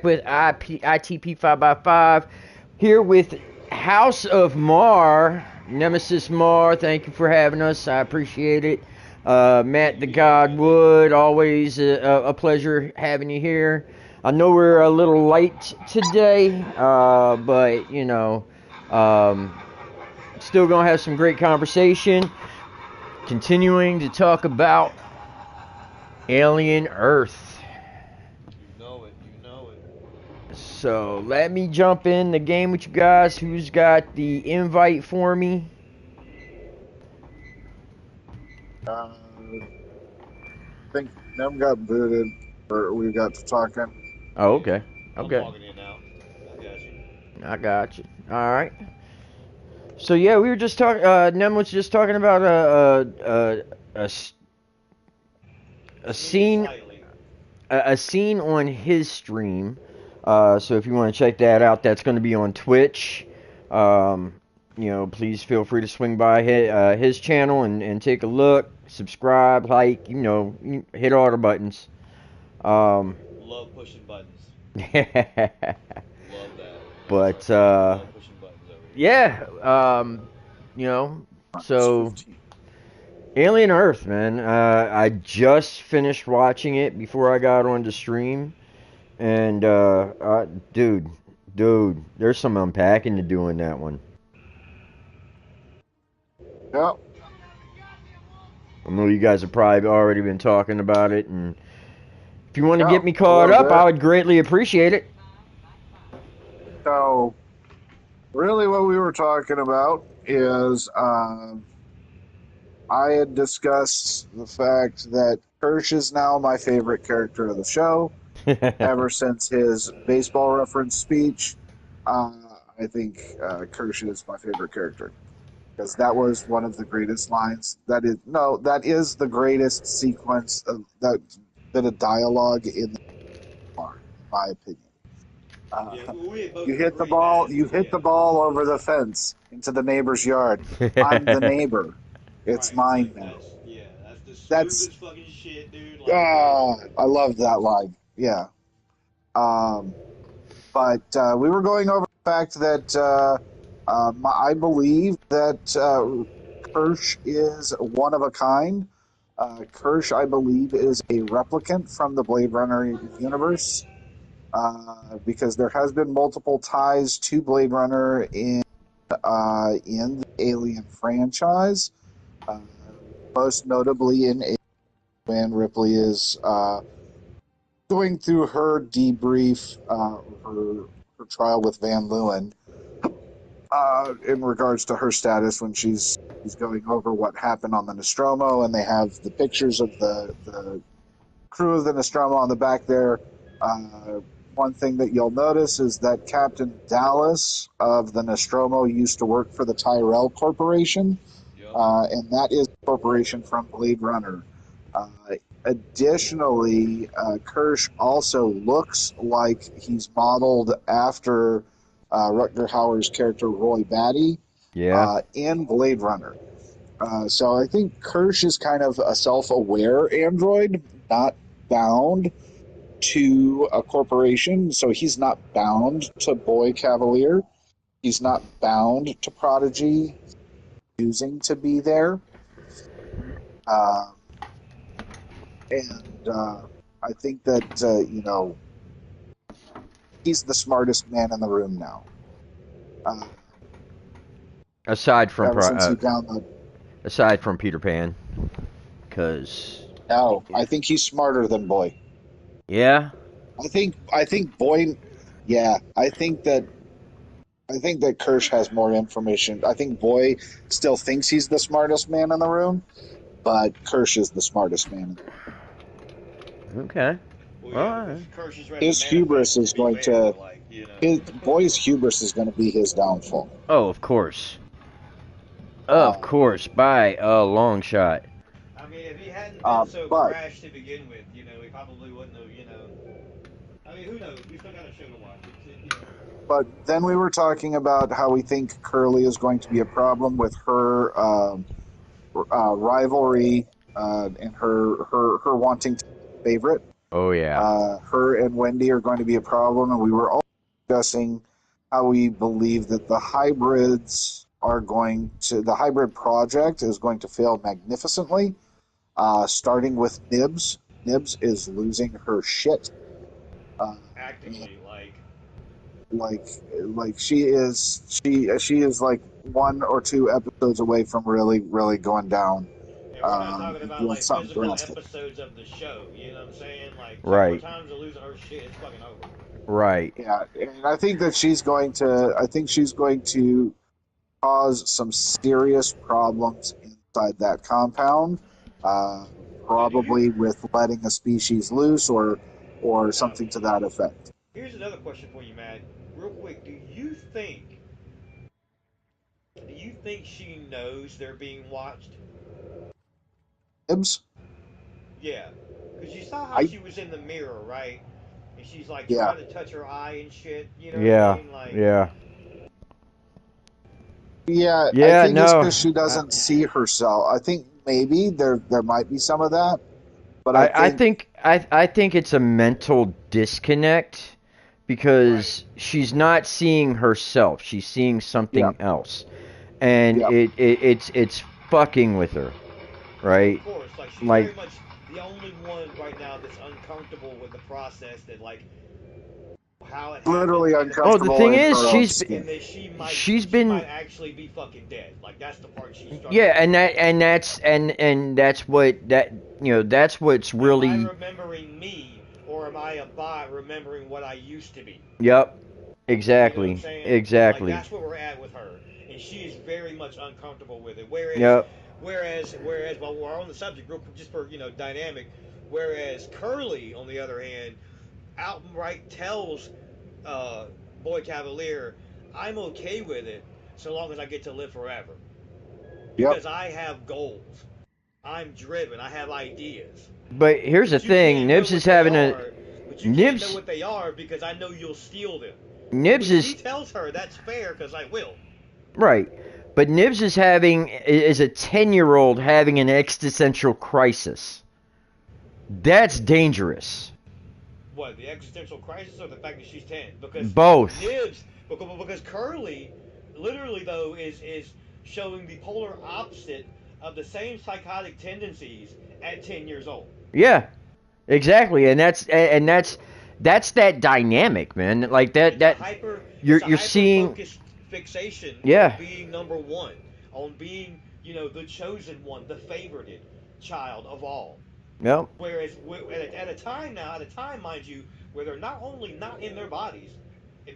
back with ITP 5x5 here with House of Mar, Nemesis Mar. Thank you for having us. I appreciate it. Matt the Godwood, always a pleasure having you here. I know we're a little late today, but you know, still gonna have some great conversation. Continuing to talk about Alien Earth. You know it. So let me jump in the game with you guys. Who's got the invite for me? I think Nem got booted, or we got to talking. Oh, okay. Okay. I'm logging in now. I got you. I got you. All right. So yeah, we were just talking. Nem was just talking about a scene a scene on his stream. So if you want to check that out, that's going to be on Twitch. You know, please feel free to swing by his channel and take a look, subscribe, like, you know, hit all the buttons. Love pushing buttons. Love that. But Love pushing buttons over here. yeah, you know, so Alien Earth, man. I just finished watching it before I got on the stream, and dude, there's some unpacking to do in that one. Yep. I know you guys have probably already been talking about it, and if you want to Yeah, get me caught a little up, bit. I would greatly appreciate it. So, really, what we were talking about is I had discussed the fact that Kirsch is now my favorite character of the show. Ever since his baseball reference speech, I think Kirsch is my favorite character. Because that was one of the greatest lines. That is the greatest sequence of that bit of dialogue in the bar, in my opinion. You hit the ball. You hit the ball over the fence into the neighbor's yard. I'm the neighbor. It's mine now. That's the stupidest fucking shit, dude. Like, I love that line. Yeah. But we were going over the fact that I believe that Kirsch is one of a kind. Kirsch, I believe, is a replicant from the Blade Runner universe. Because there has been multiple ties to Blade Runner in the Alien franchise, most notably in Alien when Ripley is going through her debrief, her trial with Van Leeuwen, in regards to her status when she's going over what happened on the Nostromo, and they have the pictures of the crew of the Nostromo on the back there. One thing that you'll notice is that Captain Dallas of the Nostromo used to work for the Tyrell Corporation, and that is a corporation from Blade Runner. Additionally, Kirsch also looks like he's modeled after Rutger Hauer's character Roy Batty in Blade Runner. So I think Kirsch is kind of a self-aware android, not bound to a corporation, so he's not bound to Boy Cavalier. He's not bound to Prodigy, choosing to be there. And I think that, you know, he's the smartest man in the room now. Aside from aside from Peter Pan, because no, I think he's smarter than Boy. Yeah, I think Boy. Yeah, I think that Kirsch has more information. I think Boy still thinks he's the smartest man in the room, but Kirsch is the smartest man in the room. Okay. Well, yeah, his hubris is going to. His Boy's hubris is going to be his downfall. Oh, of course. Of course, by a long shot. I mean, if he hadn't been so crashed to begin with, you know, he probably wouldn't have, you know. I mean, who knows? We still got a show to watch. You know. But then we were talking about how we think Curly is going to be a problem with her rivalry and her wanting to be favorite. Oh yeah. Her and Wendy are going to be a problem, and we were also discussing how we believe that the hybrid project is going to fail magnificently, starting with Nibs. Nibs is losing her shit. And Actively, like she is like 1 or 2 episodes away from really going down, and we're not talking and about doing like something physical drastic. episodes of the show. You know what I'm saying? Like a couple more Right. times of losing her shit, it's fucking over. Right. Yeah, and I think that she's going to cause some serious problems inside that compound, uh, Now, do you probably with letting a species loose or now? something to that effect. Here's another question for you, Matt. Real quick, do you think she knows they're being watched? Nibs, Yeah, because you saw how I she was in the mirror, right? And she's like yeah trying to touch her eye and shit. You know what I Yeah. mean? Like, Yeah. yeah. I Yeah. think it's No. because she doesn't see herself. I think maybe there might be some of that, but I I think think I think it's a mental disconnect right? because she's not seeing herself. She's seeing yeah something else, and yeah it's fucking with her, Of right? course, like she's Like very much the only one right now that's uncomfortable with the process that like how it happened literally oh, the uncomfortable thing in is her own skin. and that she might she's she might been actually be fucking dead. Like that's the part she's struggling yeah, with. and that's what that that's what's Am I really remembering me or am I a bot remembering what I used to be? yep, You know what I'm exactly, saying? Like exactly, that's where we're at with her, and she is very much uncomfortable with it. Whereas, yep, whereas, while we're on the subject, real quick, just for dynamic. Whereas Curly, on the other hand, outright tells uh, Boy Cavalier, "I'm okay with it so long as I get to live forever Yep. because I have goals. I'm driven. I have ideas." but here's the But you thing, can't know Nibs is what they having a are. But you can't know Nibs what they are because I know you'll steal them. Nibs Which he is tells her that's fair because I will. right, but Nibs is having is a 10-year-old having an existential crisis. That's dangerous. What, the existential crisis or the fact that she's 10? Because Both. Nibs, because Curly, literally though, is showing the polar opposite of the same psychotic tendencies at 10 years old. Yeah, exactly, and that's that dynamic, man. Like that It's a that hyper, it's a you're hyper seeing. focused fixation on Yeah. being number one, on being the chosen one, the favorited child of all. Yep. Whereas at a time now, at a time, mind you, where they're not only not in their bodies,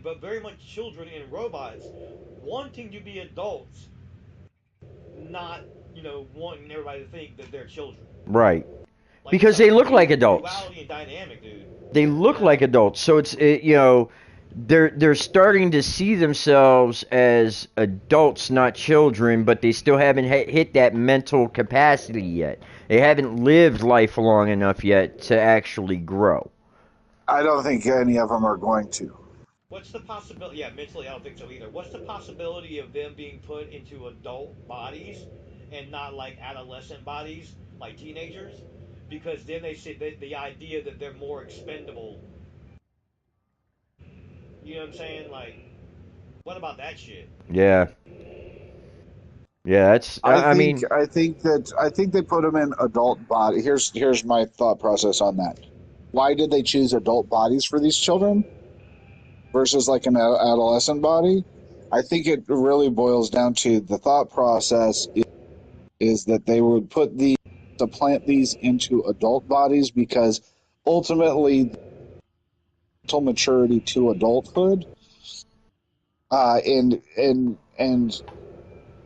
but very much children and robots, wanting to be adults, not wanting everybody to think that they're children. Right. Like it's Because a they look like weird adults. duality and dynamic, dude. They You look like know, adults. So they're starting to see themselves as adults, not children, but they still haven't hit that mental capacity yet. They haven't lived life long enough yet to actually grow. I don't think any of them are going to. what's the possibility? Yeah, mentally, I don't think so either. What's the possibility of them being put into adult bodies and not like adolescent bodies, like teenagers? Because then they say the idea that they're more expendable. You know what I'm saying? Like, what about that shit? Yeah. Yeah, that's I mean, I think they put them in adult body. Here's my thought process on that. Why did they choose adult bodies for these children versus like an adolescent body? I think it really boils down to the thought process is that they would put these to plant these into adult bodies because ultimately mental maturity to adulthood, and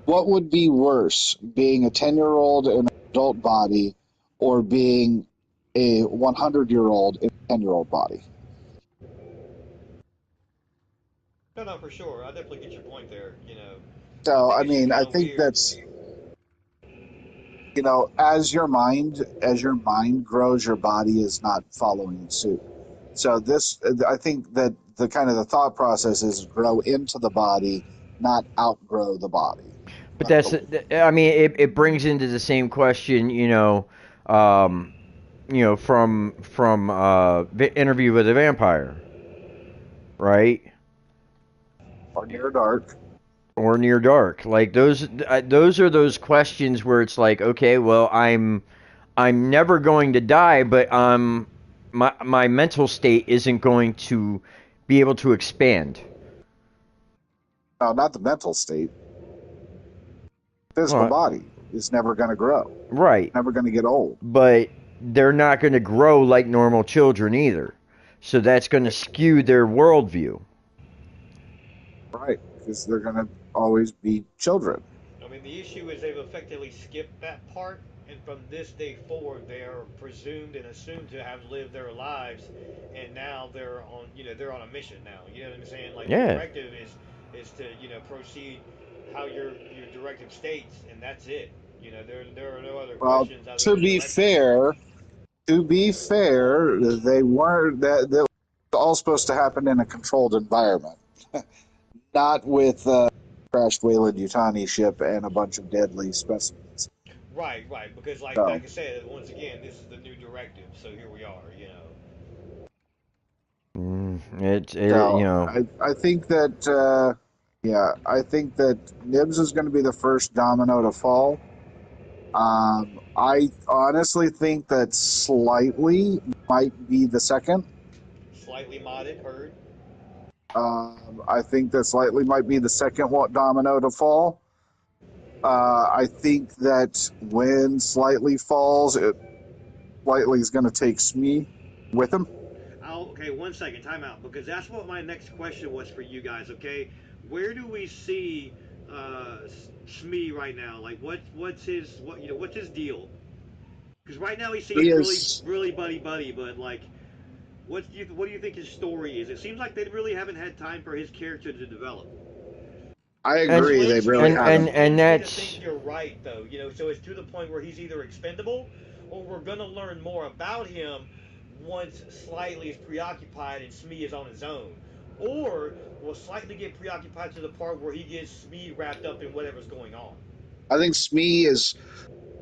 what would be worse, being a 10-year-old in an adult body or being a 100-year-old in a 10-year-old body? No, no, for sure. I definitely get your point there. I So, think I it's just mean, kind I of think weird. that's, as your mind grows, your body is not following suit. So I think that the kind of the thought process is grow into the body, not outgrow the body. but I believe. I mean, it brings into the same question, um, from Interview with a Vampire, right? Or Near Dark. Or Near Dark. Like those are those questions where it's like, okay, well, I'm never going to die, but my mental state isn't going to be able to expand. No, not the mental state. Physical Well, body is never going to grow. right, Never going to get old. but they're not going to grow like normal children either. So that's going to skew their worldview. Right. Because they're going to always be children. I mean, the issue is they've effectively skipped that part, and from this day forward, they are presumed and assumed to have lived their lives, and now they're on a mission now. You know what I'm saying? Like the Yeah. directive is to proceed how your directive states, and that's it. There are no other Well, questions other to than be directive. fair, they weren't that was all supposed to happen in a controlled environment, not with crashed Weyland-Yutani ship and a bunch of deadly specimens. Right, right. Because So, like I said, once again, this is the new directive, so here we are. You know. You so know. I think that yeah, I think that Nibs is going to be the first domino to fall. I honestly think that Slightly might be the second. Slightly modded, heard. I think that Slightly might be the second domino to fall. I think that when Slightly falls, Slightly is going to take Smee with him. Okay, 1 second, time out, because that's what my next question was for you guys. Okay, where do we see Smee right now? Like, what's his what's his deal? Because right now he He seems really is. really buddy buddy, but like, what do you think his story is? It seems like they really haven't had time for his character to develop. I And Which agree. They leads me really to which haven't. and leads me to think that's you're right, though. So it's to the point where he's either expendable, or we're gonna learn more about him once Slightly is preoccupied and Smee is on his own, or will Slightly get preoccupied to the part where he gets Smee wrapped up in whatever's going on. I think Smee is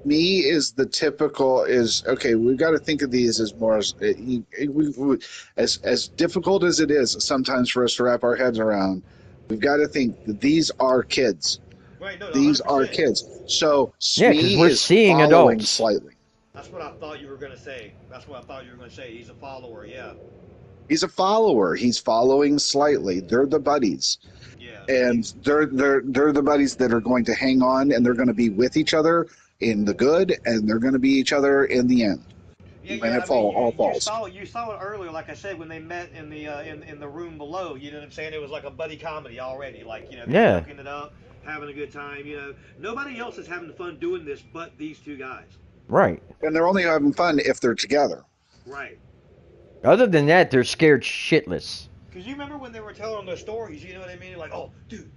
the typical is okay. We've got to think of these as more as difficult as it is sometimes for us to wrap our heads around. We've got to think that these are kids. Right? No, no, These hundred are percent. kids. So yeah, because Smee we're is seeing following adults. Slightly. That's what I thought you were gonna say. That's what I thought you were gonna say. He's a follower. Yeah, He's a follower. He's following Slightly. They're the buddies, yeah. and they're the buddies that are going to hang on, and they're going to be with each other in the good, and they're going to be each other in the end Yeah, when yeah. it I mean, all you falls. saw it earlier. Like I said, when they met in the in the room below. You know what I'm saying? It was like a buddy comedy already. Like they're Yeah, yucking it up, having a good time. Nobody else is having fun doing this but these two guys. right. And they're only having fun if they're together. Right. Other than that, they're scared shitless. Because you remember when they were telling their stories, you know what I mean? Like, oh, dude,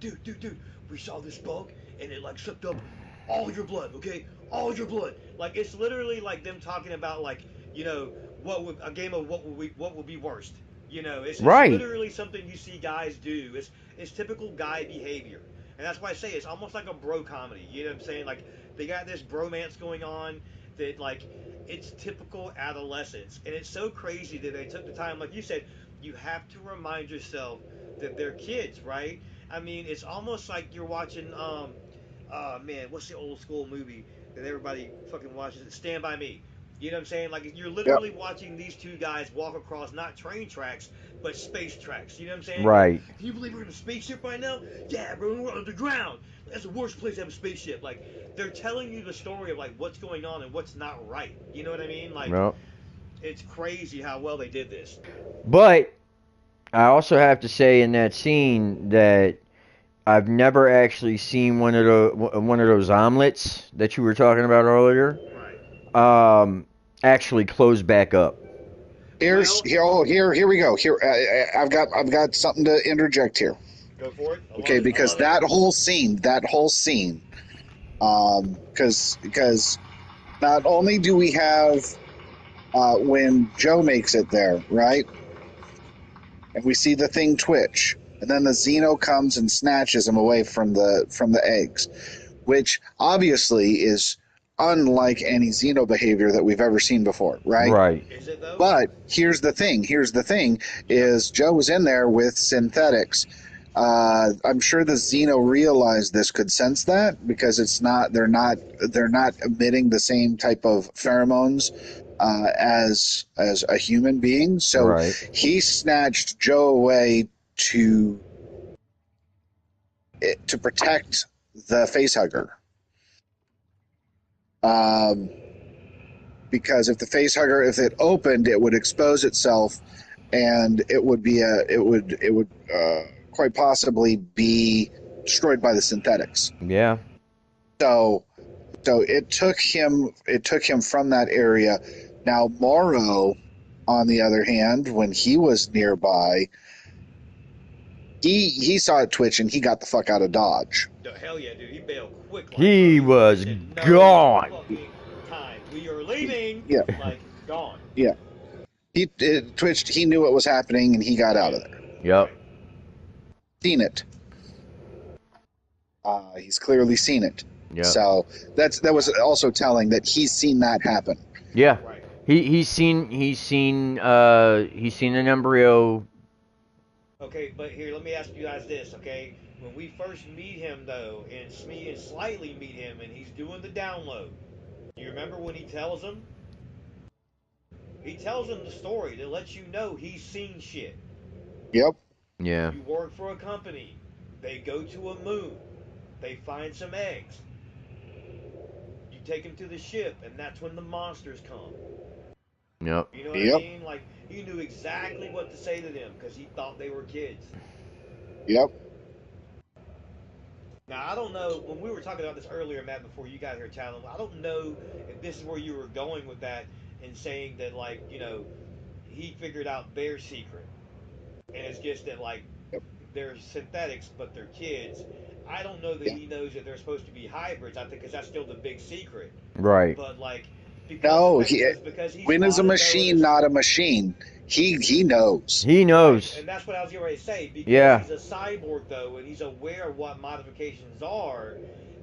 we saw this bug and it like sucked up all your blood, okay? All your blood. Like it's literally like them talking about like, you know, what would a game of what would be worst. It's Right. literally something you see guys do. It's typical guy behavior. And that's why I say it's almost like a bro comedy. You know what I'm saying? Like they got this bromance going on that like it's typical adolescence. And it's so crazy that they took the time, like you said, you have to remind yourself that they're kids, right? I mean, it's almost like you're watching man, what's the old school movie that everybody fucking watches? Stand by Me. You know what I'm saying? Like you're Yep. literally watching these two guys walk across not train tracks but space tracks. You know what I'm saying? Like, Right. can you believe we're in a spaceship right now? Yeah, bro, we're underground. That's the worst place to have a spaceship. Like they're telling you the story of like what's going on and what's not right. You know what I mean? Like Well, it's crazy how well they did this. but I also have to say in that scene that I've never actually seen one of those omelets that you were talking about earlier. Right. Actually close back up. Well, Here we go. Here, I've got something to interject here. go for it. Okay, I because love it. that whole scene, because not only do we have when Joe makes it there, right, and we see the thing twitch, and then the Xeno comes and snatches him away from the eggs, which obviously is unlike any Xeno behavior that we've ever seen before, right? Right. Is it though? But here's the thing. Here's the thing: Yep. is Joe was in there with synthetics. I'm sure the Xeno realized this, could sense that because it's not. They're not emitting the same type of pheromones as a human being. So Right. he snatched Joe away to to protect the facehugger. Um, because if the facehugger, if it opened, it would expose itself, and it would quite possibly be destroyed by the synthetics. Yeah. So it took him from that area. Now Morrow, on the other hand, when he was nearby, he saw it twitch and he got the fuck out of Dodge. Hell yeah, dude. He bailed quick, like, bro. He He was said, no gone. fucking time. We are leaving. Yeah, Like, gone. yeah. He it twitched. He knew what was happening and he got out Right. of there. Yep. Right. Seen it. He's clearly seen it. Yep. So that was also telling that he's seen that happen. Yeah. Right. He's seen an embryo. Okay, but here, let me ask you guys this, okay? When we first meet him, though, and slightly meet him, and he's doing the download, you remember when he tells him? He tells him the story that lets you know he's seen shit. Yep. Yeah. You work for a company. They go to a moon. They find some eggs. You take him to the ship, and that's when the monsters come. Yep. You know what I Yep. mean? Like, he knew exactly what to say to them because he thought they were kids. Yep. Now, I don't know, when we were talking about this earlier, Matt, before you got here, Talon, I don't know if this is where you were going with that and saying that, like, he figured out their secret. And it's just that, like, Yep. they're synthetics, but they're kids. I don't know that Yeah. he knows that they're supposed to be hybrids. I think because that's still the big secret. Right. But like, because of No, that, because he's Win is a spotted though, machine, not a machine. He knows. He right, knows. and that's what I was getting ready to say. Because Yeah. he's a cyborg though, and he's aware of what modifications are.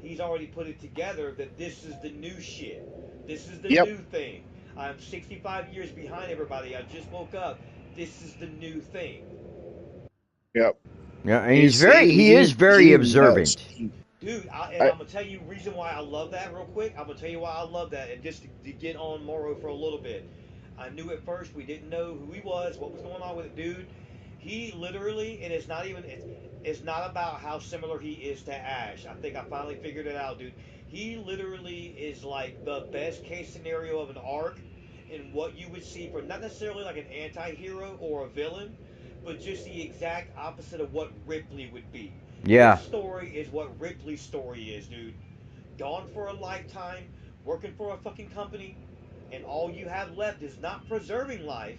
He's already put it together that this is the new shit. This is the Yep. new thing. I'm 65 years behind everybody. I just woke up. This is the new thing. Yep. Yeah. And he is very He knows. observant. Dude, and I, I'm gonna tell you reason why I love that real quick. I'm gonna tell you why I love that, and just to get on Morrow for a little bit. I knew at first we didn't know who he was, what was going on with it, dude. He literally, and it's not about how similar he is to Ash. I think I finally figured it out, dude. He literally is like the best case scenario of an arc in what you would see for not necessarily like an anti-hero or a villain, but just the exact opposite of what Ripley would be. His Yeah. story is what Ripley's story is, dude. Gone for a lifetime, working for a fucking company, and all you have left is not preserving life,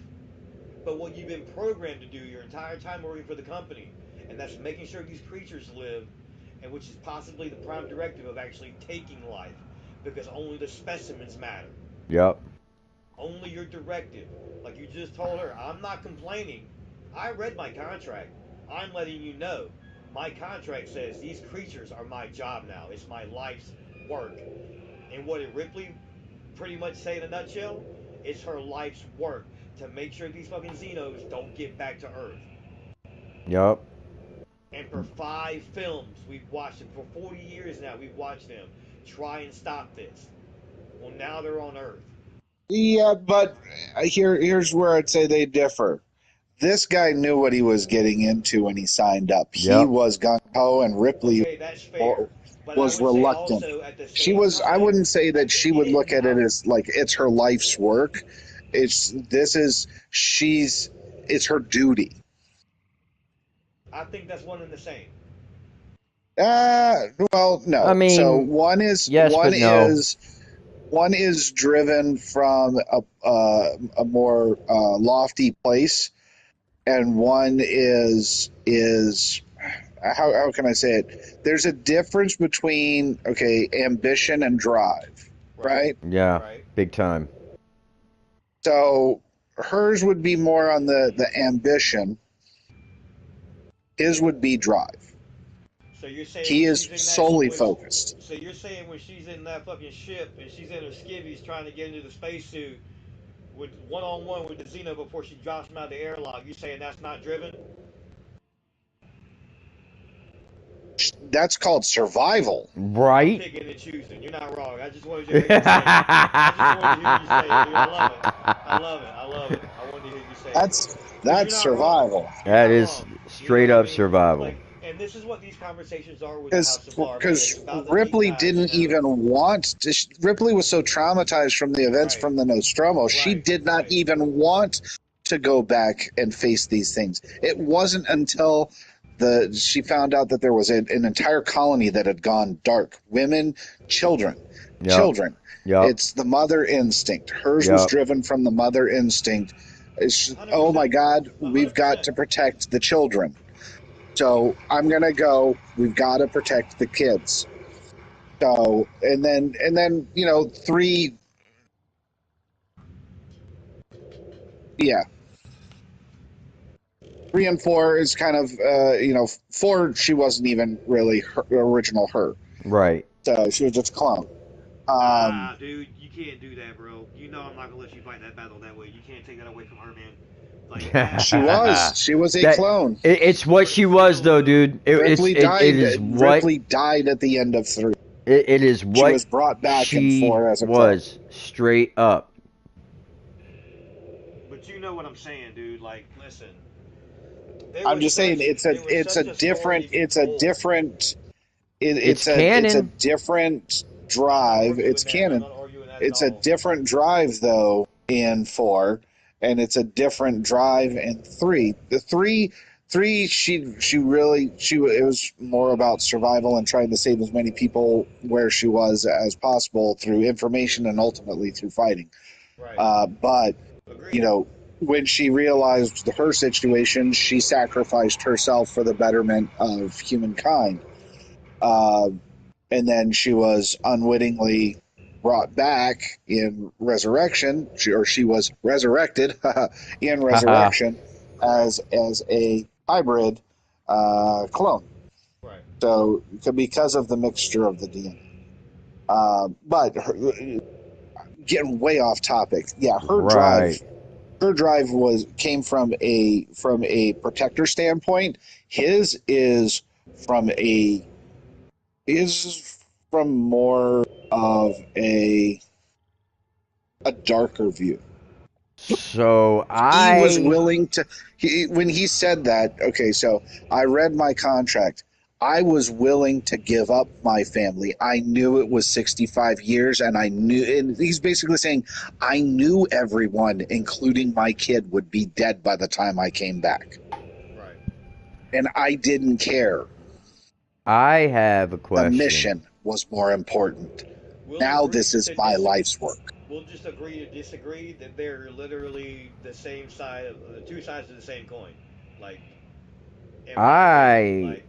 but what you've been programmed to do your entire time working for the company. And that's making sure these creatures live, and which is possibly the prime directive of actually taking life, because only the specimens matter. Yep. Only your directive. Like you just told her, I'm not complaining. I read my contract. I'm letting you know. My contract says these creatures are my job now. It's my life's work. And what did Ripley pretty much say in a nutshell? It's her life's work to make sure these fucking Xenos don't get back to Earth. Yep. And for 5 films, we've watched them. For 40 years now, we've watched them try and stop this. Well, now they're on Earth. yeah, but here's where I'd say they differ. This guy knew what he was getting into when he signed up. He Yep. was gung ho, and Ripley Okay, that's fair. But I was would say reluctant. also at the She same was. I time, wouldn't say that she he would didn't look at it know. as like it's her life's work. It's her duty. I think that's one and the same. Well, I no. So mean, yes, one but no. is one is driven from a more lofty place, and one is how can I say it? There's a difference between ambition and drive, Right, right? Yeah. right. Big time. So hers would be more on the ambition. His would be drive. So you're saying He when is she's in that, solely focused. so you're saying when she's in that fucking ship and she's in her skivvies trying to get into the spacesuit with one-on-one with the Xeno before she drops him out of the airlock, you saying that's not driven? That's called survival. I'm Right? picking and choosing. You're not wrong. I just wanted to hear you say it. I just wanted to hear you say it, dude. I love it. I love it. I love it. I wanted to hear you say it. That's Because you're that's not wrong. survival. You're That not is wrong. You know straight what I up mean? survival. Like, and this is what these conversations are with the Because House of Mar, man. It's because about the deep Ripley dive, you didn't know? even want to, Ripley was so traumatized from the events Right. from the Nostromo, she Right. did not Right. even want to go back and face these things. It wasn't until she found out that there was an entire colony that had gone dark. Women, children, Yep. children. Yep. It's the mother instinct. Hers was Yep. driven from the mother instinct. Oh my 100%. God, we've got 100%. to protect the children. So I'm gonna go. We've got to protect the kids. So and then three, yeah, 3 and 4 is kind of 4. She wasn't even really her, original her. Right. So she was just a clone. Um, Nah, dude, you can't do that, bro. You know I'm not gonna let you fight that battle that way. You can't take that away from her, man. Like that she is was she was a That clone. it's what but she was still though, though. dude. It is what Ripley died at the end of 3. it is She what was brought back in she 4 as a clone. was straight up. But you know what I'm saying, dude. Like, listen, there I'm was just saying such it's a different story to be told. It's it's a canon. different I'm not drive. It's arguing that. I'm canon. not arguing that at It's a all. different drive though in 4, and it's a different drive in 3. The 3 she really she it was more about survival and trying to save as many people where she was as possible through information and ultimately through fighting. Right. But you Agreed. know when she realized her situation, she sacrificed herself for the betterment of humankind. Uh, and then she was unwittingly brought back in resurrection, she was resurrected in Haha. resurrection Correct. as a hybrid clone. Right. So because of the mixture of the DNA, but getting way off topic, yeah, Right. her drive came from a protector standpoint. His from a is from more of a darker view. So He was I willing to when he said that, okay, so I read my contract. I was willing to give up my family. I knew it was 65 years and and he's basically saying I knew everyone including my kid would be dead by the time I came back. Right. And I didn't care. I have a The question. mission was more important. We'll Now agree this is to my disagree. life's work. We'll just agree to disagree that they're literally the same side, the two sides of the same coin. Like, in my opinion, I like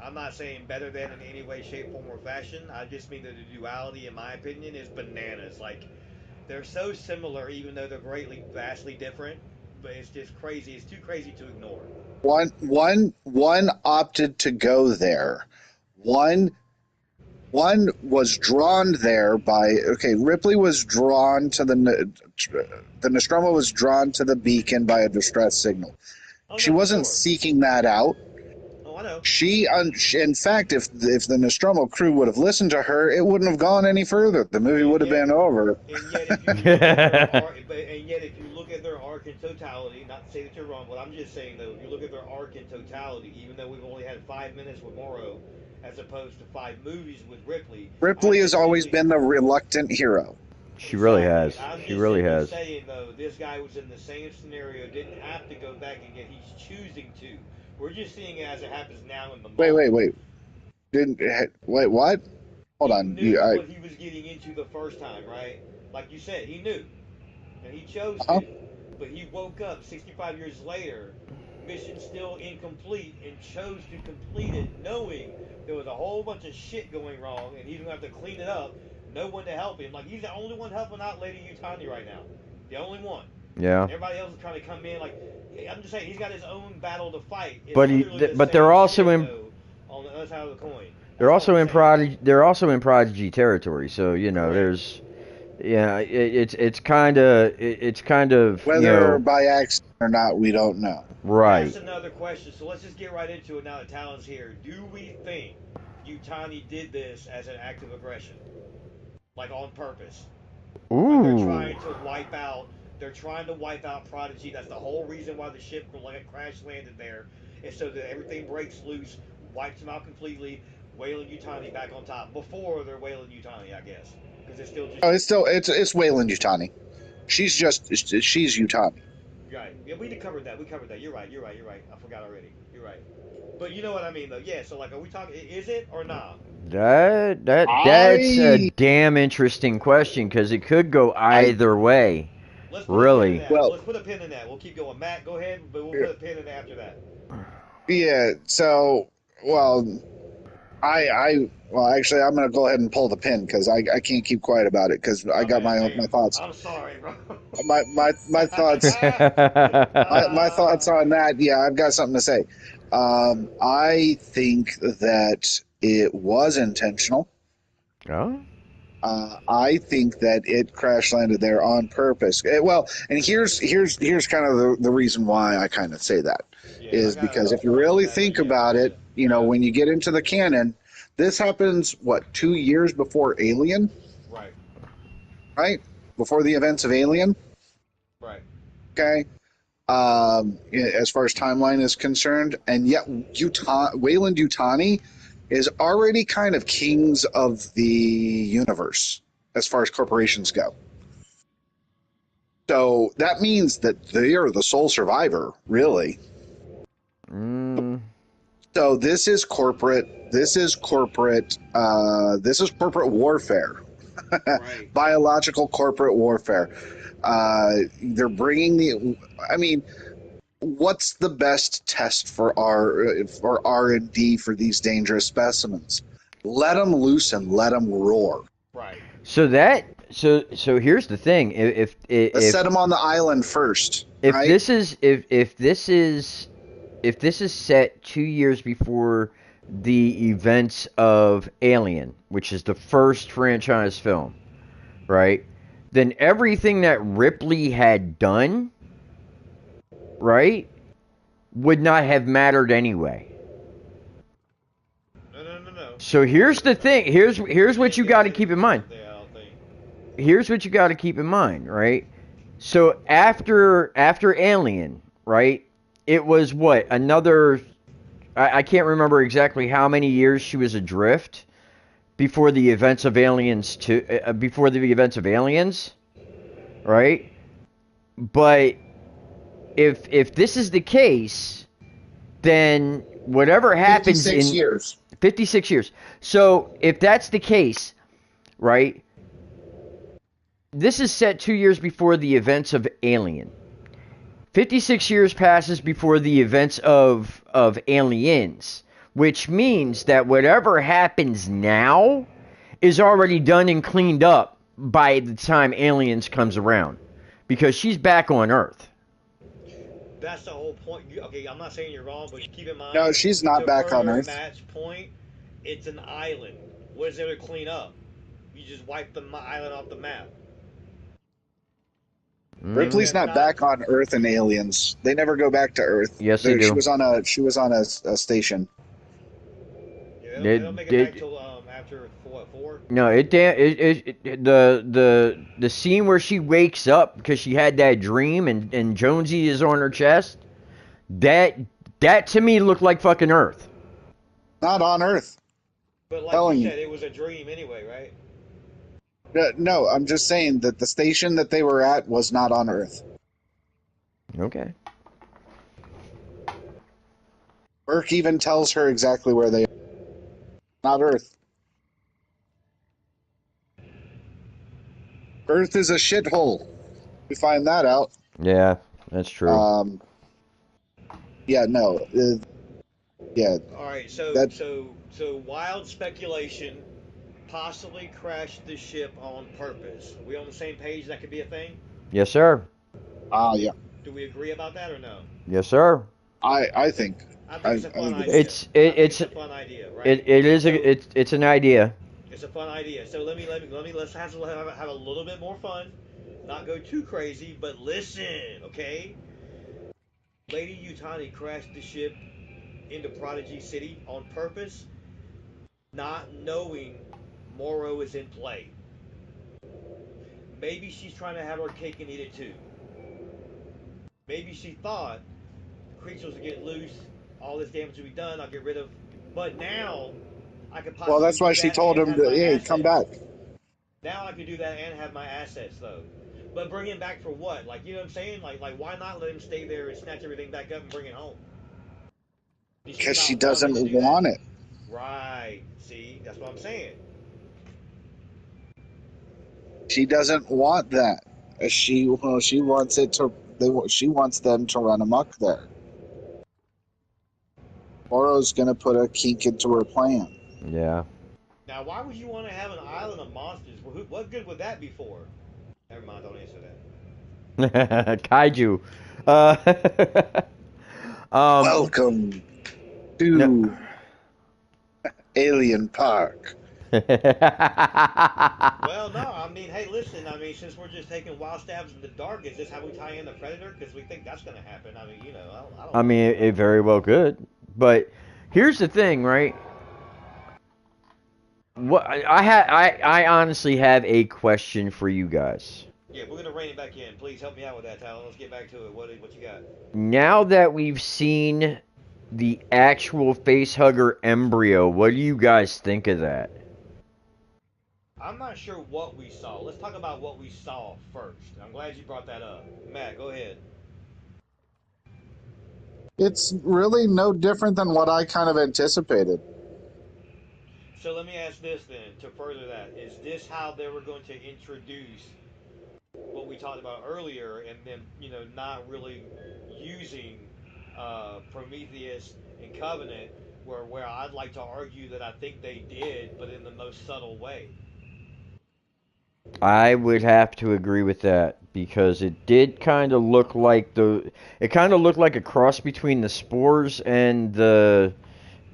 I'm not saying better than in any way, shape, form, or fashion. I just mean that the duality, in my opinion, is bananas. Like, they're so similar, even though they're greatly, vastly different. But it's just crazy. It's too crazy to ignore. One opted to go there. One one was drawn there by Ripley was drawn to the Nostromo was drawn to the beacon by a distress signal. Oh She no, for wasn't sure. seeking that out. Oh, I know. In fact, if the Nostromo crew would have listened to her, it wouldn't have gone any further. The movie And would have yet, been over. and yet, if you look at their arc, and yet if you look at their arc in totality, not to say that you're wrong, but I'm just saying though, if you look at their arc in totality, even though we've only had 5 minutes with Morrow, as opposed to 5 movies with Ripley, Ripley I'm has just always simply been the reluctant hero. she really exactly. has. I'm She just really simply has. saying though, this guy was in the same scenario, didn't have to go back and get. He's choosing to. We're just seeing it as it happens now in the moment. Wait. Didn't wait what? Hold He on. knew what he was getting into the first time, right? Like you said, he knew. And he chose Huh? to. But he woke up 65 years later, mission still incomplete, and chose to complete it knowing there was a whole bunch of shit going wrong and he's going to have to clean it up. No one to help him. Like, he's the only one helping out Lady Utani right now. The only one. Yeah. Everybody else is trying to come in. Like, I'm just saying, he's got his own battle to fight. It's But literally the but they're same also shit, in though, on other side of the coin. They're That's all also I'm in saying. Prodigy. They're also in Prodigy territory. So Correct. there's, it's kind of Whether by accident or not, we don't know. right. That's another question. So let's just get right into it now that Talon's here. Do we think Utani did this as an act of aggression? Like on purpose? Like they're Ooh. trying to wipe out. They're trying to wipe out Prodigy. That's the whole reason why the ship crash landed there, is so that everything breaks loose, wipes them out completely, Wayland Utani back on top. Before they're Wayland Utani, I guess, because it's still just. Oh, it's Wayland Yutani. She's Yutani. Right. Yeah, we covered that. We covered that. You're right. You're right. You're right. I forgot already. You're right. But you know what I mean, though. Yeah. So like, are we talking? Is it or not? That's a I damn interesting question because it could go I either way. Let's put a pin in Really. that. well Let's put a pin in that. We'll keep going. Matt, go ahead, but we'll put a pin in after that. yeah. So well, well actually I'm gonna go ahead and pull the pin because I can't keep quiet about it because I My got bad. my Damn. thoughts. I'm sorry, bro. My thoughts my thoughts on that. Yeah, I've got something to say. I think that it was intentional. Oh. I think that it crash landed there on purpose. Well, and here's kind of the reason why I kind of say that Yeah, I is got because another if you point on really that, but think yeah, go about ahead. it, you know, Yeah. when you get into the canon, this happens what 2 years before Alien, Right. right? Before the events of Alien. Right. Okay. As far as timeline is concerned, and yet Wayland Yutani is already kind of kings of the universe as far as corporations go. So that means that they are the sole survivor, really. Mm, So this is corporate. This is corporate. This is corporate warfare, Right. biological corporate warfare. They're bringing the. I mean, what's the best test for R&D for these dangerous specimens? Let them loose and let them roar. Right. so here's the thing. Let's set them on the island first, If right? this is if this is set 2 years before the events of Alien, which is the first franchise film, right? Then everything that Ripley had done, right, would not have mattered anyway. No. So here's the thing. Here's what you got to keep in mind. I don't think. Here's what you got to keep in mind, right? So after Alien, right? It was what, another, I can't remember exactly how many years she was adrift before the events of Aliens before the events of Aliens, right? But if this is the case, then whatever happens 56 in years. 56 years. So if that's the case, right? This is set 2 years before the events of Alien. 56 years passes before the events of Aliens, which means that whatever happens now is already done and cleaned up by the time Aliens comes around, because she's back on Earth. That's the whole point. Okay, I'm not saying you're wrong, but keep in mind. No, she's not To back on further Earth. Matt's point, it's an island. What is there to clean up? You just wipe the island off the map. Things Ripley's that's not not. back on Earth in Aliens. They never go back to Earth. Yes, they She do. was on a station. Yeah, they don't make it back It, till after what, 4. no, the scene where she wakes up because she had that dream and Jonesy is on her chest. That to me looked like fucking Earth. Not on Earth. But like Telling you you. said, it was a dream anyway, right? No, I'm just saying that the station that they were at was not on Earth. Okay. Burke even tells her exactly where they are. Not Earth. Earth is a shithole. We find that out. Yeah, that's true. Yeah, no. Yeah, All right, so that so wild speculation, possibly crashed the ship on purpose. We on the same page? That could be a thing. Yes, sir. yeah. Do we agree about that or no? Yes, sir. I think I think it's a I fun think it is. idea. It's I it, think it's it's a fun idea, right? it is So it's an idea. it's a fun idea. So let's have a little bit more fun, not go too crazy, but listen, okay? Lady Utani crashed the ship into Prodigy City on purpose, not knowing Moro is in play. Maybe she's trying to have her cake and eat it too. Maybe she thought creatures will get loose, all this damage will be done, I'll get rid of. But now I could Well, possibly that's why do she that told and him have to, my hey, come assets. back. Now I could do that and have my assets though. But bring him back for what? Like, you know what I'm saying? Like why not let him stay there and snatch everything back up and bring it home? Did she Because she not want him to doesn't do that? want it. Right. See, that's what I'm saying. She doesn't want that. She wants it to. She wants them to run amok there. Moro's going to put a kink into her plan. Yeah. Now, why would you want to have an island of monsters? What good would that be for? Never mind. Don't answer that. Kaiju. Uh, um. Welcome No. to Alien Park. Well, no. I mean, hey, listen. I mean, since we're just taking wild stabs in the dark, is this how we tie in the Predator? Because we think that's going to happen. I mean, you know, I don't I know. mean, it very well could. But here's the thing, right? What I honestly have a question for you guys. Yeah, we're gonna rein it back in. Please help me out with that, Tyler. Let's get back to it. What you got? Now that we've seen the actual facehugger embryo, what do you guys think of that? I'm not sure what we saw. Let's talk about what we saw first. I'm glad you brought that up. Matt, go ahead. It's really no different than what I kind of anticipated. So let me ask this then to further that. Is this how they were going to introduce what we talked about earlier and then, not really using Prometheus and Covenant where I'd like to argue that I think they did, but in the most subtle way. I would have to agree with that because it did kind of look like it kind of looked like a cross between the spores and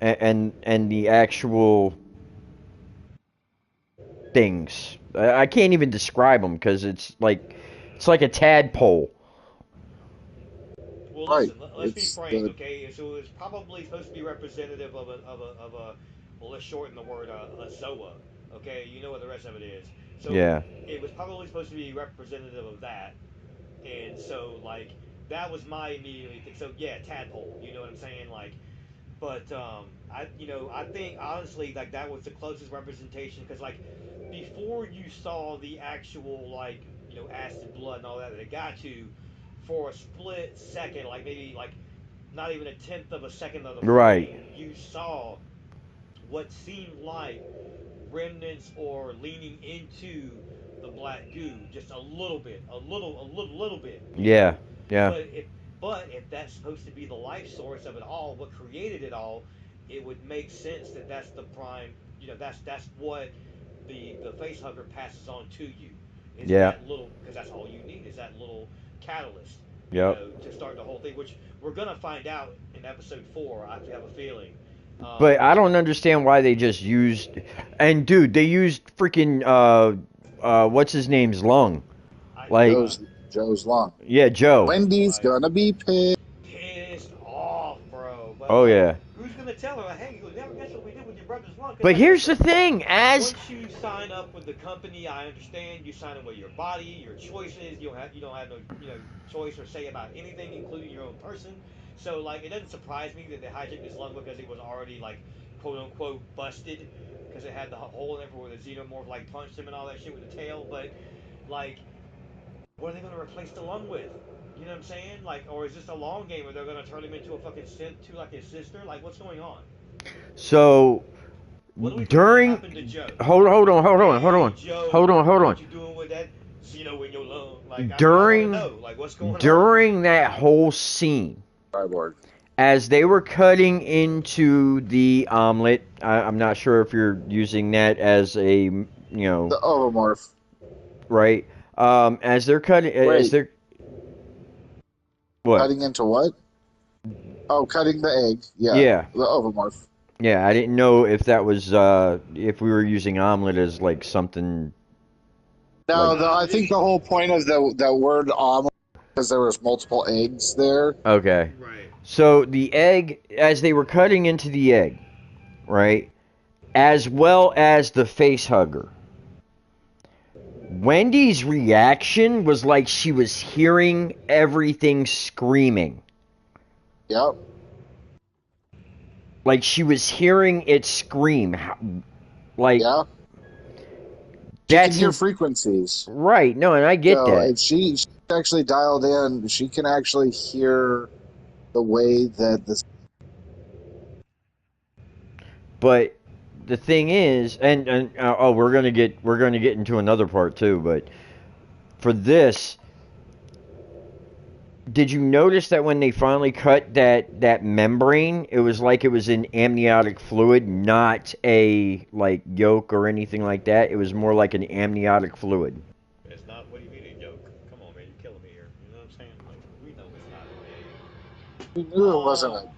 and the actual things. I can't even describe them because it's like a tadpole. Well, Right. listen. Let's be It's frank, the okay? So it's probably supposed to be representative of a well, let's shorten the word a Zoa, okay? You know what the rest of it is. So Yeah. it was probably supposed to be representative of that, and so like that was my immediate thing. So yeah, tadpole. You know what I'm saying? Like, but I think honestly like that was the closest representation because like before you saw the actual like acid blood and all that it got to for a split second, like maybe like not even a tenth of a second of the Right. frame, you saw what seemed like remnants or leaning into the black goo just a little bit, a little bit, Yeah. Yeah. But if that's supposed to be the life source of it all, what created it all, it would make sense that that's the prime. That's what the face hugger passes on to you. Is Yeah. that little because that's all you need is that little catalyst, Yep. to start the whole thing, which we're gonna find out in episode 4. I have a feeling. But Um, I don't understand why they just used and dude, they used freaking what's his name's lung. I Like Joe's long. yeah, Joe. Wendy's like gonna be pissed. pissed off, bro. But Oh like, yeah. who's gonna tell her? Like, hey, you never guess what we did with your brother's lung? Because But like, here's the listen, thing, as once you sign up with the company, I understand you sign up with your body, your choices. You don't have no choice or say about anything, including your own person. So like, it doesn't surprise me that they hijacked his lung because it was already like quote unquote busted because it had the hole in it where the xenomorph like punched him and all that shit with the tail. But like, what are they going to replace the lung with? You know what I'm saying? Like, or is this a long game where they're going to turn him into a fucking synth to like his sister? Like, what's going on? so What do we think's going to during happen to Joe? Hey, Joe, hold on. what you doing with that Xeno in your lung? Like, I want to During know. Like, what's going on? during that whole scene, Cyborg. as they were cutting into the omelet, I'm not sure if you're using that as a The ovomorph. right. As they're cutting, as Wait, they're what? cutting into what? Oh, cutting the egg. Yeah, Yeah. the ovomorph. Yeah, I didn't know if that was if we were using omelet as like something like No, Nah, I think the whole point of the word omelet because there was multiple eggs there. okay. right. So the egg as they were cutting into the egg, right? As well as the face hugger. Wendy's reaction was like she was hearing everything screaming. Yep. Like she was hearing it scream. Like Yeah. She can that's hear in, frequencies. right. No, and I get So that. if she's actually dialed in, she can actually hear the way that the But the thing is, and oh, we're gonna get into another part too. But for this, did you notice that when they finally cut that membrane, it was like it was in amniotic fluid, not a like yolk or anything like that. It was more like an amniotic fluid. It's not. What do you mean a joke? Come on, man, you're killing me here. You know what I'm saying? Like, we know it's not we knew it wasn't a a.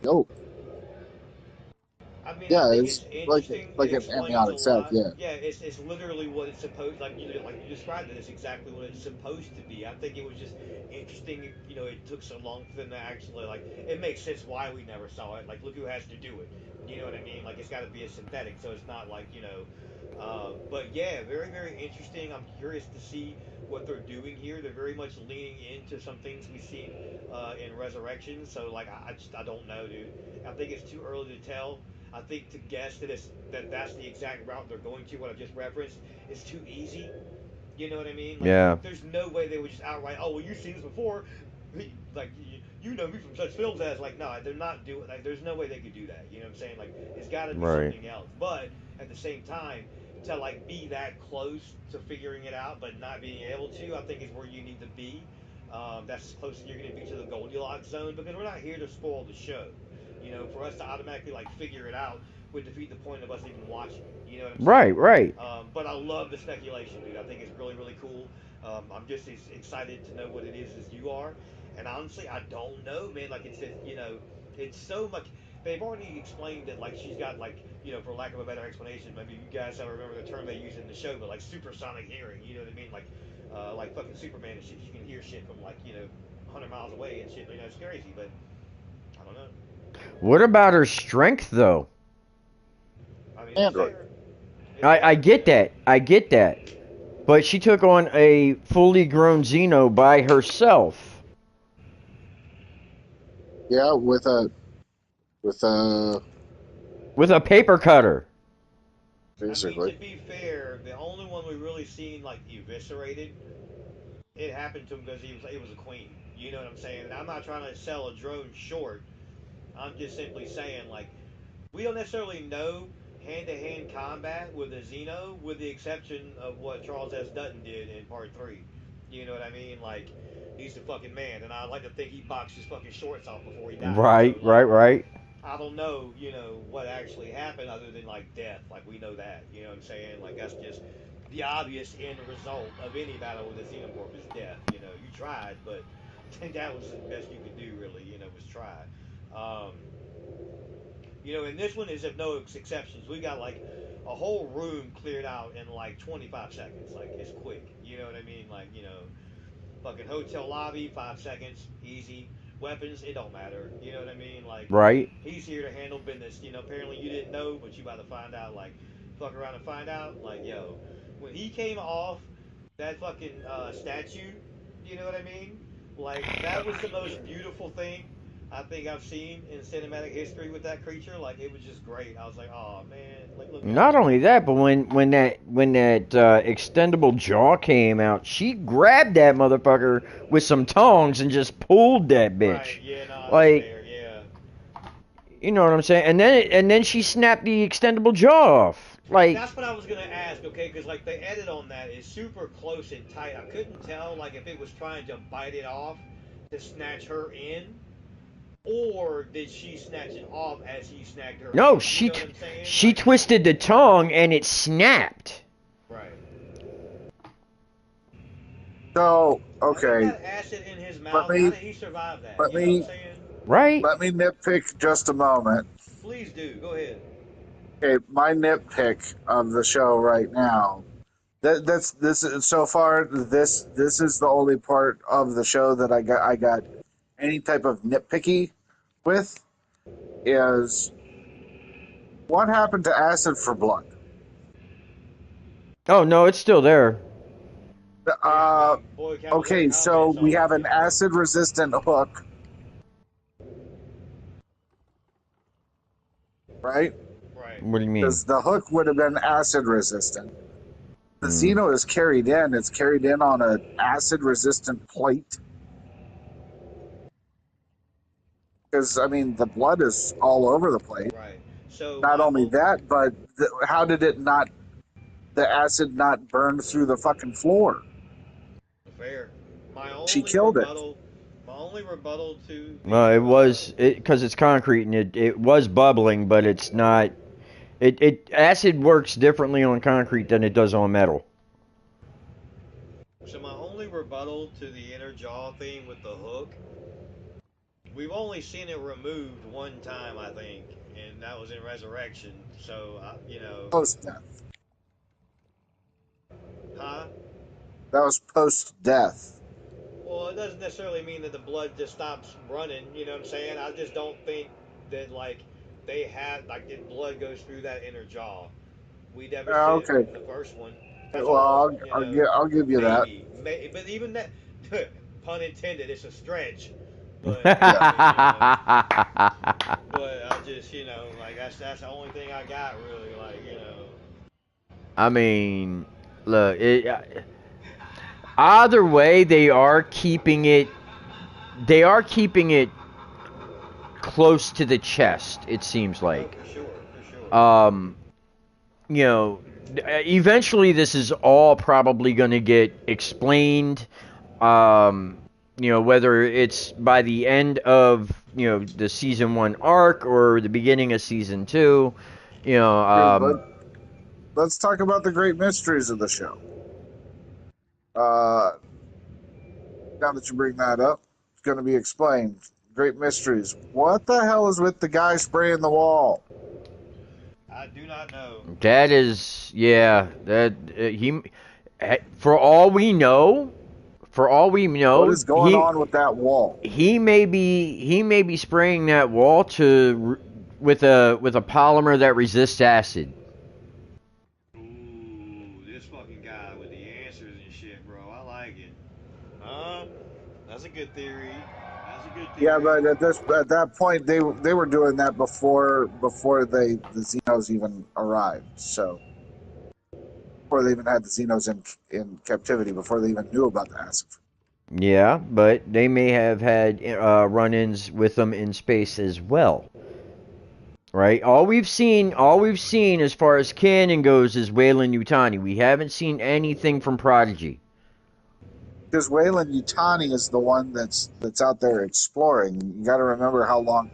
nope. I mean, I Yeah, think it's it's interesting. It like an explains a amniotic sac. lot. Yeah. Yeah, it's literally what it's supposed like you described it. It's exactly what it's supposed to be. I think it was just interesting. It took so long for them to actually like. It makes sense why we never saw it. Like, look who has to do it. You know what I mean? Like, it's got to be a synthetic, so it's not like. But yeah, very very interesting. I'm curious to see what they're doing here. They're very much leaning into some things we've seen in Resurrection. So like, I don't know, dude. I think it's too early to tell. I think to guess that's the exact route they're going to. What I just referenced is too easy. You know what I mean? Like, Yeah, there's no way they would just outright, oh, well, you've seen this before. Like, you know me from such films as, like, no, they're not doing, like, there's no way they could do that. You know what I'm saying? Like, it's got to be right. something else. But at the same time, to, like, be that close to figuring it out, but not being able to, I think is where you need to be. That's as close as you're going to be to the Goldilocks zone because we're not here to spoil the show. For us to automatically, like, figure it out would defeat the point of us even watching it. You know what I'm Right, saying? right. But I love the speculation, dude. I think it's really, really cool. I'm just as excited to know what it is as you are. And honestly, I don't know, man. Like it's so much. They've already explained that, like she's got like for lack of a better explanation, maybe you guys don't remember the term they use in the show, but like supersonic hearing. You know what I mean? Like fucking Superman and shit. She can hear shit from like 100 miles away and shit. It's crazy, but I don't know. What about her strength though? I mean, it's Android. there. It's I there. get that. I get that. But she took on a fully grown Xeno by herself Yeah, with a with a paper cutter. I mean, basically. to be fair, the only one we really seen like eviscerated, it happened to him because it was a queen. You know what I'm saying? And I'm not trying to sell a drone short. I'm just simply saying like we don't necessarily know hand-to-hand combat with a Xeno, with the exception of what Charles S. Dutton did in Part Three. You know what I mean? Like he's the fucking man, and I like to think he boxed his fucking shorts off before he died. Right, So right, like right. I don't know, what actually happened other than like death. Like we know that. You know what I'm saying? Like that's just the obvious end result of any battle with a xenomorph is death. You tried, but that was the best you could do, really. Was try. And this one is of no exceptions. We got like a whole room cleared out in like 25 seconds. Like it's quick. You know what I mean? Like fucking hotel lobby, 5 seconds, easy. Weapons, it don't matter. You know what I mean? Like, Right. he's here to handle business. Apparently you didn't know, but you about to find out. Like, fuck around and find out. Like, yo, when he came off that fucking statue, you know what I mean? Like, that was the most beautiful thing I think I've seen in cinematic history with that creature. Like, it was just great. I was like, oh man, like look at him. Not only that, but when that extendable jaw came out, she grabbed that motherfucker with some tongs and just pulled that Right? bitch. Yeah, no, that's Like, fair. Yeah. you know what I'm saying? And then she snapped the extendable jaw off. Like, That's what I was gonna ask, okay? Because like the edit on that is super close and tight. I couldn't tell like if it was trying to bite it off to snatch her in, or did she snatch it off as he snagged her no, in? You know what I'm saying? she Like, twisted the tongue and it snapped. right. So That man okay, got acid in his let mouth. How me did he survive that? let You know what I'm me saying? right? Let me nitpick just a moment. Please do. Go ahead. Okay, my nitpick of the show right now. That's this is so far. This is the only part of the show that I got any type of nitpicky with is what happened to acid for blood. Oh no, it's still there. Yeah, I Uh, got boy counts other okay, so comments we on have it. an acid resistant hook, right? Right. What do you mean? Because the hook would have been acid resistant. The Mm. Xeno is carried in. It's carried in on an acid resistant plate. Because I mean, the blood is all over the place. Right. So Not my only that, but how did it not? The acid not burn through the fucking floor? fair. My She only killed it. rebuttal. My only rebuttal to Well, the it was because it's concrete and it was bubbling, but it's not. It acid works differently on concrete than it does on metal. so my only rebuttal to the inner jaw thing with the hook. We've only seen it removed one time, I think, and that was in Resurrection. So Post death. huh? That was post death. Well, it doesn't necessarily mean that the blood just stops running. You know what I'm saying? I just don't think that like they have like the blood goes through that inner jaw. We never see it Okay. with the first one. That's Well, all. I'll give you that. Maybe, but even that, pun intended, it's a stretch. But Yeah. I just like that's the only thing I got really like. I mean, look, either way, they are keeping it. They are keeping it close to the chest. It seems Oh, like. for sure, for sure. Um, you know, eventually this is all probably going to get explained. Um, whether it's by the end of the season one arc or the beginning of season two. You know, Okay, um, let's talk about the great mysteries of the show. Uh, now that you bring that up, it's going to be explained. Great mysteries. What the hell is with the guy spraying the wall? I do not know. that is, yeah, that he. For all we know, What is going he on with that wall? he may be spraying that wall with a polymer that resists acid. Ooh, this fucking guy with the answers and shit, bro. I like it. That's a good theory. That's a good Yeah, theory. but at that point they were doing that before the Xenos even arrived. So before they even had the Xenos in captivity, before they even knew about the acid. Yeah, but they may have had run-ins with them in space as well, right? All we've seen as far as canon goes is Weyland Yutani. We haven't seen anything from Prodigy. Because Wayland Yutani is the one that's out there exploring. You got to remember how long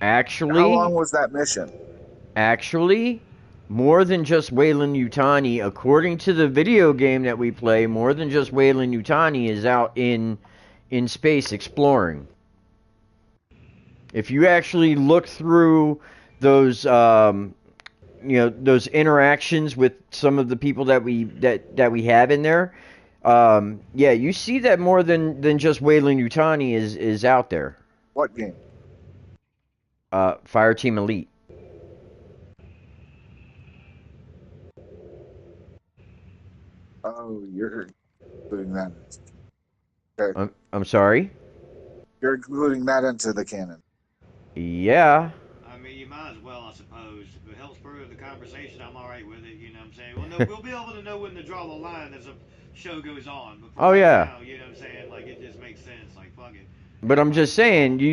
Actually, was that mission? actually, more than just Weyland Yutani, according to the video game that we play, more than just Weyland Yutani is out in space exploring. If you actually look through those those interactions with some of the people that we have in there, yeah, you see that more than just Weyland Yutani is out there. What game? Fireteam Elite. Oh, you're including that. Okay, I'm sorry. you're including that into the canon. Yeah. I mean, you might as well, I suppose. If it helps further the conversation, I'm all right with it. You know what I'm saying? Well, no, we'll be able to know when to draw the line as the show goes on. But for Oh right yeah. now, you know what I'm saying? Like, it just makes sense. Like, fuck it. But I'm just saying, do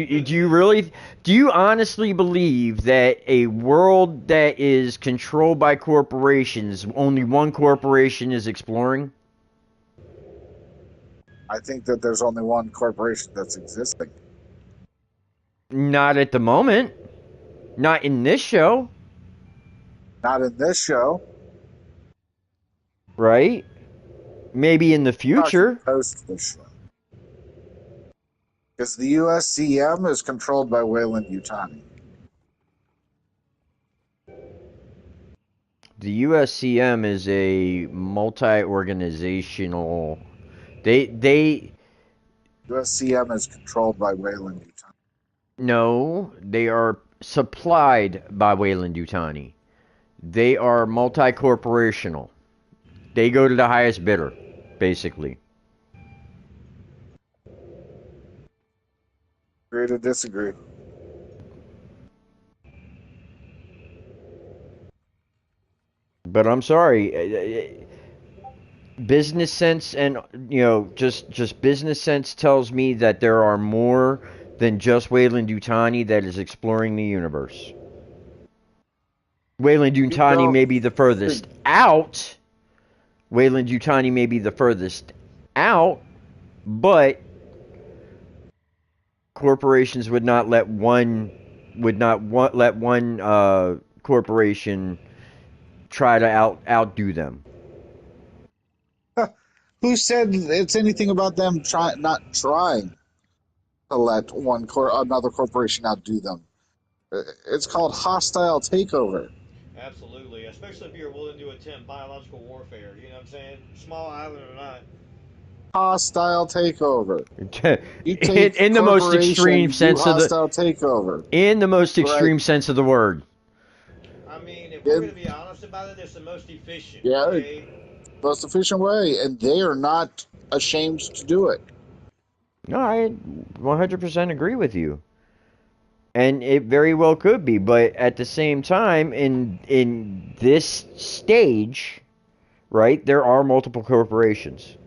you honestly believe that a world that is controlled by corporations, only one corporation is exploring? I think that there's only one corporation that's existing. Not at the moment. Not in this show, Not in this show. right? Maybe in the Talking future. post this show. Because the USCM is controlled by Weyland-Yutani. The USCM is a multi-organizational. They USCM is controlled by Weyland-Yutani. no, they are supplied by Weyland-Yutani. They are multi-corporational. They go to the highest bidder, basically. Agree to disagree. But I'm sorry, business sense and just business sense tells me that there are more than just Weyland-Yutani that is exploring the universe. Weyland-Yutani may be the furthest out. Weyland-Yutani may be the furthest out, but corporations would not let one corporation try to outdo them. Who said it's anything about them not trying to let another corporation outdo them? It's called hostile takeover. Absolutely, especially if you're willing to attempt biological warfare. You know what I'm saying? Small island or not. Hostile takeover. You take in the most extreme corporation, do sense of the hostile takeover. in the most extreme Right. sense of the word. I mean, if we're going to be honest about it, it's the most efficient. Yeah, Okay? most efficient way, and they are not ashamed to do it. No, I 100% agree with you. And it very well could be, but at the same time, in this stage, right, there are multiple corporations.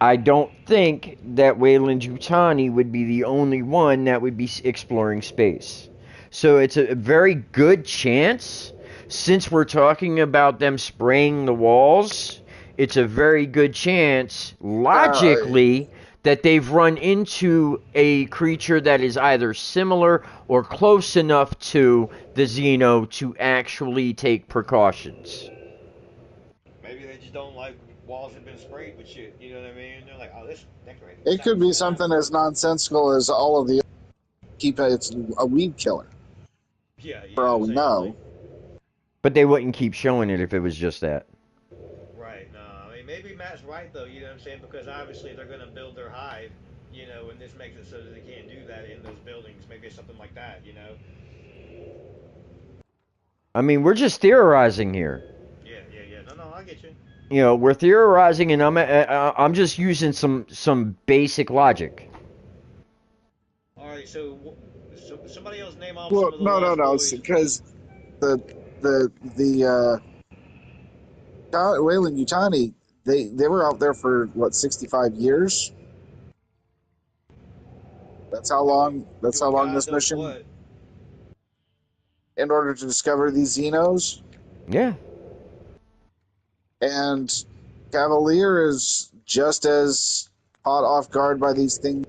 I don't think that Weyland-Yutani would be the only one that would be exploring space. So it's a very good chance, since we're talking about them spraying the walls, it's a very good chance, logically, that they've run into a creature that is either similar or close enough to the Xeno to actually take precautions. Maybe they just don't like walls have been sprayed with shit. You know what I mean? They're like, oh, this decorating. It could be something as nonsensical as all of the it's a weed killer. Yeah, For all we know. But they wouldn't keep showing it if it was just that. Right. No, I mean maybe Matt's right though. You know what I'm saying? Because obviously they're going to build their hive. You know, and this makes it so that they can't do that in those buildings. Maybe it's something like that. You know. I mean, we're just theorizing here. Yeah. No, I get you. You know, we're theorizing, and I'm just using some basic logic. All right, so somebody else name off Well, some of the no, boys. because the Weyland-Yutani, they were out there for what 65 years. That's how long. That's how long this mission. What? In order to discover these Xenos. Yeah. And Cavalier is just as caught off guard by these things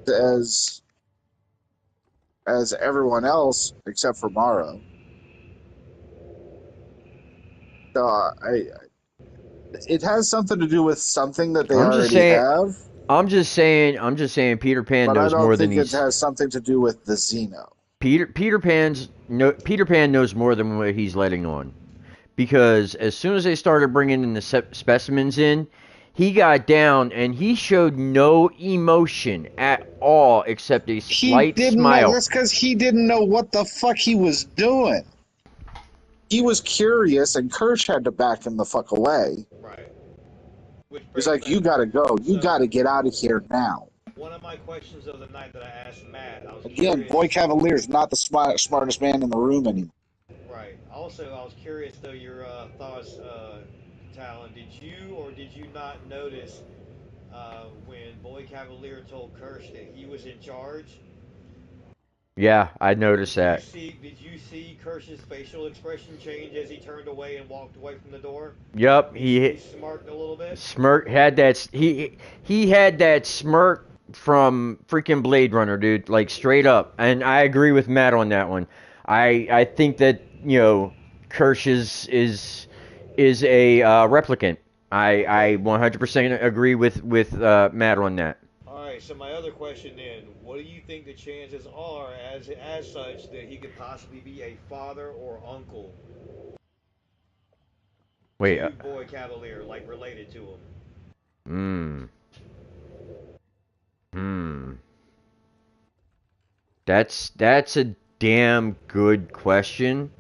as everyone else, except for Morrow. So it has something to do with something that they already have. I'm just saying Peter Pan knows more than it has something to do with the Xeno. Peter Pan knows more than what he's letting on. Because as soon as they started bringing in the specimens in, he got down and he showed no emotion at all except a slight smile. That's because he didn't know what the fuck he was doing. He was curious, and Kirsch had to back him the fuck away. Right. He's like, you gotta go. You gotta get out of here now. One of my questions of the night that I asked Matt, I was curious. Boy Cavalier's not the smartest man in the room anymore. Right. Also, I was curious, though, your thoughts, Talon. Did you or did you not notice when Boy Cavalier told Kirsch that he was in charge? Yeah, I noticed that. Did you see Kirsch's facial expression change as he turned away and walked away from the door? Yep, he smirked a little bit. He had that smirk from freaking Blade Runner, dude, like straight up. And I agree with Matt on that one. I think that Kirsch is a replicant. I 100% agree with Matt on that. All right. right. So my other question then: what do you think the chances are, as such, that he could possibly be a father or uncle Wait. to Boy Cavalier, like related to him? Hmm. Hmm. That's a damn good question.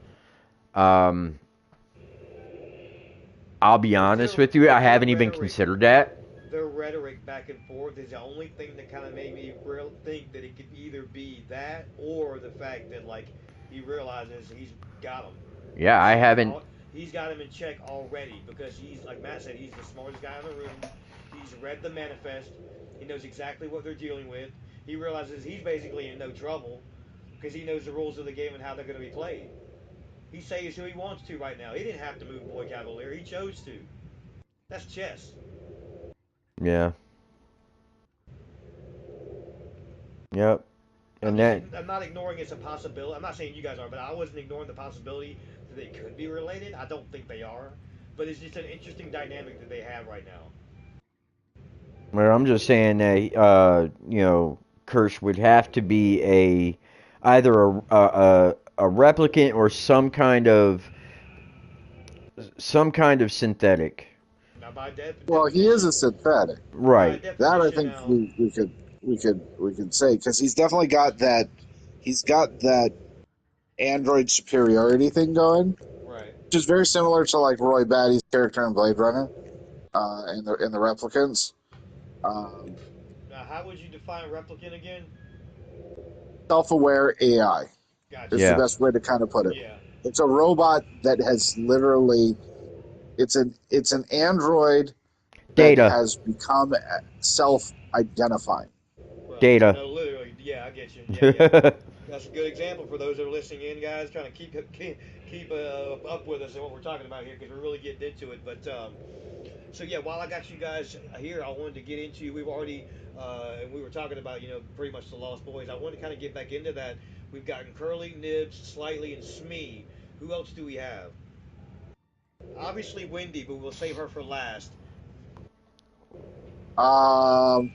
Um, I'll be Because honest with you, I haven't even considered that. their rhetoric back and forth is the only thing that kind of made me think that it could either be that or the fact that like he realizes he's got him. Yeah, I haven't. He's got him in check already because he's like Matt said, he's the smartest guy in the room. He's read the manifest. He knows exactly what they're dealing with. He realizes he's basically in no trouble because he knows the rules of the game and how they're going to be played. He says who he wants to right now. He didn't have to move Boy Cavalier. He chose to. That's chess. Yeah. Yep. And that. I'm not ignoring it's a possibility. I'm not saying you guys are, but I wasn't ignoring the possibility that they could be related. I don't think they are, but it's just an interesting dynamic that they have right now. Well, I'm just saying that Kirsch would have to be either a replicant or some kind of synthetic. Now, by Well, he is a definition, synthetic. by Right. That I definition think now, we could say because he's definitely got that. He's got that android superiority thing going, right? which is very similar to like Roy Batty's character in Blade Runner, in the Replicants. Um, Now, how would you define replicant again? Self-aware AI Gotcha. is the Yeah. best way to kind of put it. Yeah. It's a robot that has literally it's an android that Data. has become self-identifying. Well, Data. no, literally, yeah, I get you. Yeah, yeah. That's a good example for those that are listening in, guys. Trying to keep up with us and what we're talking about here because we're really getting into it. But so yeah, while I got you guys here, I wanted to get into. We've already and we were talking about pretty much the Lost Boys. I wanted to kind of get back into that. We've gotten Curly, Nibs, Slightly, and Smee. Who else do we have? Obviously Wendy, but we'll save her for last. Um,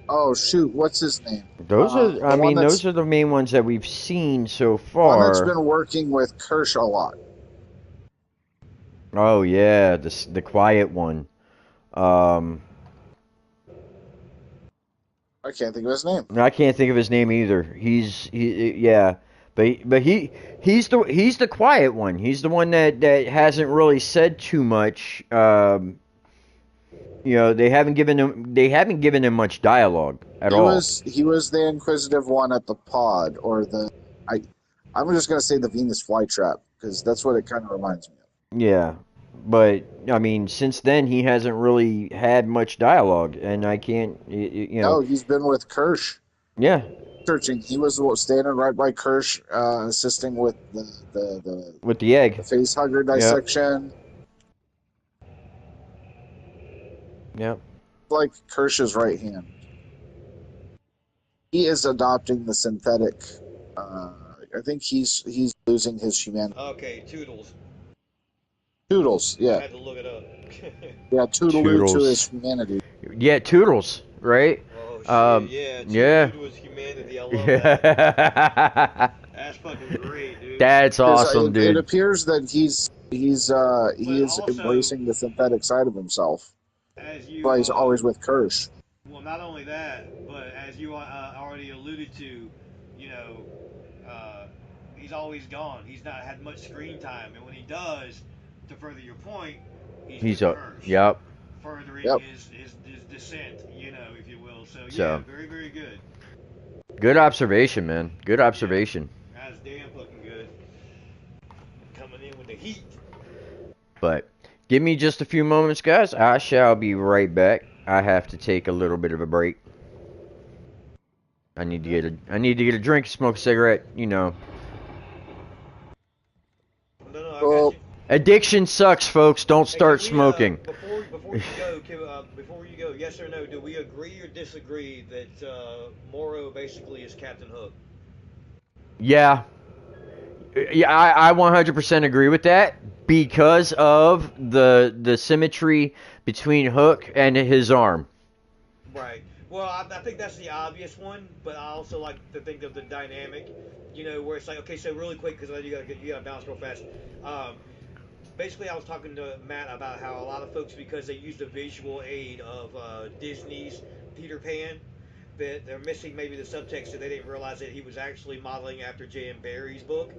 oh shoot, what's his name? I The one mean, that's those are the main ones that we've seen so one that's far. been working with Kirsch a lot. Oh yeah, the quiet one. Um, I can't think of his name. I can't think of his name either. Yeah, but he's the quiet one. He's the one that hasn't really said too much. They haven't given him much dialogue at He all. was he was the inquisitive one at the pod, or I. I'm just gonna say the Venus flytrap because that's what it kind of reminds me of. Yeah, but I mean, since then he hasn't really had much dialogue, and I can't, No, he's been with Kirsch yeah, searching. He was standing right by Kirsch, assisting with with the egg. the face hugger Yep, dissection. yep. Like Kirsch's right hand. He is adopting the synthetic. I think he's losing his humanity. Okay, Toodles. Toodles, I yeah, had to look it up. yeah, Toodaloo to his Toodles. humanity. Yeah, Toodles, right? Oh shit, Um, yeah, yeah. Toodaloo to his humanity. I love Yeah. that. That's fucking great, dude. That's Because awesome, it dude. appears that he But is also, embracing the synthetic side of himself. as That's you why he's always with Kirsch. well, not only that, but as you already alluded to, you know, uh, he's always gone. He's not had much screen time, and when he does, to further your point, he's He's with up. Kirsch, Yep. furthering Yep. his descent, if you will. So yeah, So, very very good. good observation, man. Good Yeah, observation. that's damn fucking good. Coming in with the heat. But give me just a few moments, guys. I shall be right back. I have to take a little bit of a break. I need to get a drink, smoke a cigarette. No, no, I got Well, you. Addiction sucks, folks. Don't Hey, can start we smoking. before you go, yes or no? Do we agree or disagree that Morrow basically is Captain Hook? Yeah. Yeah, I 100% agree with that because of the symmetry between Hook and his arm. Right. Well, I think that's the obvious one, but I also like to think of the dynamic, where it's like, okay, so really quick because you gotta bounce real fast. Um, Basically, I was talking to Matt about how a lot of folks, because they use the visual aid of Disney's Peter Pan, that they're missing maybe the subtext, so they didn't realize that he was actually modeling after J.M. Barrie's book,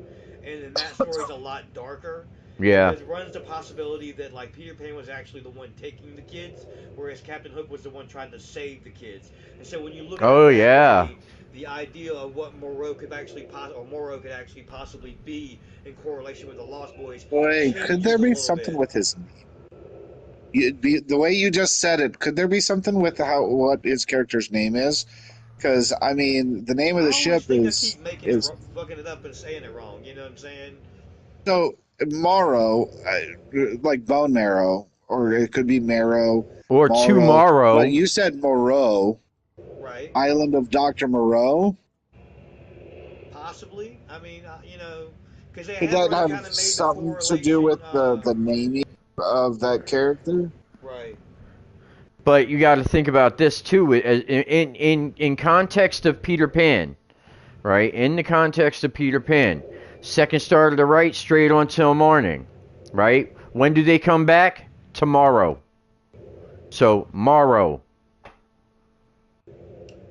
and then that story's a lot darker. So Yeah. it runs the possibility that like Peter Pan was actually the one taking the kids, whereas Captain Hook was the one trying to save the kids. And so when you look at Oh it that yeah. way, the idea of what Moreau could actually possibly be in correlation with the Lost Boys Wait, could changes there a be little something bit. with his name? The way you just said it, could there be something with how what his character's name is? Because I mean, the name of I the always ship think I keep making it, is fucking it up and saying it wrong. You know what I'm saying? so Morrow, like bone marrow, or it could be marrow, Or Morrow. But tomorrow. you said Moreau, Right? Island of Doctor Moreau. Possibly. I mean, because they Could have that already have kind of made the something to do correlation. with the naming of that character? Right. But you got to think about this too, in context of Peter Pan, right? In the context of Peter Pan, second star to the right, straight on till morning, right? When do they come back? Tomorrow. So morrow.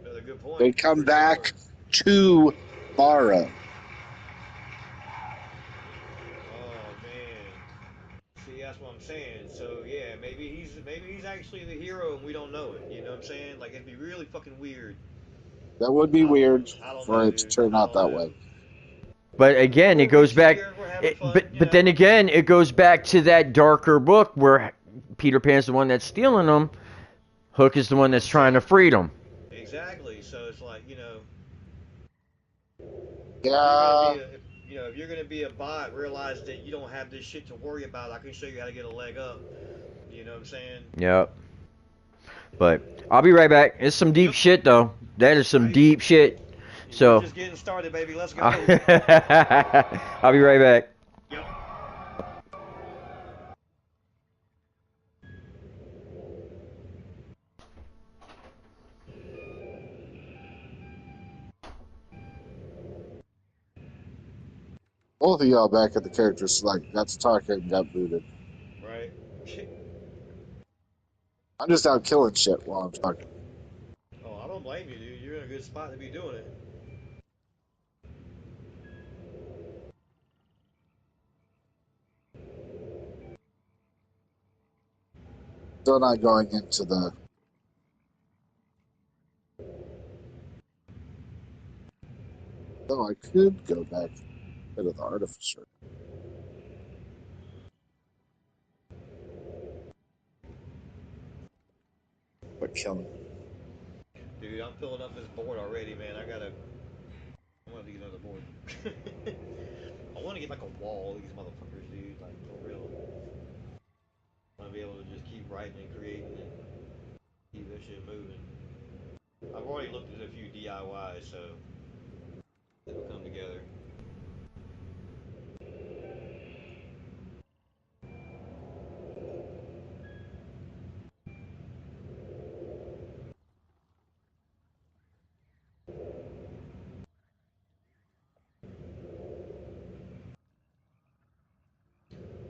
Another good They point come for sure. back tomorrow. Oh man. See, that's what I'm saying. So yeah, maybe he's actually the hero and we don't know it. You know what I'm saying? Like it'd be really fucking weird. That would be weird I don't for know, it to dude. turn I out don't that know. way. But again, it We're goes reaching back. here. We're having fun. But then again, it goes back to that darker book where Peter Pan's the one that's stealing them. Hook is the one that's trying to free them. Exactly. So it's like if you're gonna Yeah, be if you're gonna be a bot, realize that you don't have this shit to worry about. I can show you how to get a leg up. You know what I'm saying? Yep. But I'll be right back. It's some deep Yep. shit though. That is some Right. deep shit. We're So just getting started, baby. Let's I'll go. be right back. Yep. both of y'all back at the character select got to talk and got booted. Right. I'm just out killing shit while I'm talking. Oh, I don't blame you, dude. You're in a good spot to be doing it. Still not going into the. Though I could go back to the artificer, but killing. Dude, I'm filling up this board already, man. I'm gonna get another board. I want to get like a wall of these motherfuckers, dude. Like for real. I want to be able to just keep writing and creating and keep this shit moving. I've already looked at a few DIYs, so it'll come together.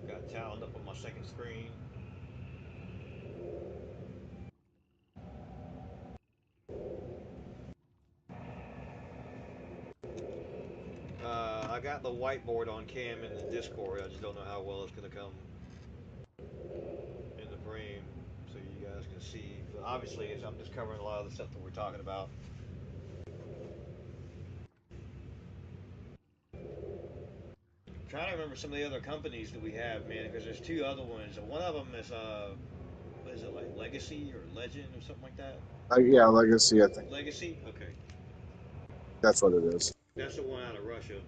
Got talent up on my second screen. I got the whiteboard on cam in the Discord. I just don't know how well it's gonna come in the frame, so you guys can see. But obviously, I'm just covering a lot of the stuff that we're talking about. I'm trying to remember some of the other companies that we have, man, because there's two other ones. One of them is what is it like Legacy or Legend or something like that? Yeah, Legacy. I think Legacy. Okay, that's what it is. that's the one out of Russia.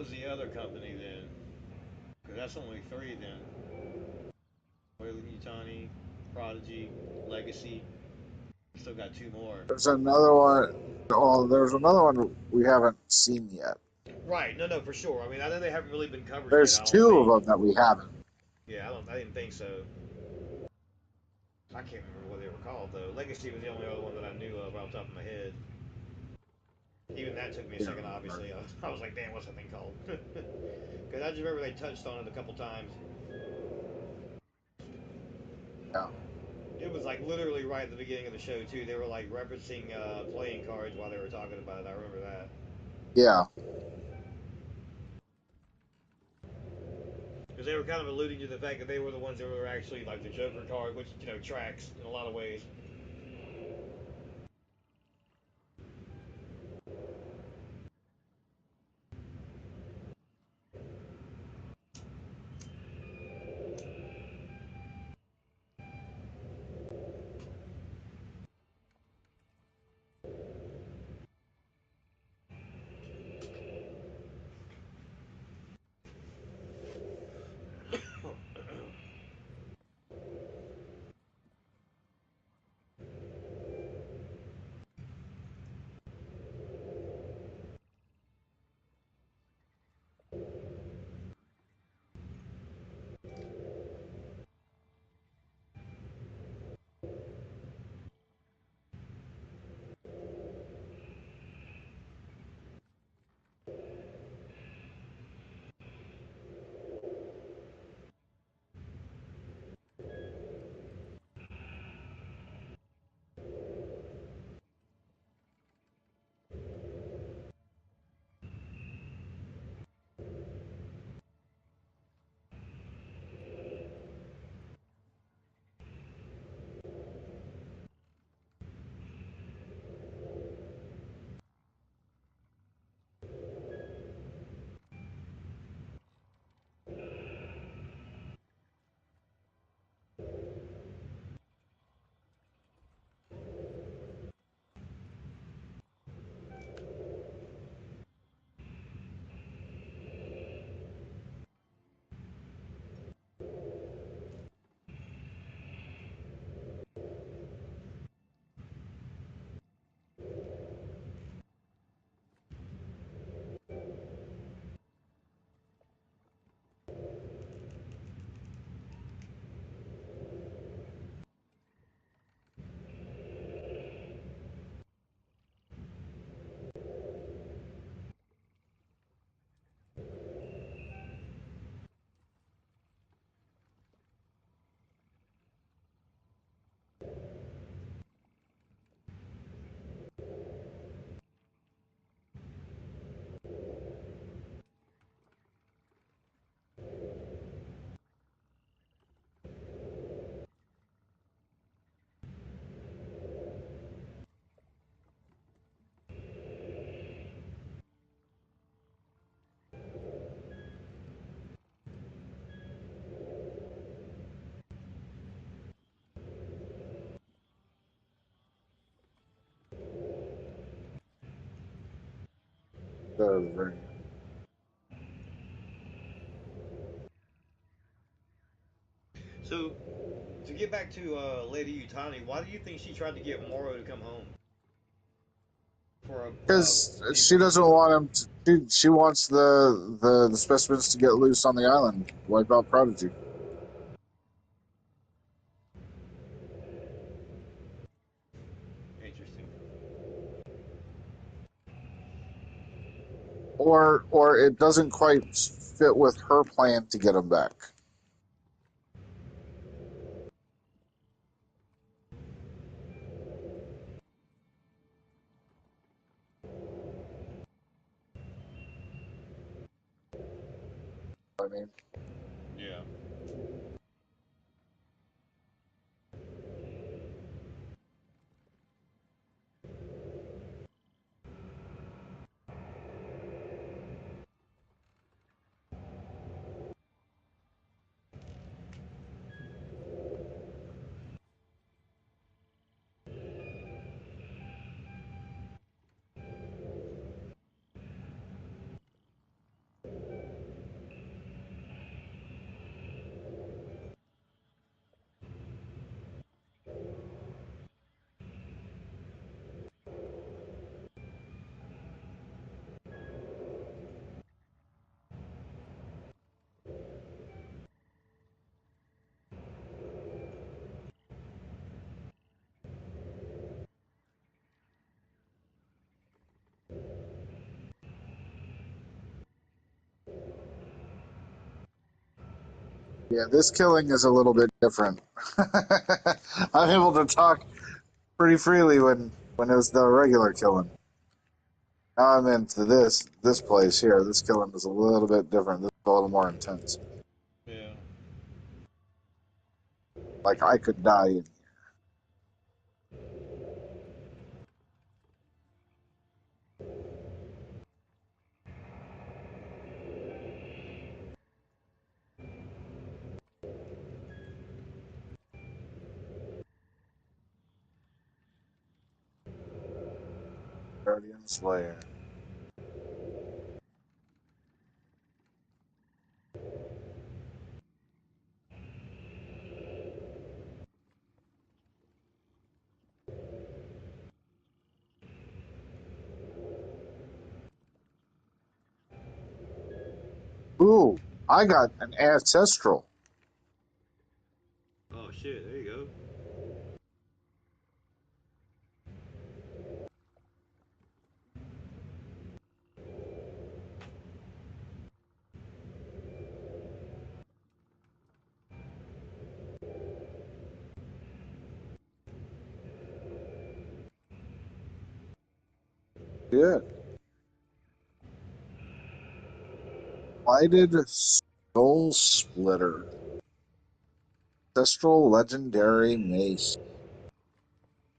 was the other company then? Because that's only three then. Wayland Utani, Prodigy, Legacy. Still got two more. There's another one. Oh, there's another one we haven't seen yet. Right. No, no, for sure. I mean, I know they haven't really been covered yet. There's I don't two of think. them that we haven't. Yeah, I don't. I didn't think so. I can't remember what they were called though. Legacy was the only other one that I knew of off the top of my head. Even that took me a Can't second. remember. Obviously, I was like, "Damn, what's that thing called?" Because I just remember they touched on it a couple times. Yeah. It was like literally right at the beginning of the show too. They were like referencing playing cards while they were talking about it. I remember that Yeah. because they were kind of alluding to the fact that they were the ones that were actually like the Joker card, which tracks in a lot of ways. The ring. So to get back to Lady Utani, why do you think she tried to get Moro to come home for a Because she doesn't inquisition? want him to. She wants the specimens to get loose on the island, wipe out Prodigy. Interesting. Or it doesn't quite fit with her plan to get him back. I mean, Yeah. Yeah, this killing is a little bit different. I'm able to talk pretty freely when it was the regular killing. Now I'm into this place here. This killing is a little bit different. This is a little more intense. Yeah. Like I could die in Guardian Slayer. Ooh, I got an ancestral. Oh shit! There you go. Good. Lighted Soul Splitter. Ancestral Legendary Mace.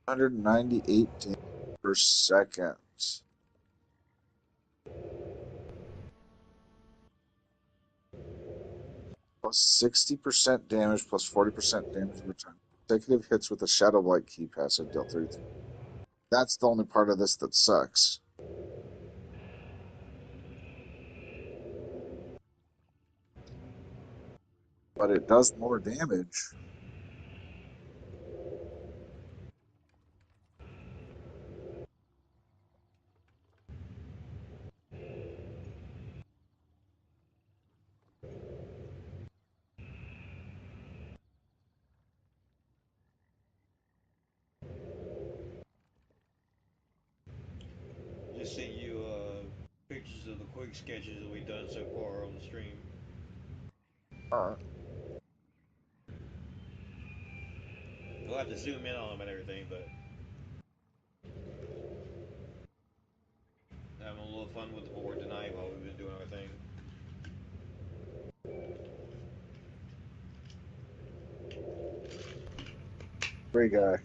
198 damage per second. Plus 60% damage, plus 40% damage every time. Consecutive hits with a Shadow Blight key passive deal 33. That's the only part of this that sucks. But it does more damage. Just sent you pictures of the quick sketches that we've done so far on the stream. Alright. We'll have to zoom in on them and everything, but having a little fun with the board tonight while we've been doing our thing. Great guy.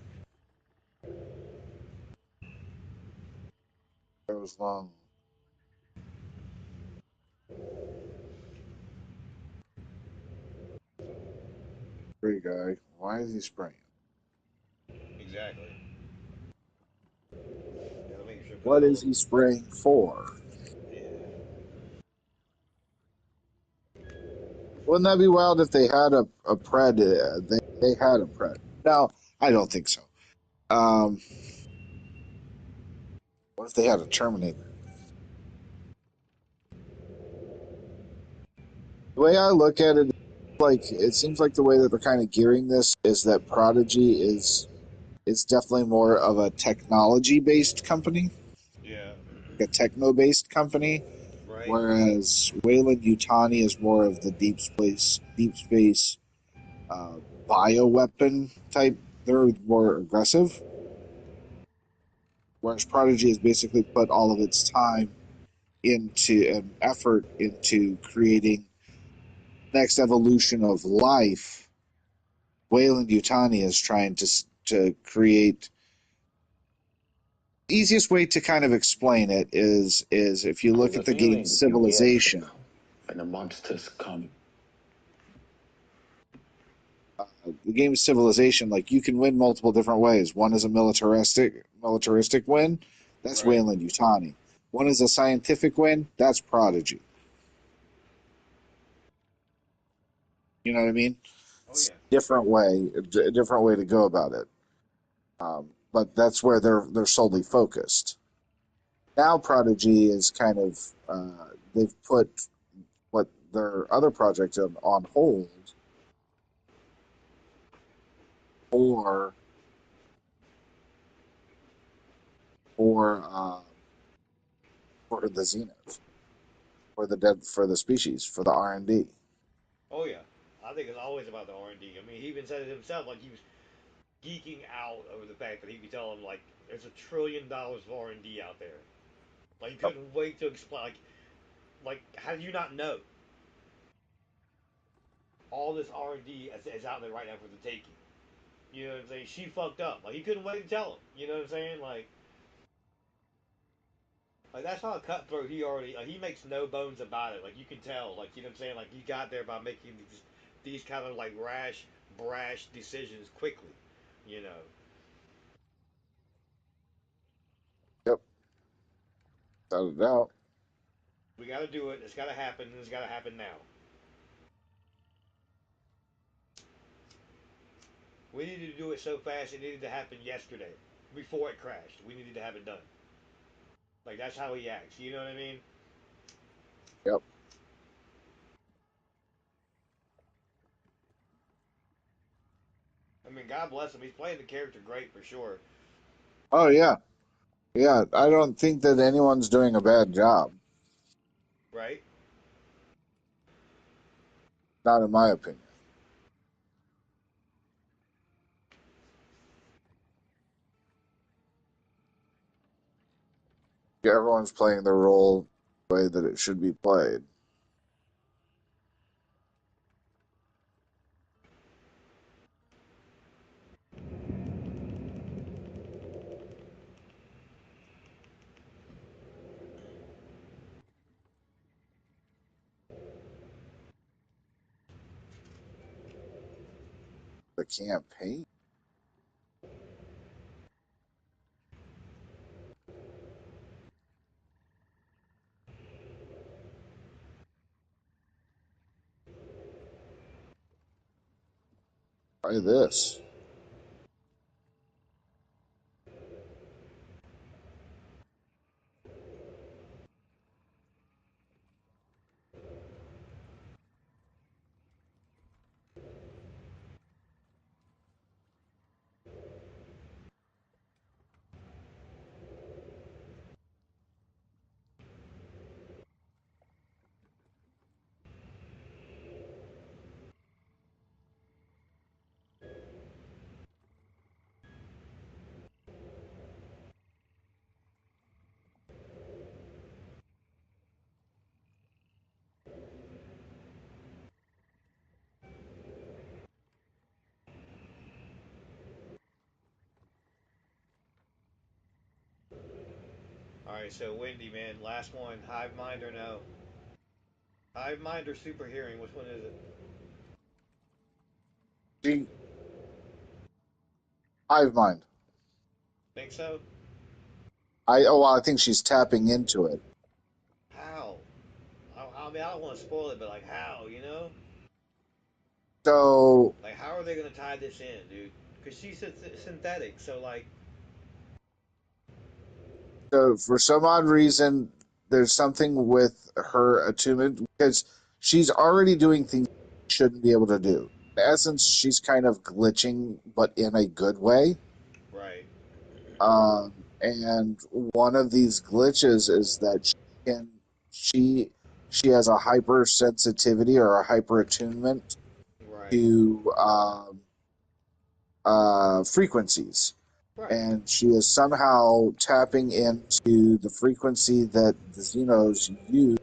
Goes long. Great guy. Why is he spraying? Exactly. Gotta make sure for What that is little. he spraying for? Yeah. Wouldn't that be wild if they had a pred? They had a pred. No, I don't think so. Um, what if they had a Terminator? The way I look at it, like it seems like the way that they're kind of gearing this is that Prodigy is it's definitely more of a technology based company, Yeah. a techno based company, Right. whereas Wayland Yutani is more of the deep space uh, bioweapon type. They're more aggressive, whereas Prodigy has basically put all of its time into an effort into creating next evolution of life. Wayland Yutani is trying to create. Easiest way to kind of explain it is if you look There's a at the game feeling you get Civilization. when the monsters come. The game Civilization, like you can win multiple different ways. One is a militaristic win, that's Right. Wayland Yutani. One is a scientific win, that's Prodigy. You know what I mean? Oh It's yeah. a different way to go about it. But that's where they're solely focused. Now Prodigy is kind of they've put what their other project on hold for for uh, for the Xenos, for the species, for the R&D. Oh yeah. I think it's always about the R&D. I mean, he even said it himself. Like he was geeking out over the fact that he could tell him like there's $1 trillion of R&D out there. Like he Yep. couldn't wait to explain. Like how do you not know all this R&D is out there right now for the taking? You know what I'm saying? She fucked up. Like he couldn't wait to tell him. You know what I'm saying? Like that's how cutthroat he already. He makes no bones about it. Like you can tell. Like you know what I'm saying? Like he got there by making these kind of like rash, brash decisions quickly. You know. Yep. Without a doubt. We got to do it. It's got to happen. And it's got to happen now. We needed to do it so fast. It needed to happen yesterday, before it crashed. We needed to have it done. Like that's how he acts. You know what I mean? Yep. I mean, God bless him. He's playing the character great for sure. Oh yeah. Yeah. I don't think that anyone's doing a bad job. Right? Not in my opinion. Yeah, everyone's playing their role the way that it should be played. The campaign. Try this. All right. So Wendy, man, last one. Hive mind or no? Hive mind or super hearing? Which one is it? She hive mind. Think so? I think she's tapping into it. How? I mean, I don't want to spoil it, but like how? You know? So Like how are they gonna tie this in, dude? Because she's synthetic. So like, So for some odd reason, there's something with her attunement because she's already doing things she shouldn't be able to do. In essence, she's kind of glitching, but in a good way. right, And one of these glitches is that can she she has a hypersensitivity or a hyper attunement right, to frequencies, right. and she is somehow tapping into the frequency that the Xenos use,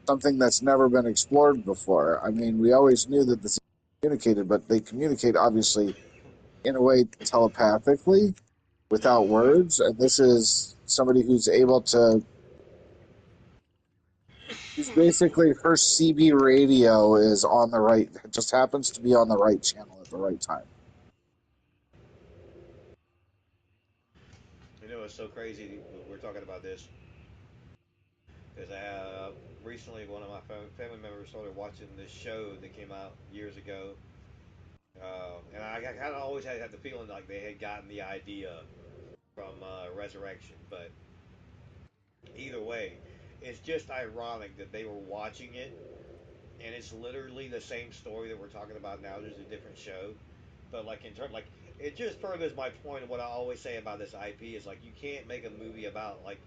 something that's never been explored before. I mean, we always knew that the Xenos communicated, but they communicate obviously in a way telepathically without words, and this is somebody who's able to. Who's basically her CB radio is on the right, just happens to be on the right channel at the right time. You know, it's so crazy. We're talking about this because recently one of my family members started watching this show that came out years ago, and I kind of always had the feeling like they had gotten the idea from Resurrection. But either way, it's just ironic that they were watching it, and it's literally the same story that we're talking about now, just a different show. But like in terms, like it just furthers my point of what I always say about this IP is like you can't make a movie about like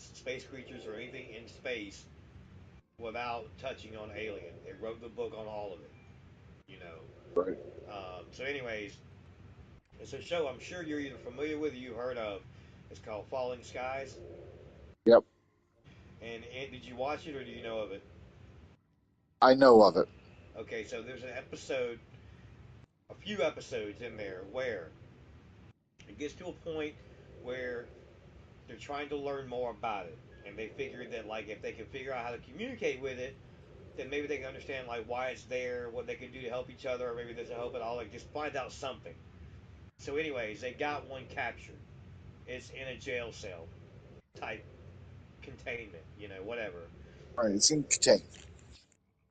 against space creatures or anything in space without touching on Alien. They wrote the book on all of it, you know. Right. So, anyways, it's a show I'm sure you're either familiar with or you heard of. It's called Falling Skies. Yep. And did you watch it or do you know of it? I know of it. Okay, so there's an episode, a few episodes in there where it gets to a point where they're trying to learn more about it, and they figured that like if they can figure out how to communicate with it, then maybe they can understand like why it's there, what they can do to help each other, or maybe there's a hope at all. Like just find out something. So, anyways, they got one captured. It's in a jail cell type containment, whatever. Right. It's in contained.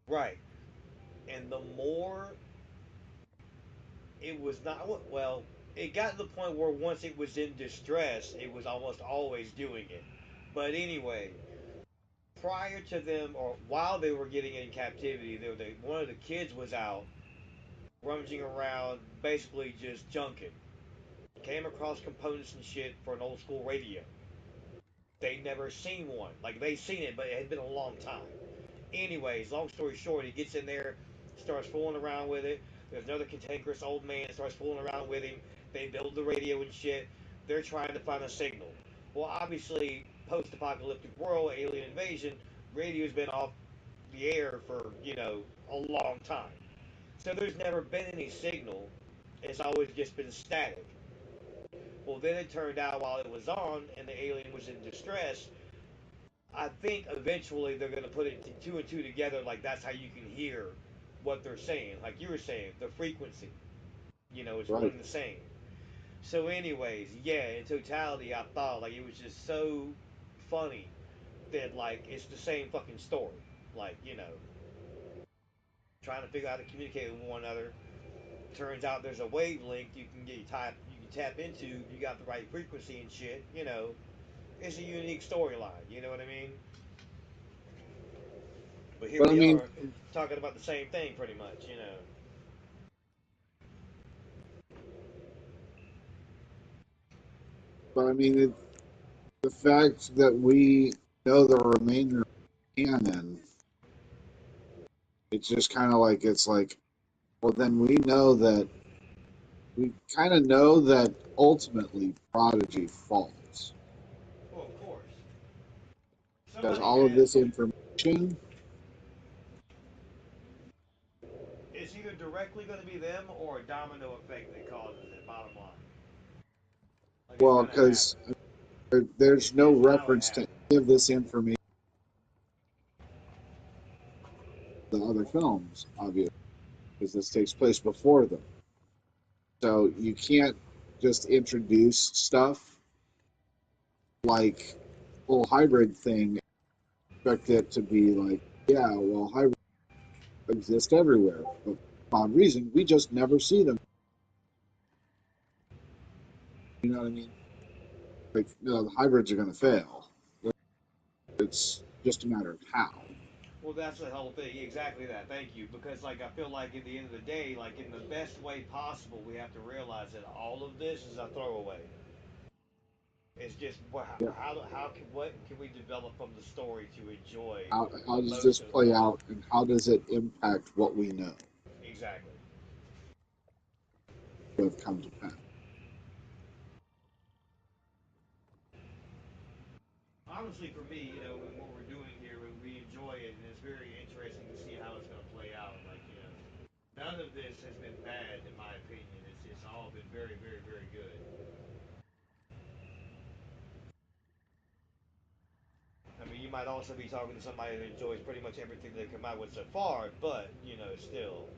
Right. And the more it was not well, it got to the point where once it was in distress, it was almost always doing it. But anyway, prior to them or while they were getting in captivity, one of the kids was out rummaging around, basically just junking. Came across components and shit for an old school radio. They never seen one. Like they seen it, but it had been a long time. Anyways, long story short, he gets in there, starts fooling around with it. There's another cantankerous old man starts fooling around with him. They build the radio and shit. They're trying to find a signal. Well, obviously, post-apocalyptic world, alien invasion, radio's been off the air for a long time. So there's never been any signal. It's always just been static. Well, then it turned out while it was on and the alien was in distress, I think eventually they're going to put it two and two together. Like that's how you can hear what they're saying. Like you were saying, the frequency, is one Right. and the same. So, anyways, yeah, in totality, I thought like it was just so funny that like it's the same fucking story. Like trying to figure out how to communicate with one another. Turns out there's a wavelength you can tap into. If you got the right frequency and shit. It's a unique storyline. You know what I mean? But here But I we mean, are talking about the same thing pretty much. but I mean, the fact that we know the remainder of canon, it's just kind of like it's like, well, then we kind of know that ultimately Prodigy falls Well, of course. because Somebody all of has this to. information. It's either directly going to be them or a domino effect that causes it, bottom line. Like, it's Well, going to happen. because there's It's no just how it reference to happens. any of this information in the other films, obviously, because this takes place before them. So you can't just introduce stuff like whole hybrid thing, expect it to be like, yeah, well, hybrids exist everywhere, but for some reason we just never see them. You know what I mean? Like, the hybrids are going to fail. It's just a matter of how. Well, that's the whole thing. Exactly that. Thank you. Because, like, I feel like at the end of the day, like, in the best way possible, we have to realize that all of this is a throwaway. It's just Yeah. what can we develop from the story to enjoy How does this most of play what out, and how does it impact what we know exactly. to have come to pass? Honestly, for me, what we're doing here, we enjoy it, and it's very interesting to see how it's going to play out. Like, none of this has been bad, in my opinion. It's all been very, very, very good. I mean, you might also be talking to somebody that enjoys pretty much everything they come out with so far, but still.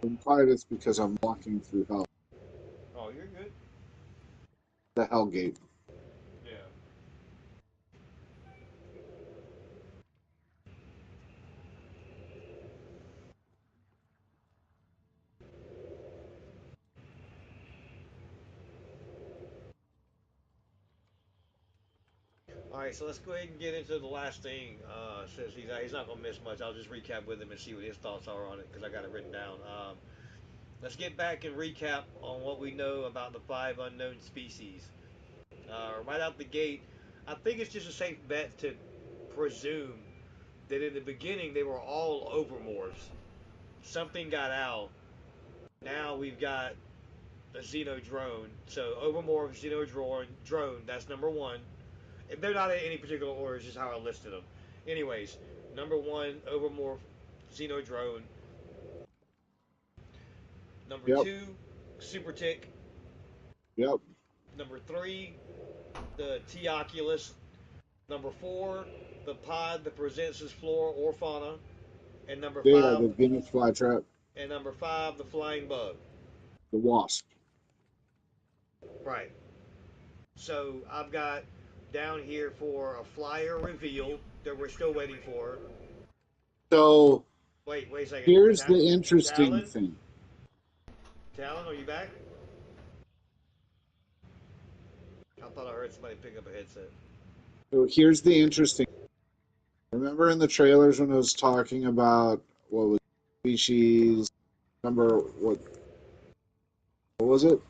I'm quiet. It's because I'm walking through hell, Oh, you're good. the hell gate. Yeah. All right. right, so let's go ahead and get into the last thing. Since he's not gonna miss much, I'll just recap with him and see what his thoughts are on it because I got it written down. Let's get back and recap on what we know about the five unknown species. Right out the gate, I think it's just a safe bet to presume that in the beginning they were all overmorphs. Something got out. Now we've got a xenodrone. So overmorph, drone. That's number one. They're not in any particular order. It's just how I listed them. Anyways, number one, overmorph, xenodrone. Number Yep. two, super tick. Yep. Number three, the T oculus. Number four, the pod that presents as flora or fauna. And number Yeah, five, the Venus flytrap, the flying bug. the wasp. Right. So I've got down here for a flyer reveal that we're still waiting for. So Wait a second. here's the interesting Talon? thing. Talon, are you back? I thought I heard somebody pick up a headset. So here's the interesting. Remember in the trailers when it was talking about what was species number what was it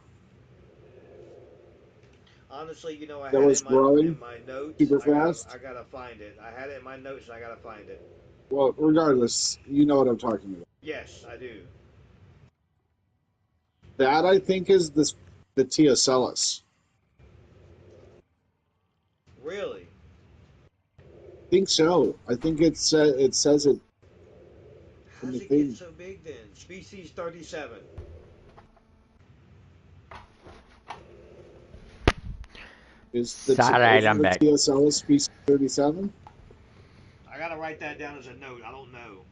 Honestly, I that had it was growing in my notes. super fast? I gotta find it. I had it in my notes. And I gotta find it. Well, regardless, you know what I'm talking about. Yes, I do. That I think is the Teocellus. Really? I think so. I think it says it How in does the it get thing. so big then? Species 37. Sorry, Isn't I'm the back. Teocellus species 37? I gotta write that down as a note. I don't know.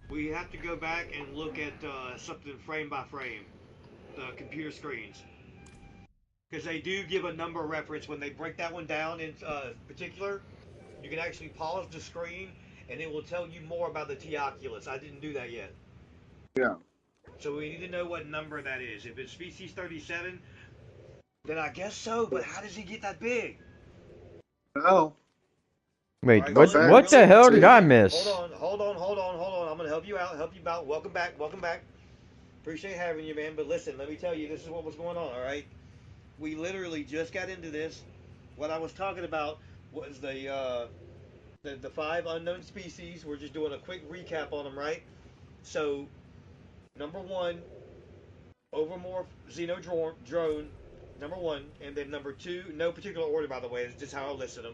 We have to go back and look at something frame by frame, the computer screens, because they do give a number reference when they break that one down in particular. You can actually pause the screen and it will tell you more about the T oculus. I didn't do that yet. Yeah. So we need to know what number that is. If it's species 37, then I guess so, but how does he get that big? No. All Wait, right, No what facts. the hell That's did it. I hold miss? on, I'm gonna help you out. Welcome back. Appreciate having you, man. But listen, let me tell you, this is what was going on. All right, we literally just got into this. What I was talking about was the five unknown species. We're just doing a quick recap on them, right? So number one, overmorph xenodrone. Number one, and then number two, no particular order by the way. It's just how I listed them.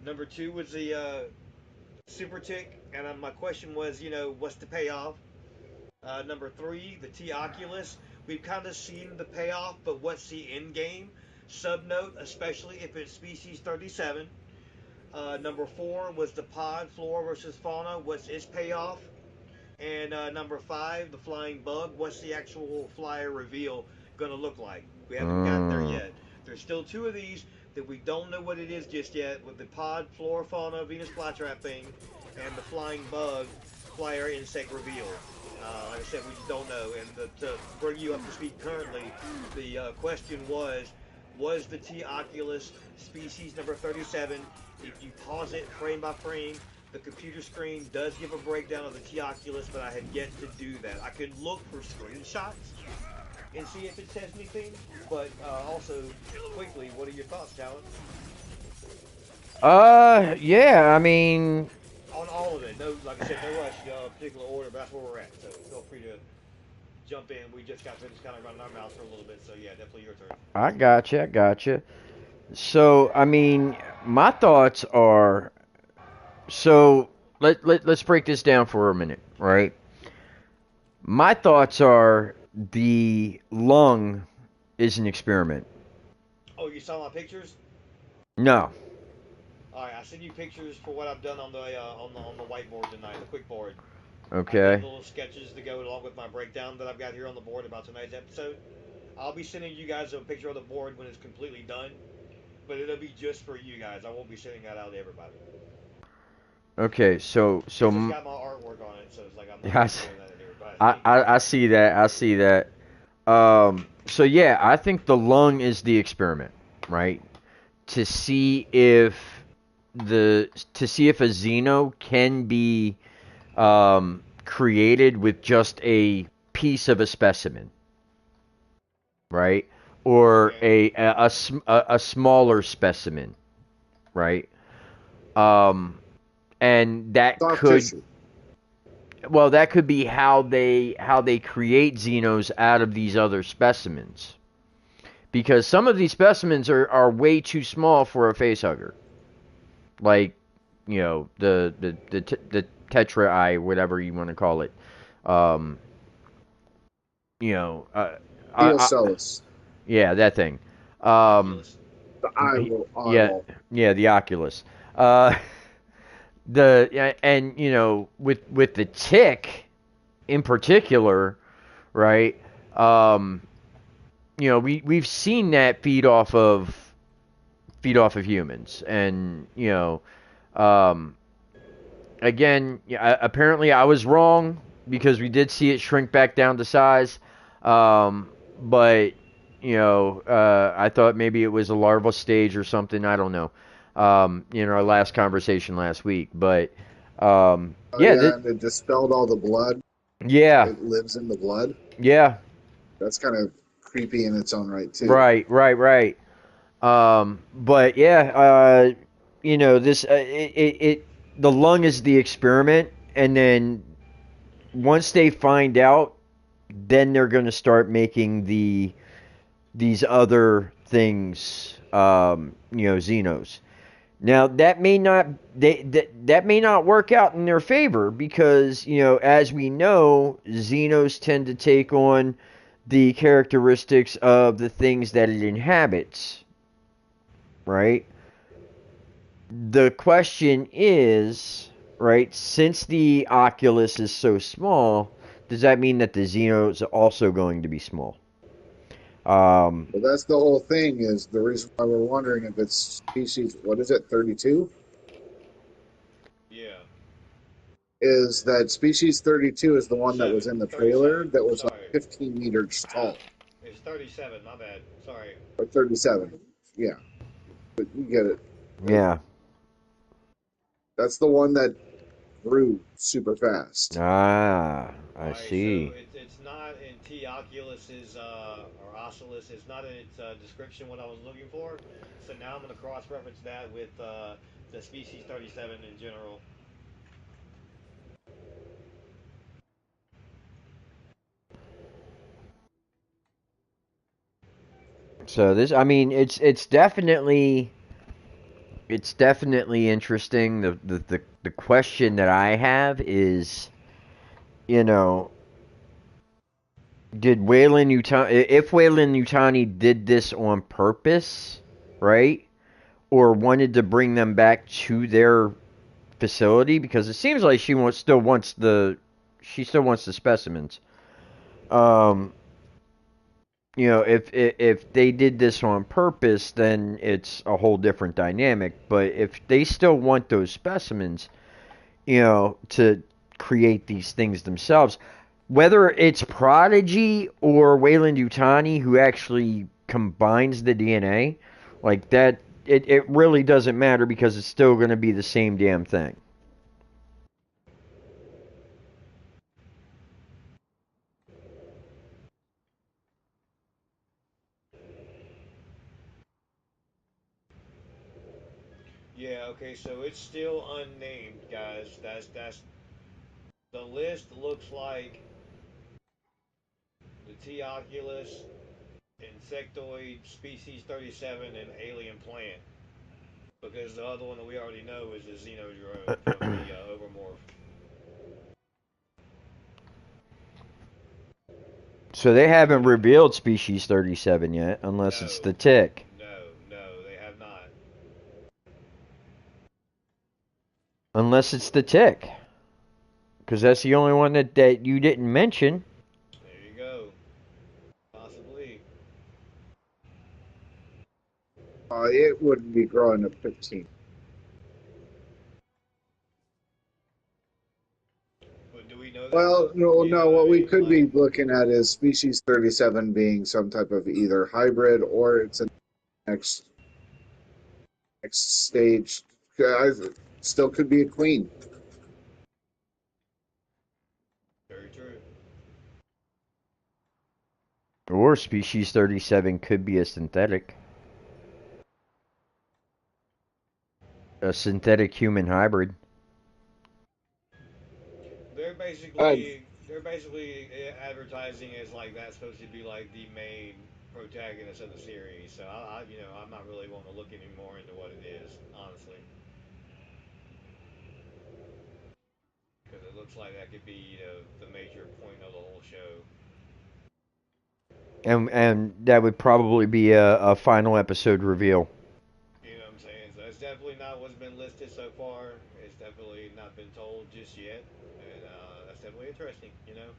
Number two was the super tick, and my question was, what's the payoff? Number three, the T Oculus. We've kind of seen the payoff, but what's the end game? Subnote, especially if it's species 37. Number four was the pod, flora versus fauna. What's its payoff? And number five, the flying bug. What's the actual flyer reveal going to look like? We haven't gotten there Mm. yet. There's still two of these that we don't know what it is just yet, with the pod, flora, fauna, Venus flytrap thing, and the flying bug, flyer insect reveal. Like I said, we just don't know. And to bring you up to speed currently, the question was the T. oculus species number 37? If you pause it frame by frame, the computer screen does give a breakdown of the T. oculus, but I had yet to do that. I could look for screenshots and see if it says anything, but also, quickly, what are your thoughts, Talon? Yeah, I mean, On all of it. No, like I said, no rush, particular order, but that's where we're at. So feel free to jump in. We just got finished kind of running our mouths for a little bit, so yeah, definitely your turn. I gotcha. So, I mean, my thoughts are, so let's break this down for a minute, right? My thoughts are the lung is an experiment. Oh, you saw my pictures? No. All right, I sent you pictures for what I've done on the whiteboard tonight, the quick board. I did Okay. little sketches to go along with my breakdown that I've got here on the board about tonight's episode. I'll be sending you guys a picture of the board when it's completely done, but it'll be just for you guys. I won't be sending that out to everybody. Okay. It's just got my artwork on it, so it's like I'm not I, sharing that to everybody. I see that. I see that. So yeah, I think the lung is the experiment, right? To see if a xeno can be created with just a piece of a specimen, right? Or Okay. a smaller specimen, right? Um, and that Soft could, tissue. well, that could be how they create xenos out of these other specimens, because some of these specimens are way too small for a face hugger, like the tetra eye, whatever you want to call it. Um, you know, I Eocellus. yeah, that thing. Um, Oculus. The yeah, eyeball. yeah, the Oculus. Uh, the and with the tick in particular, right? Um, we've seen that feed off of humans, and um, again, yeah, apparently I was wrong because we did see it shrink back down to size. But I thought maybe it was a larval stage or something. I don't know. In our last conversation last week, but Oh yeah, yeah, and it dispelled all the blood. yeah, It lives in the blood. yeah, That's kind of creepy in its own right too. right, right, right. But yeah, this the lung is the experiment, and then once they find out, then they're going to start making these other things, Xenos. Now that may not work out in their favor because as we know, Xenos tend to take on the characteristics of the things that it inhabits, right? The question is, right, since the Oculus is so small, does that mean that the Xeno is also going to be small? Um, But that's the whole thing. Is the reason why we're wondering if it's species. What is it? 32. Yeah. Is that species 32 is the one that 7. was in the 37. trailer that was like Sorry. 15 meters tall, It's 37. My bad. Sorry. or 37. Yeah, but you get it. yeah. That's the one that grew super fast. Ah, I Alright, so see. it's not in T. Oculus's, or Oculus, it's not in its description what I was looking for. So now I'm going to cross reference that with the species 37 in general. So this, I mean, it's definitely interesting. The question that I have is, you know, did Wayland Utani, if Wayland Utani did this on purpose, right? Or wanted to bring them back to their facility, because it seems like she still wants the specimens. Um, if they did this on purpose, then it's a whole different dynamic. But if they still want those specimens, to create these things themselves, whether it's Prodigy or Wayland Utani who actually combines the DNA, like that, it really doesn't matter because it's still going to be the same damn thing. Yeah, okay, so it's still unnamed, guys. That's the list looks like the T. Oculus, insectoid, species 37, and alien plant. Because the other one that we already know is the xenodrone from the Overmorph. So they haven't revealed species 37 yet, unless it's No, the tick. no, they have not. Unless it's the tick. Because that's the only one that you didn't mention. There you go. Possibly. It wouldn't be growing to 15. But do we know that Well, though? no, You know no. what I What we mean? could be Like, looking at is species 37 being some type of either hybrid or it's a next next stage. Still could be a queen. very true. Or species 37 could be a synthetic human hybrid. Uh, They're basically advertising as like that's supposed to be like the main protagonist of the series. So you know, I'm not really wanting to look anymore into what it is, honestly, because it looks like that could be, you know, the major point of the whole show. And that would probably be a final episode reveal. You know what I'm saying? So it's definitely not what's been listed so far. It's definitely not been told just yet, and that's definitely interesting. You know.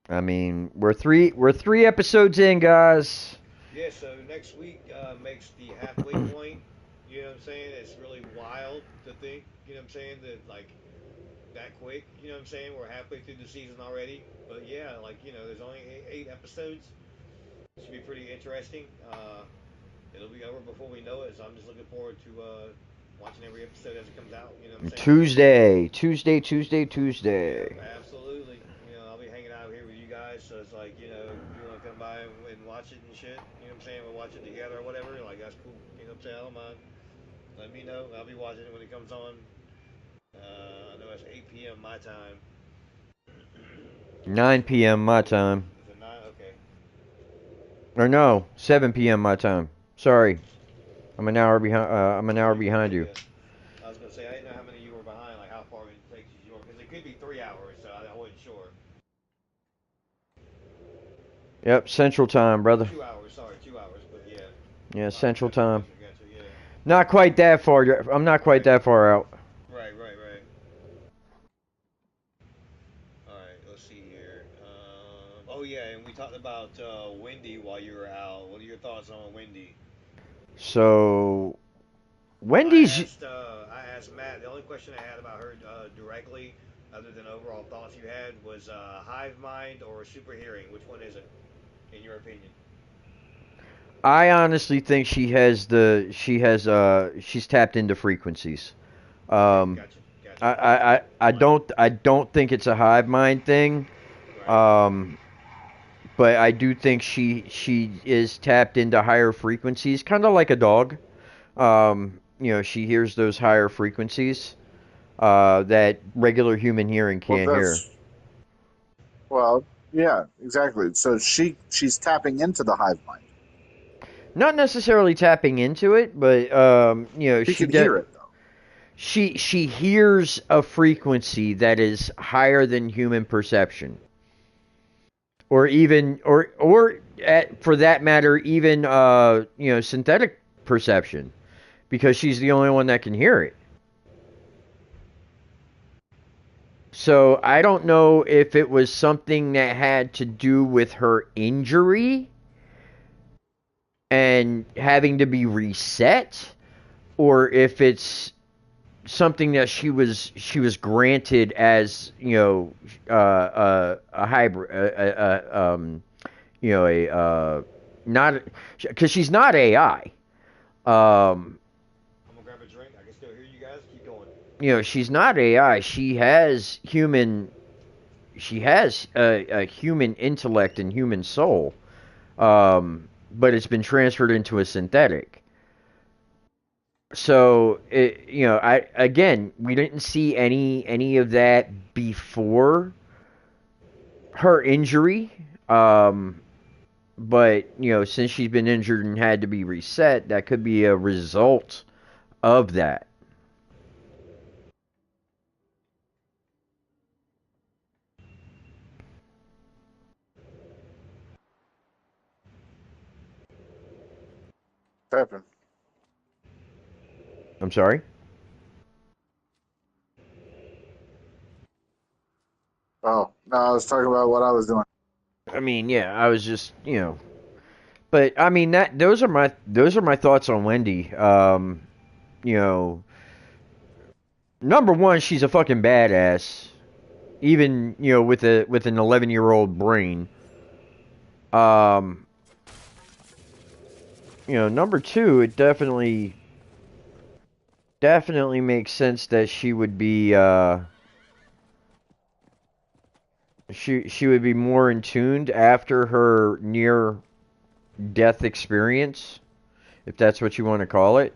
I mean, we're three episodes in, guys. Yeah, so next week makes the halfway point. You know what I'm saying? It's really wild to think, you know what I'm saying, that like that quick, you know what I'm saying? We're halfway through the season already. But yeah, like, you know, there's only eight episodes. Should be pretty interesting. It'll be over before we know it, so I'm just looking forward to watching every episode as it comes out, you know what I'm saying? Yep, Tuesday. absolutely. You know, I'll be hanging out here with you guys, so it's like, you know, if you want to come by and watch it and shit, you know what I'm saying? We'll watch it together or whatever. Like, that's cool. You know what I'm saying? I don't mind. Let me know. I'll be watching it when it comes on. I know it's 8 p.m. my time. 9 p.m. my time. Is it 9? Okay. Or no, 7 p.m. my time. Sorry, I'm an hour behind. I'm an hour behind you. Yeah. I was going to say, I didn't know how many you were behind, like how far it takes you, because it could be 3 hours, so I wasn't sure. Yep, Central Time, brother. 2 hours, sorry, 2 hours, but yeah. Yeah, All right, Central Time. gotcha, yeah. Not quite that far. I'm not quite Right, that far out. right. All right, let's see here. Oh yeah, and we talked about Wendy while you were out. What are your thoughts on Wendy? So Wendy's. I asked Matt. The only question I had about her directly, other than overall thoughts you had, was hive mind or super hearing. Which one is it, in your opinion? I honestly think she's tapped into frequencies. Okay, Um, gotcha. I don't think it's a hive mind thing. Right. Um, but I do think she is tapped into higher frequencies, kind of like a dog. She hears those higher frequencies that regular human hearing well, can't hear. that's well, yeah, exactly. So she's tapping into the hive mind. Not necessarily tapping into it, but She can hear it though. she hears a frequency that is higher than human perception, or even for that matter, even synthetic perception, because she's the only one that can hear it. So I don't know if it was something that had to do with her injury and having to be reset, or if it's something that she was granted as a hybrid, a not because she's not AI. Um, I'm gonna grab a drink. I can still hear you guys. Keep going. she's not AI. She has a human intellect and human soul, but it's been transferred into a synthetic. So we didn't see any of that before her injury. But since she's been injured and had to be reset, that could be a result of that. Tapping. I'm sorry. Oh no, I was talking about what I was doing. I mean, yeah, I was just but I mean that those are my thoughts on Wendy. You know, number one, she's a fucking badass. Even, you know, with an 11-year-old brain. You know, number two, it definitely makes sense that she would be she would be more in tuned after her near death experience, if that's what you want to call it.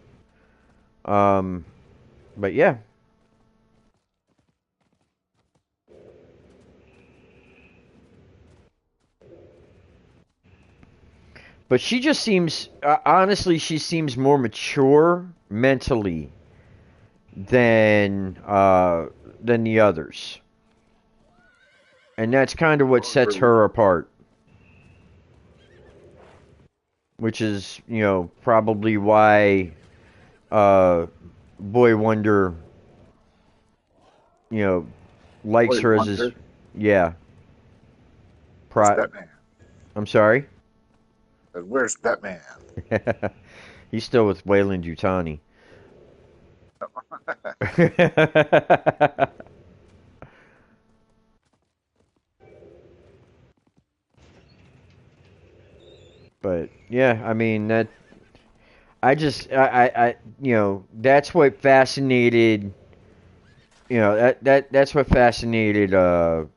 Um, but yeah. But she just seems, honestly, she seems more mature mentally than the others, and that's kind of what sets her apart. Which is, you know, probably why Boy Wonder, you know, likes Boy her as his, Wonder. yeah. Where's Batman? I'm sorry. Where's Batman? He's still with Wayland Yutani. But yeah, I mean that. You know, that's what fascinated. You know, that's what fascinated. You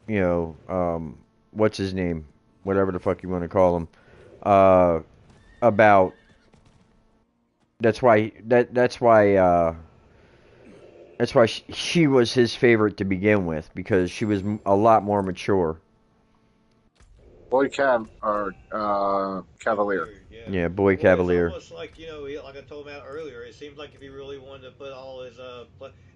know, what's his name? Whatever the fuck you want to call him. Uh, about. That's why. That's why she was his favorite to begin with, because she was a lot more mature. Cavalier. Yeah. Yeah, Boy Well, it's Cavalier. almost like, like I told Matt earlier, it seems like if he really wanted to put all his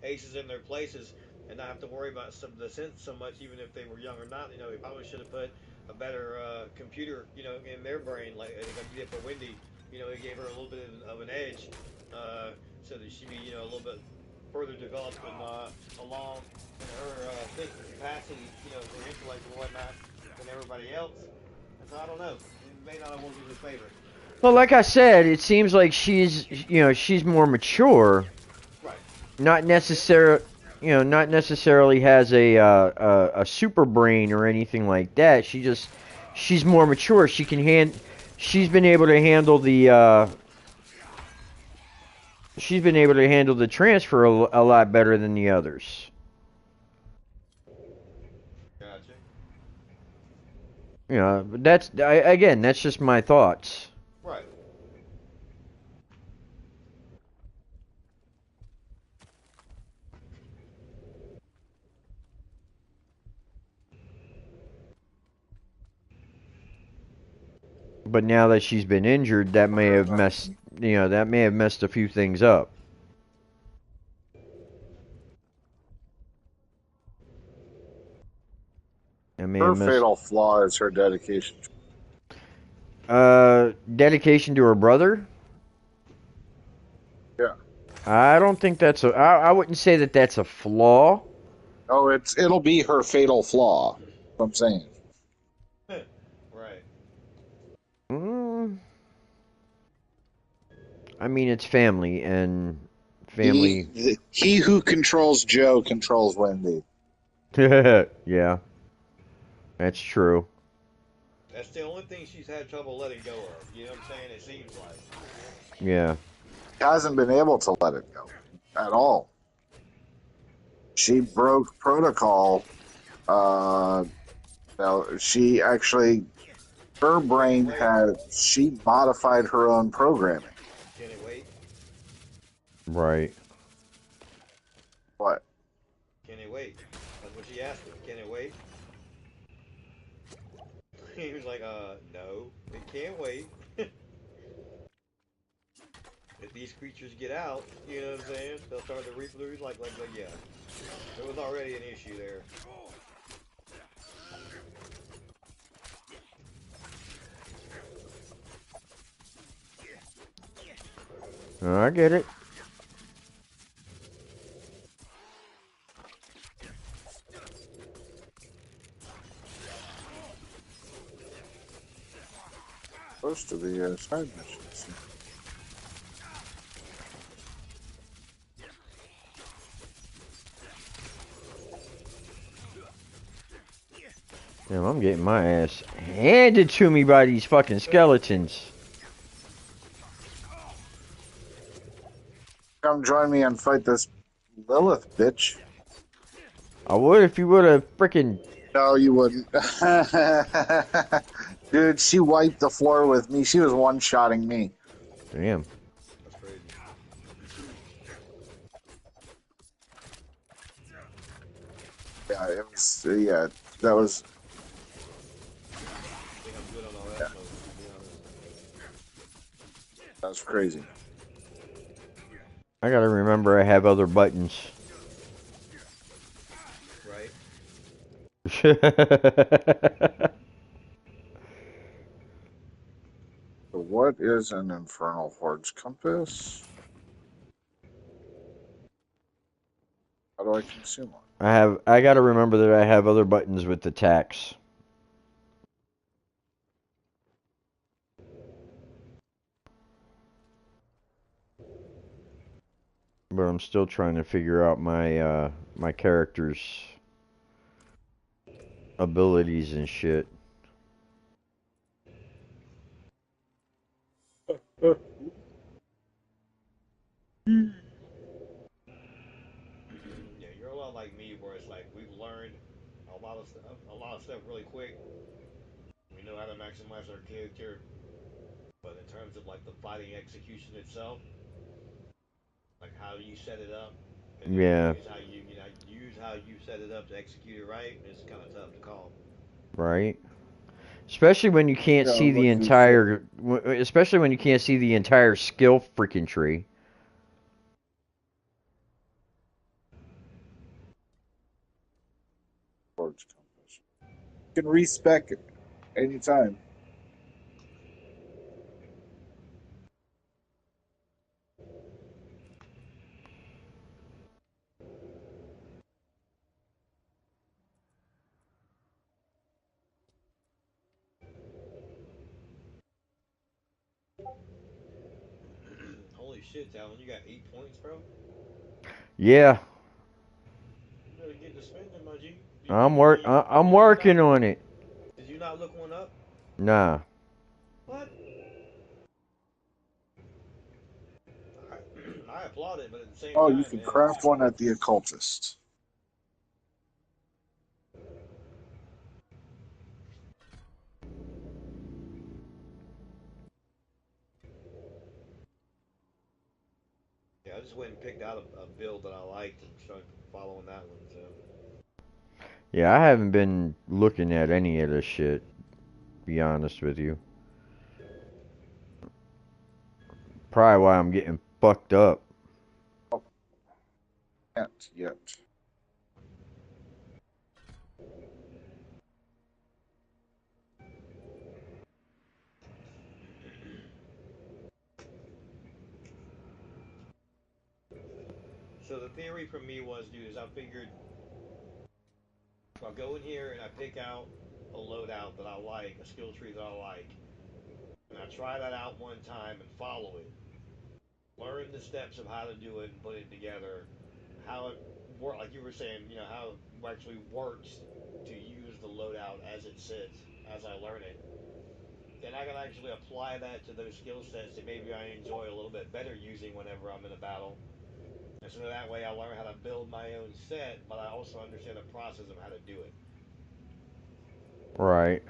aces in their places and not have to worry about some of the sense so much, even if they were young or not, he probably should have put a better computer, in their brain, like he did for Wendy. It gave her a little bit of an edge, so that she'd be, a little bit further developed and along in her thinking capacity, her intellect and whatnot than everybody else. And so I don't know. It may not have worked in his favor. Well, like I said, it seems like she's more mature. Right. Not necessarily, not necessarily has a super brain or anything like that. She's more mature. She's been able to handle the transfer a lot better than the others. Gotcha. You know, but again, that's just my thoughts. Right. But now that she's been injured, that may have messed a few things up. That may Her have messed. fatal flaw is her dedication. Dedication to her brother. Yeah. I don't think that's a. I wouldn't say that that's a flaw. Oh, it'll be her fatal flaw. I'm saying. Right. Mm, I mean, it's family, and family. He who controls Joe controls Wendy. Yeah, that's true. That's the only thing she's had trouble letting go of. You know what I'm saying? It seems like. Yeah. Hasn't been able to let it go at all. She broke protocol. She actually, her brain she modified her own programming. Can it wait? Right. What? Can it wait? That's what she asked him. Can it wait? He was like, no, it can't wait. If these creatures get out, you know what I'm saying? They'll start to reproduce. Like, yeah. There was already an issue there. I get it. Supposed to be side missions. Damn, I'm getting my ass handed to me by these fucking skeletons. Come join me and fight this Lilith bitch. I would if you would have freaking. No, you wouldn't. Dude, she wiped the floor with me. She was one-shotting me. Damn. That's crazy. Yeah, it was. Yeah, that was. I think I'm good on all that Yeah, smoke, to be honest. that was crazy. I gotta remember I have other buttons. Right? So what is an Infernal Horde's compass? How do I consume one? I gotta remember that I have other buttons with the tax. But I'm still trying to figure out my character's abilities and shit. Yeah, you're a lot like me, where it's like we've learned a lot of stuff really quick. We know how to maximize our character, but in terms of like the fighting execution itself, like how you set it up, and then Yeah, use how use how you set it up to execute it right, it's kind of tough to call. right. Especially when you can't Yeah, see the like you said, entire, especially when you can't see the entire skill freaking tree. Horde's compass. You can respec it anytime. Holy shit, Talon, you got 8 points, bro. Yeah, You better get to spending, my G. I'm Did you working not? on it. Did you not look one up? Nah. What? I, I applaud it, but at the same Oh, you time, can man, craft one at the occultist. yeah, I just went and picked out a build that I liked and started following that one. So Yeah, I haven't been looking at any of this shit, be honest with you. Probably why I'm getting fucked up. Oh, can't yet. So the theory for me was, dude, is I figured if I go in here and I pick out a loadout that I like, a skill tree that I like, and I try that out one time and follow it, learn the steps of how to do it and put it together, how it work, like you were saying, how it actually works to use the loadout as it sits, as I learn it. Then I can actually apply that to those skill sets that maybe I enjoy a little bit better using whenever I'm in a battle. And so that way I learn how to build my own set, but I also understand the process of how to do it. Right.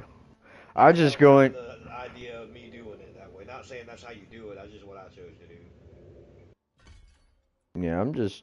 I So that just was kind go of in. the idea of me doing it that way. Not saying that's how you do it. That's just what I chose to do. Yeah, I'm just.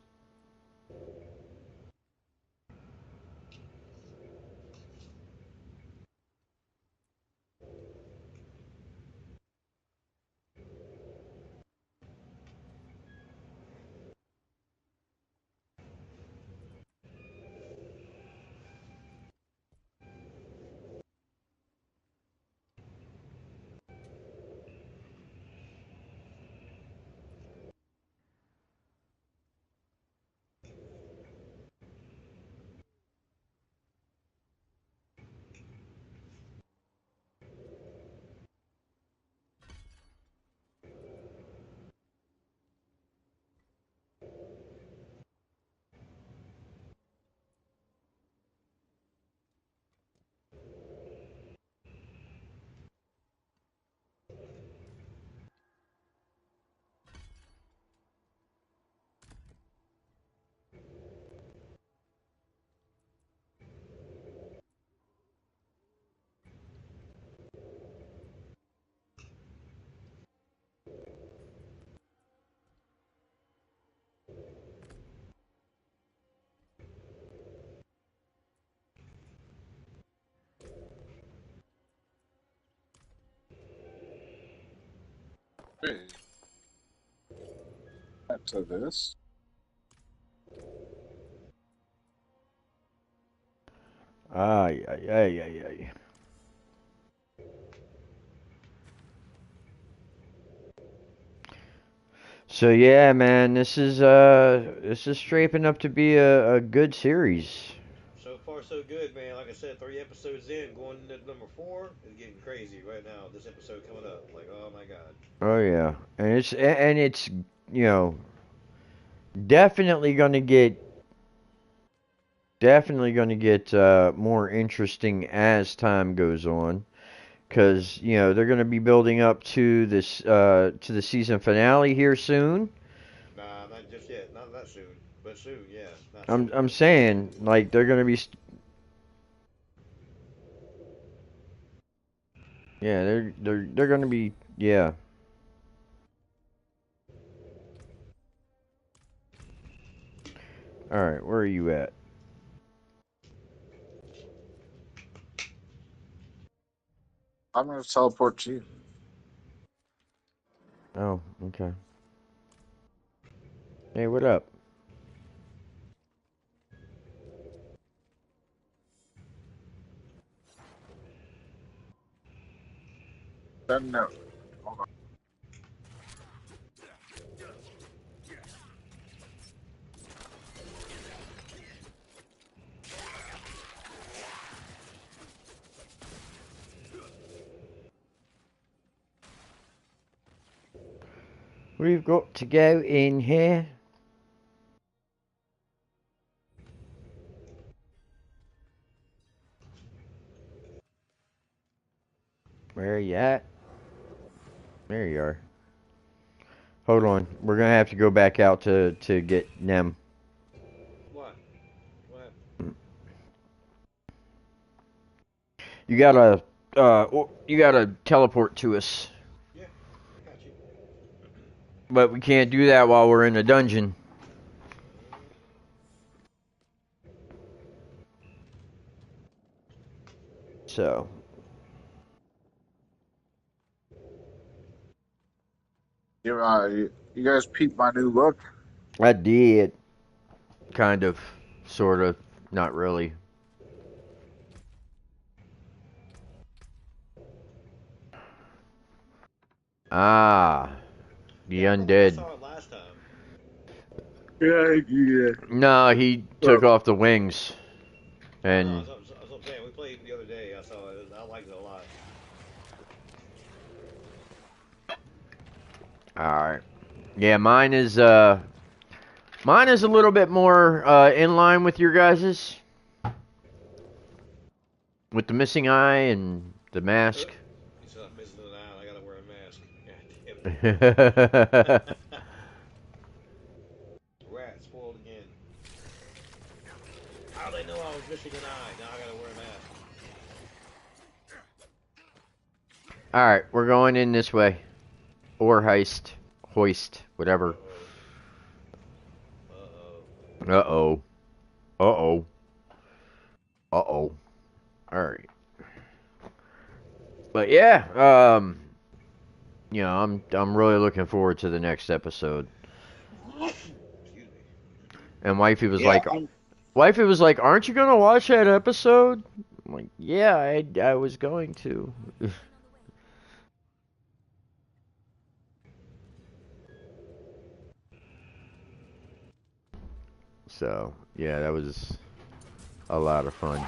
Back to this. Ay, ay, ay, ay, ay. So yeah, man, this is shaping up to be a good series. So far, so good, man. Like I said, 3 episodes in, going into number 4 is getting crazy right now. This episode coming up, like, oh my god. Oh yeah, and it's you know definitely gonna get more interesting as time goes on, because you know they're gonna be building up to this to the season finale here soon. Nah, not just yet. Not that soon, but soon. Yeah, not I'm soon, I'm but soon. saying like they're gonna be yeah they're gonna be yeah. All right, where are you at? I'm going to teleport to you. Oh, okay. Hey, what up? No. Hold on. We've got to go in here. Where are you at? There you are. Hold on. We're gonna have to go back out to get Nem. What? What? You gotta teleport to us. Yeah, I got you. But we can't do that while we're in a dungeon. So You guys peeped my new look? I did. Kind of. Sort of. Not really. Ah. The Yeah, I believe I undead. saw it last time. Yeah, yeah. No, he took off the wings. Oh no, And that's what I'm saying. We played the other day. I saw it. I liked it a lot. alright. Yeah, mine is a little bit more in line with your guys's. With the missing eye and the mask. He said I'm missing an eye. I gotta wear a mask. God damn uh, it. Rat spoiled again. How do they know I was missing an eye? Now I gotta wear a mask. Alright, we're going in this way. Or hoist, whatever. Uh oh. Uh-oh. Uh-oh. Uh-oh. Alright. But yeah, you know, I'm really looking forward to the next episode. Excuse me. And Yeah, Wifey was like, "Aren't you gonna watch that episode?" I'm like, "Yeah, I was going to." So yeah, that was a lot of fun.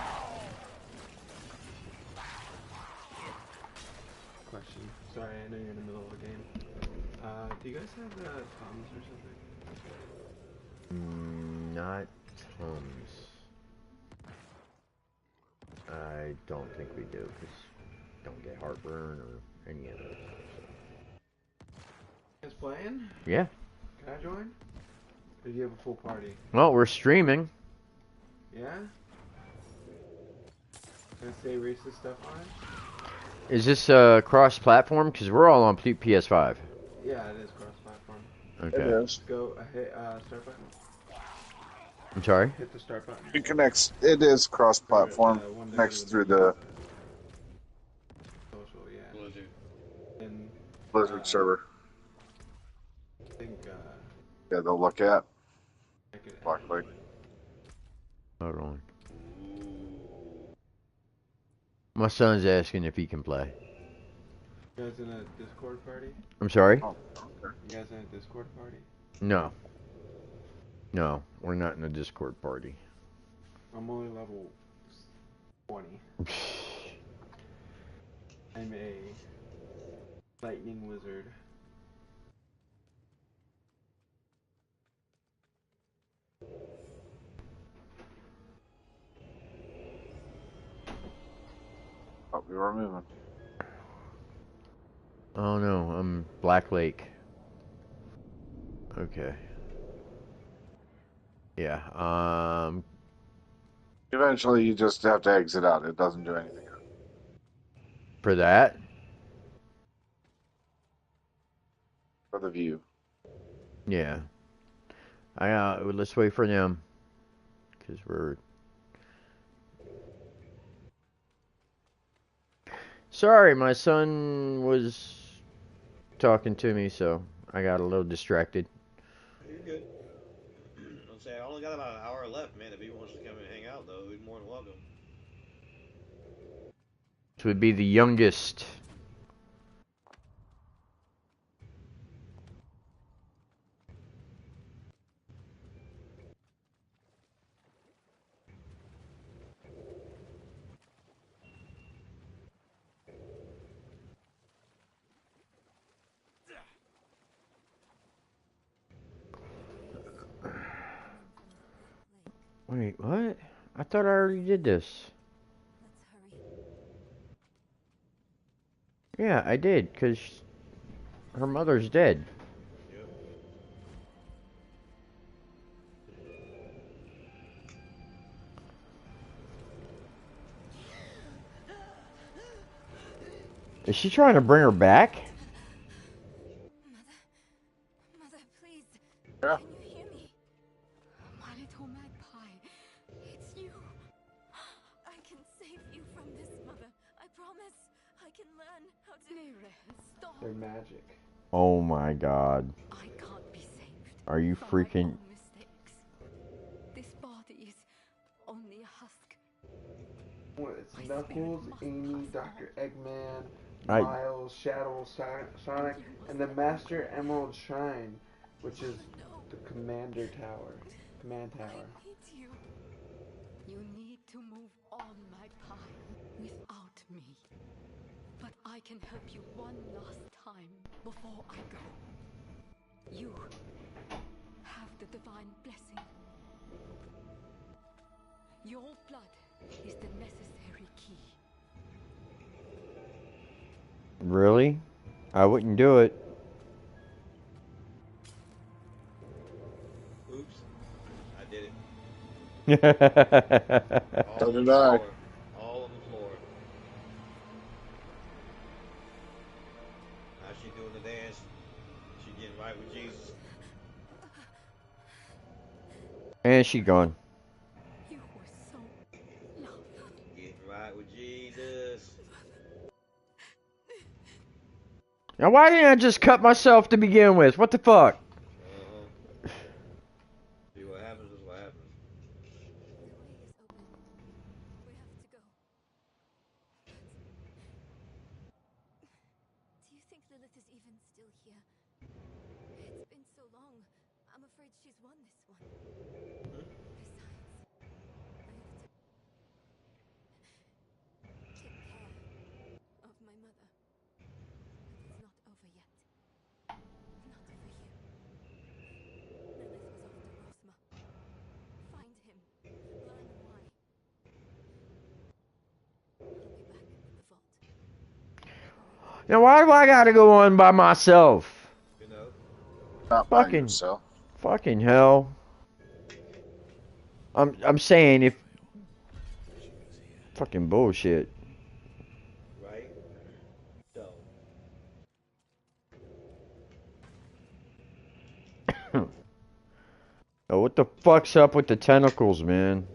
Question. Sorry, I know you're in the middle of a game. Do you guys have Tums or something? Not Tums. I don't think we do, because don't get heartburn or any of those. You guys playing? Yeah. Can I join? Or do you have a full party? Well, we're streaming. Yeah? Can I say racist stuff on it? Is this cross-platform? Because we're all on PS5. Yeah, it is cross-platform. Okay. it is. Go hit start button. I'm sorry? Hit the start button. It connects. It is cross-platform. Connects through the social, yeah. Blizzard. And Blizzard server. Yeah, they'll look at. I could add Luckily. to it. Hold on. My son's asking if he can play. You guys in a Discord party? I'm sorry? Oh, okay. You guys in a Discord party? No. No, we're not in a Discord party. I'm only level 20. I'm a lightning wizard. Oh, we were moving. Oh no, I'm Black Lake. Okay. Yeah, Eventually, you just have to exit out. It doesn't do anything. for that? For the view. Yeah. Let's wait for them. Because we're... Sorry, my son was talking to me, so I got a little distracted. You're good. I'll say I only got about an hour left, man. If he wants to come and hang out, though, he's more than welcome. This would be the youngest. Wait, what? I thought I already did this. Yeah, I did, because her mother's dead. Yep. Is she trying to bring her back? Mother, please. Yeah. Can you hear me? My little magpie. It's you. I can save you from this, Mother. I promise. I can learn how to... Stop. They're magic. Oh my god. I can't be saved. Are you from my freaking... own mistakes. This body is only a husk. What? It's My Knuckles, spirit must Amy, pass Dr. Eggman, I- Miles, Shadow, Sonic, and the Master Emerald Shrine, which is No. the Commander Tower. Command I Tower. need you. You need to move on, magpie, without me. But I can help you one last time before I go. You have the divine blessing. Your blood is the necessary key. Really? I wouldn't do it. Oops. I did it. All So on did the I. floor. All on the floor. How's she doing the dance? She getting right with Jesus. And she gone. You were so loved. Getting right with Jesus. Now why didn't I just cut myself to begin with? What the fuck? See what happens is what happens. The way is open. We have to go. Do you think Lilith is even still here? It's been so long. I'm afraid she's won this one. Besides, I have to take care of my mother. But it's not over yet. Not for you. Lilith was after Rosma. Find him. Learn why. I'll be back at the vault. Now why do I gotta go on by myself? You know? Not by Fucking- yourself. Fucking hell. I'm saying if... Fucking bullshit. Right? So. Oh, what the fuck's up with the tentacles, man?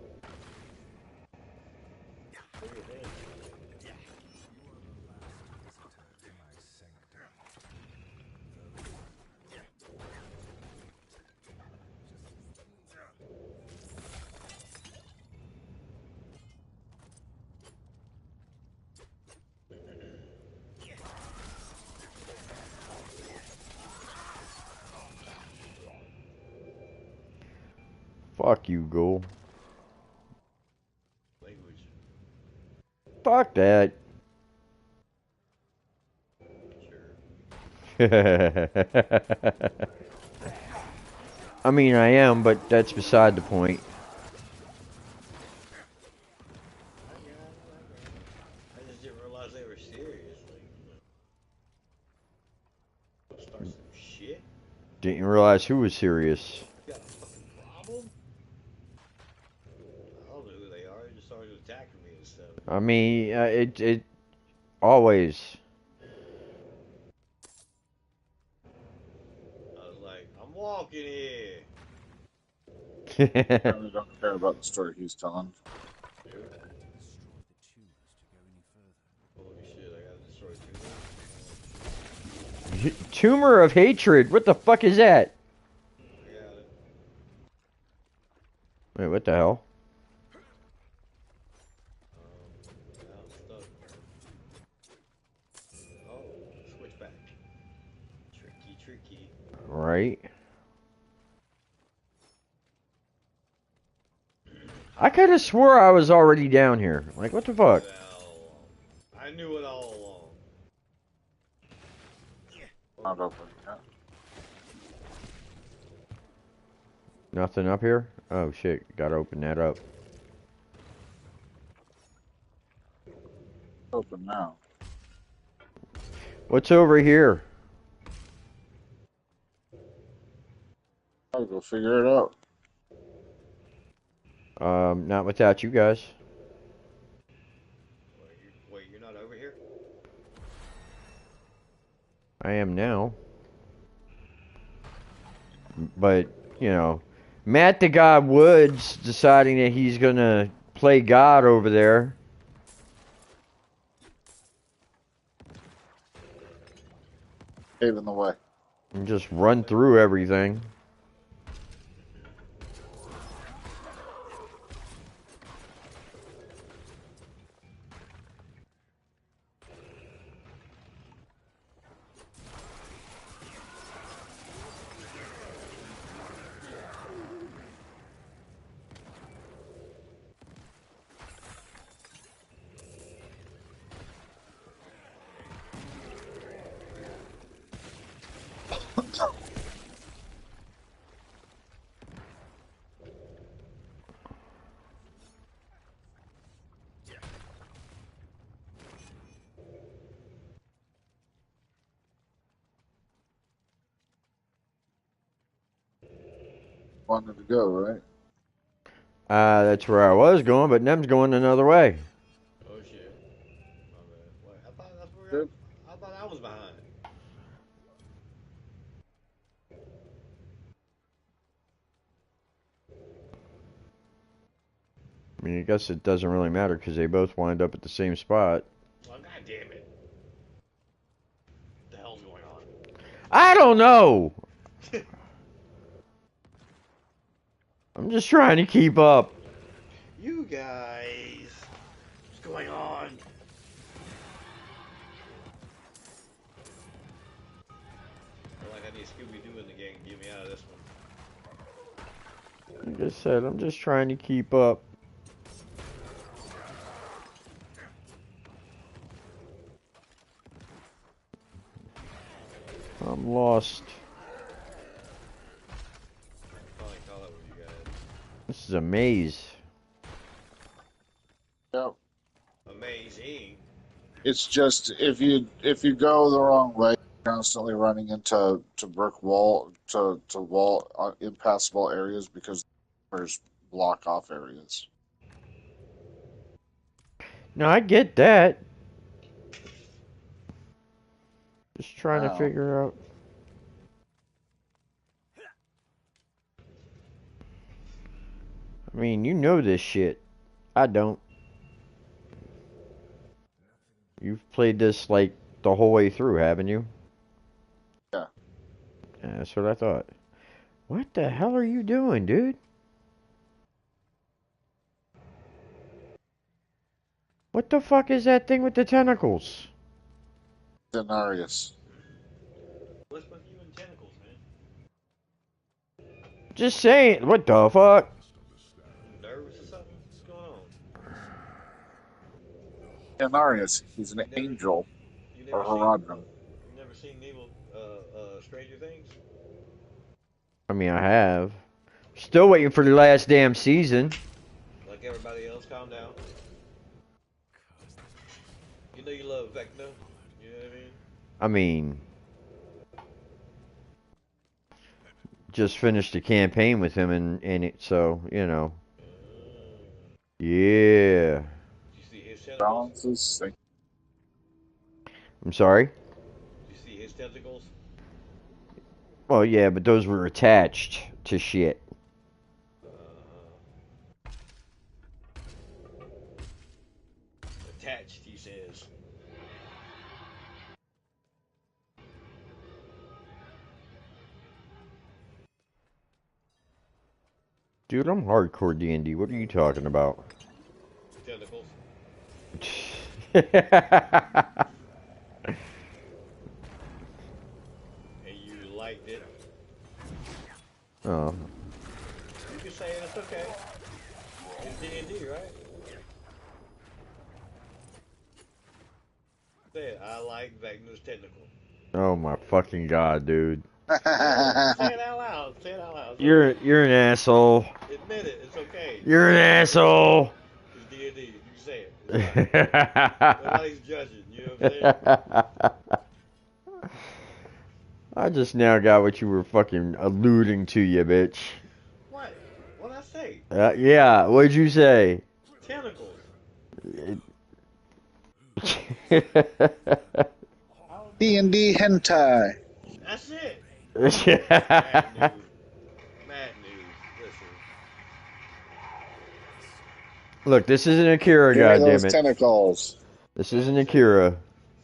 Fuck you, ghoul. Language. Fuck that. Sure. I mean, I am, but that's beside the point. I just didn't realize they were serious. Like, start some shit. Didn't realize who was serious. You got a fucking problem? I don't know who they are. They just started attacking me and stuff. I mean, it always. I was like, I'm walking here. I really don't care about the story he's telling. Holy shit, I gotta destroy two. Tumor of hatred. What the fuck is that? I got it. Wait, what the hell? Now I'm stuck. Oh, switchback. Tricky, tricky. Right. I could have swore I was already down here. Like, what the fuck? I knew it all along. Not open yet. Nothing up here? Oh shit, gotta open that up. Open now. What's over here? I'll go figure it out. Not without you guys. Wait, you're not over here? I am now. But, you know, Matt the God Woods deciding that he's gonna play God over there. Paving the way. And just run through everything. Wanted to go, right? That's where I was going, but Nem's going another way. Oh shit. My bad. Wait, I thought that's where Good. I thought I was behind. I mean, I guess it doesn't really matter because they both wind up at the same spot. Oh, god damn it. What the hell's going on? I don't know! I'm just trying to keep up. You guys. What's going on? I feel like I need Scooby-Doo in the game to get me out of this one. Like I said, I'm just trying to keep up. I'm lost. Probably call it with you guys. This is a maze. Yep. Amazing. It's just if you go the wrong way, you're constantly running into brick wall to wall impassable areas because there's block off areas. No, I get that. Just trying to Wow. figure out. I mean, you know this shit. I don't. You've played this like the whole way through, haven't you? Yeah. Yeah, that's what I thought. What the hell are you doing, dude? What the fuck is that thing with the tentacles? Denarius. What's with you and tentacles, man? Just saying. What the fuck? Inarius. He's an You never, angel. you Or never seen, Horadrim. you never seen Naval, Stranger Things? I mean, I have. Still waiting for the last damn season. Like everybody else, calm down. You know you love Vecna. You know what I mean? I mean, just finished a campaign with him in it, so, you know. Yeah. Did you see his tentacles? Balances. I'm sorry? Did you see his tentacles? Well, yeah, but those were attached to shit. Attached, he says. Dude, I'm hardcore D&D. What are you talking about? Tentacles. And you liked it. Oh. You can say it, it's okay. It's D&D, right? Say it, I like Vecna's tentacle. Oh my fucking god, dude. Say it out loud. Say it out loud. It's You're okay. you're an asshole. Admit it. It's okay. You're an asshole. It's D&D. You can say it. It's fine. Nobody's judging. You know what I'm saying? I just now got what you were fucking alluding to, you bitch. What? What'd I say? Yeah, what'd you say? Tentacles. D&D hentai. That's it. Mad news. Mad news. Listen. Look, this isn't Akira, Give me those goddammit. tentacles. This Matt isn't said, Akira.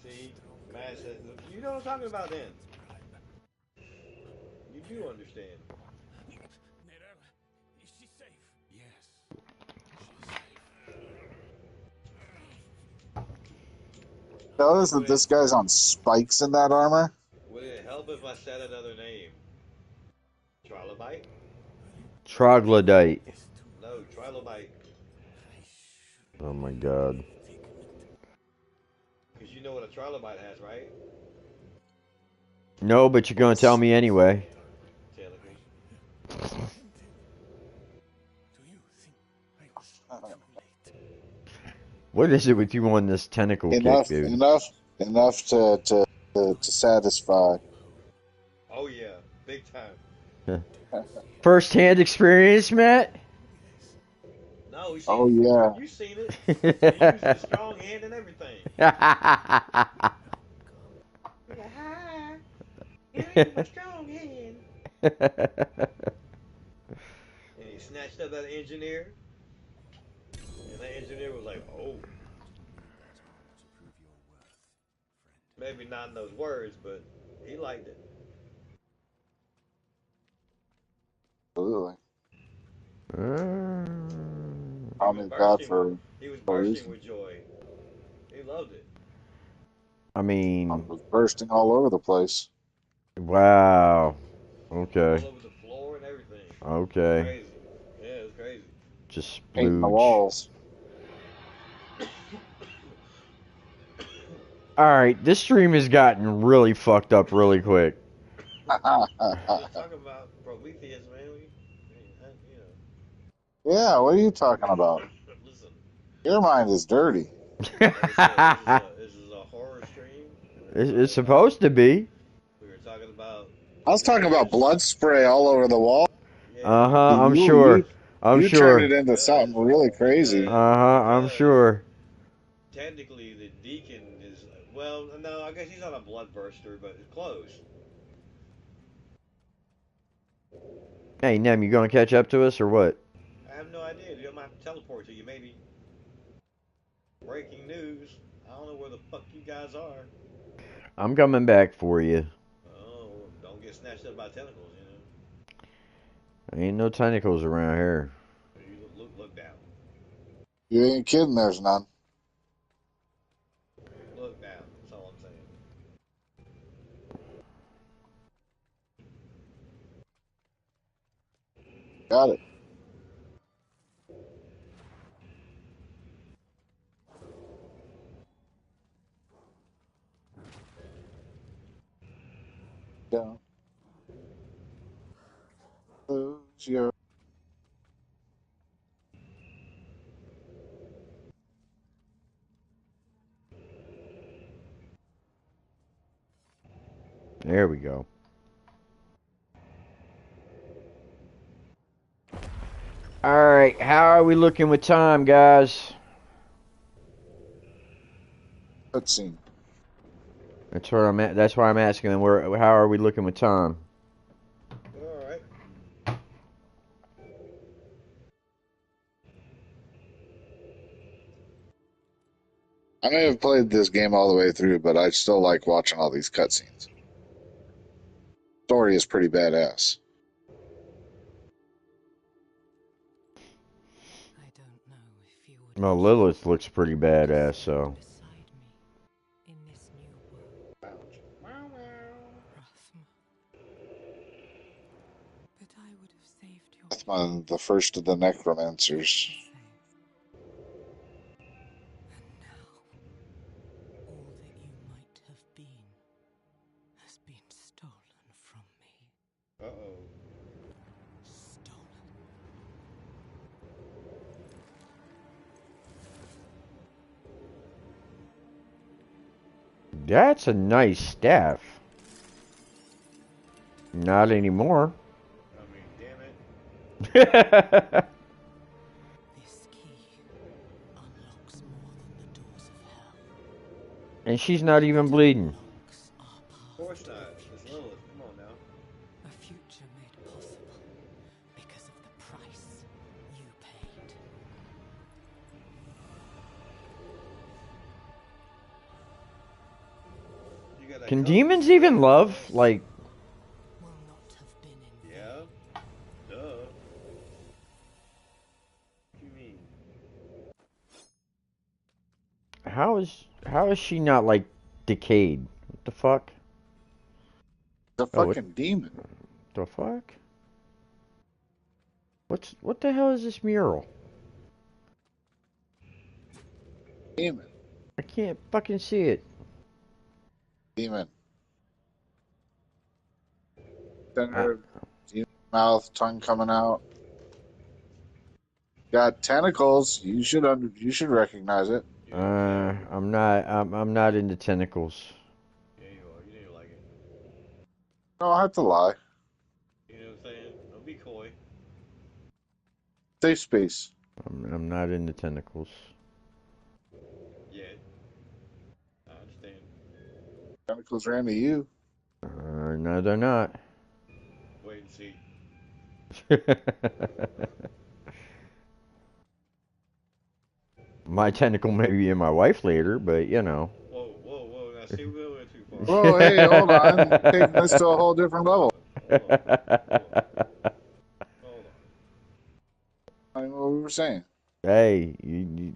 see? Matt said, you know what I'm talking about then. You do understand. Is she safe? Yes. Notice that this guy's on spikes in that armor. Would it help if I said another name? Trilobite? Troglodyte. No, Trilobite. Oh my god. Because you know what a trilobite has, right? No, but you're gonna tell me anyway. Tentacles. Do you think I was too late? What is it with you on this tentacle kick, Enough, dude? enough to satisfy. Oh yeah, big time. First-hand experience, Matt? No, we Oh seen yeah. you seen it. He used his strong hand and everything. He's like, hi, here's my strong hand. And he snatched up that engineer. And that engineer was like, oh. Maybe not in those words, but he liked it. Absolutely. He I'm was in God bursting. for He was a bursting reason. with joy. He loved it. I I mean, was bursting all over the place. wow. Okay. All over the floor and everything. It was Okay. crazy. Yeah, it was crazy. Just Painting the splooge. walls. Alright, this stream has gotten really fucked up really quick. Just talking about Prometheus, man. You Yeah, what are you talking about? know, listen. Your mind is dirty. This is a horror stream. It's supposed to be. We were talking about I was talking about wizards. blood spray all over the wall. Yeah, Uh-huh, I'm You sure. you I'm you turned sure. it into something really crazy. Uh-huh, I'm sure. technically the deacon is well, no, I guess he's not a bloodburster, but it's close. Hey, Nem, you gonna catch up to us or what? I have no idea. You might have to teleport to you, maybe. Breaking news. I don't know where the fuck you guys are. I'm coming back for you. Oh, don't get snatched up by tentacles, you know. Ain't no tentacles around here. You look down. You ain't kidding. There's none. Look down. That's all I'm saying. Got it. you. There we go. Alright, how are we looking with time, guys? Cutscene. That's what I'm at. That's why I'm asking them. How are we looking with time? All right. I may have played this game all the way through, but I still like watching all these cutscenes. Story is pretty badass. I don't know if you would Well, Lilith looks pretty badass, so. beside me in this new world, Wow, wow. Rathma. But I would have saved your That's the first of the necromancers. And now, all that you might have been has been stolen from me. Uh-oh. Stolen. That's a nice staff. Not anymore. I mean, damn it. This key unlocks more than the doors of hell. And she's not even bleeding. Unlocks our Of path course to not. a It's future. Lilith. Come on now. A future made possible because of the price you paid. You got that Can coat. demons even love? Like, Will not have been in vain. Yeah. Duh. What do you mean? how is she not like decayed? What the fuck? The Oh, fucking demon. The fuck? What the hell is this mural? Demon. I can't fucking see it. Demon. Center, demon mouth, tongue coming out. Got tentacles. You should recognize it. I'm not into tentacles. Yeah, you are. You need to like it. No, I have to lie. You know what I'm saying? Don't be coy. Safe space. I'm not into tentacles. Yeah. I understand. Tentacles ran to you. No, they're not. Wait and see. My tentacle may be in my wife later, but you know. Whoa, whoa, whoa. Now, see, we went too far. Whoa, hey, hold on. Taking this to a whole different level. Hold on. I know what we were saying. Hey, you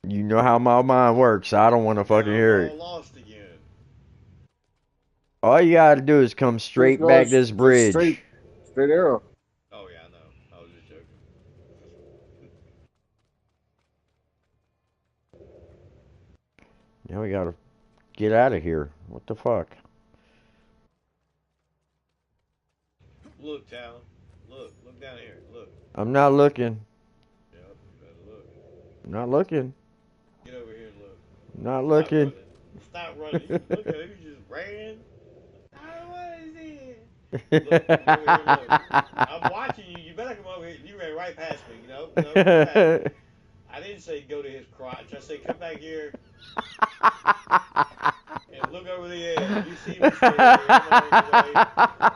know how my mind works. I don't want to fucking hear it. Lost again. All you gotta do is come straight Just back go this bridge. Straight arrow. Oh, yeah, I know. I was just joking. Now we gotta get out of here. What the fuck? Look, Talon. Look down here. Look. I'm not looking. Yep, you better look. I'm not looking. Get over here and look. I'm not looking. Stop running. You look at him. You just ran. I don't want to see it. Look, over here, look. I'm watching you. You better come over here. You ran right past me, you know? Come back. I didn't say go to his crotch. I said come back here and look over the edge. You see me straight over here.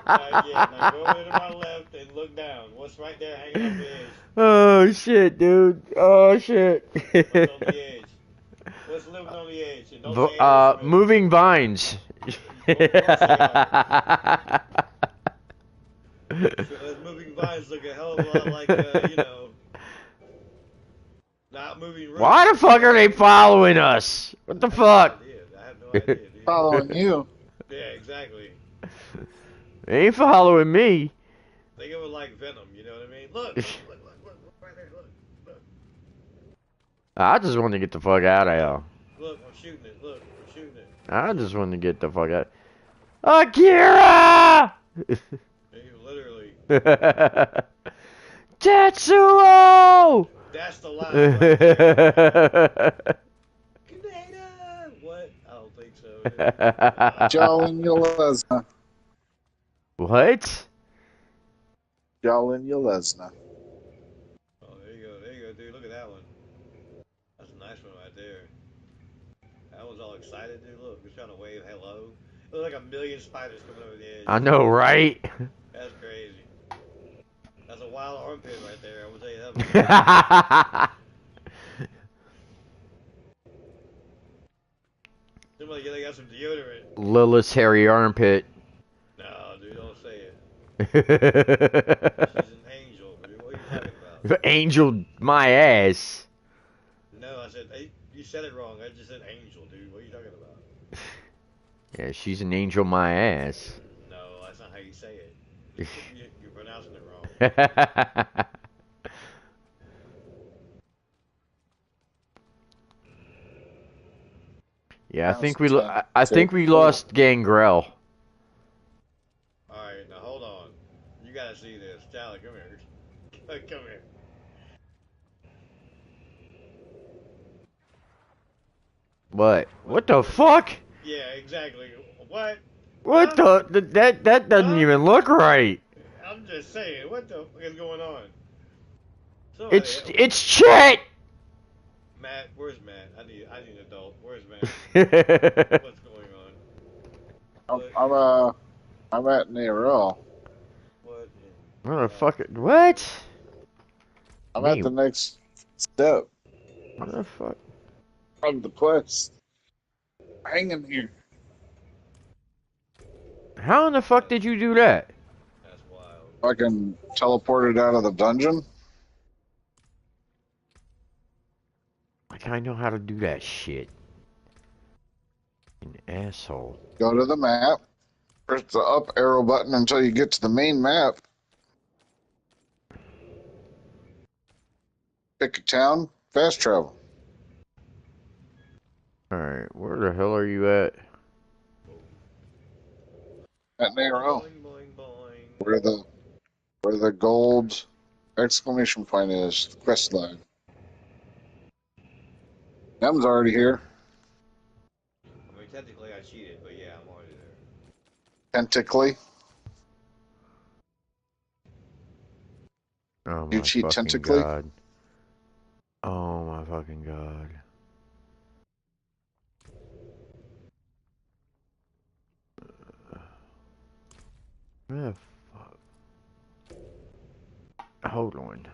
Now go over to my left and look down. What's right there hanging off the edge? Oh shit, dude. Oh shit. What's on the edge? What's living on the edge? And don't say Aerosmith. Moving vines. Those moving vines look a hell of a lot like, you know, not moving roads. Why the fuck are they following us? What the fuck? I have no idea, dude. Following you. Yeah, exactly. They ain't following me. Think of it like Venom, you know what I mean? Look, right there, look. I just want to get the fuck out of here. Look, I'm shooting it, look, I'm shooting it. I just want to get the fuck out. Akira! Hey, Tetsuo! That's the line right there. Grenada! What? I don't think so. Jolin Yelesna. What? Jolin Yelesna. Oh, there you go, dude. Look at that one. That's a nice one right there. That one's all excited, dude. Look, it's trying to wave hello. It looks like a million spiders coming over the edge. I know, right? That's crazy. That's a wild armpit right there. I'm gonna tell you that much. Somebody they got some deodorant. Lilith's hairy armpit. No, dude, don't say it. Angel She's an angel, dude. What are you talking about? my ass. No, I said you said it wrong. I just said angel, dude. What are you talking about? Yeah, she's an angel my ass. No, that's not how you say it. You're pronouncing it wrong. Yeah, I think we 10, lost Gangrel. All right, now hold on. You gotta see this, Charlie. Come here. Come here. What? What the fuck? Yeah, exactly. What? What Huh? that doesn't Huh? even look right. I'm just saying, what the fuck is going on? Somebody, It's Chet. Matt, where's Matt? I need an adult. Where's Matt? What's going on? What? I'm at Nero. What? Motherfucker, what? I'm at the next step What the fuck? of the quest. Hang in here. How in the fuck did you do that? That's wild. Fucking teleported out of the dungeon. Like I know how to do that shit. An asshole. Go to the map. Press the up arrow button until you get to the main map. Pick a town. Fast travel. Alright, where the hell are you at? At Nero. Boing, boing, boing. Where the gold exclamation point is. The quest line. Nem's already here. I mean, technically I cheated, but yeah, I'm already there. Tentacly. Oh You my cheat fucking tentacly? god. Oh my fucking god. Where the fuck? Hold on.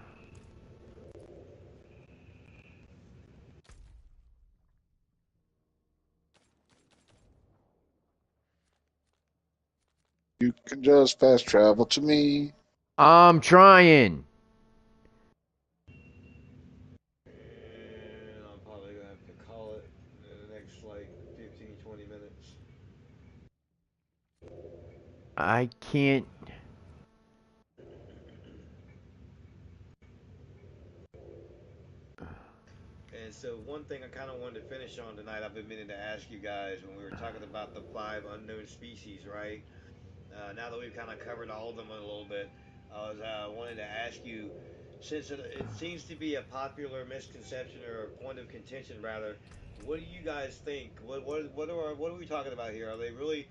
You can just fast travel to me. I'm trying. And I'm probably gonna have to call it in the next like 15, 20 minutes. I can't. And so one thing I kind of wanted to finish on tonight, I've been meaning to ask you guys when we were talking about the 5 unknown species, right? Now that we've kind of covered all of them a little bit, I was wanted to ask you, since it seems to be a popular misconception or a point of contention, rather, what do you guys think? What are we talking about here? Are they really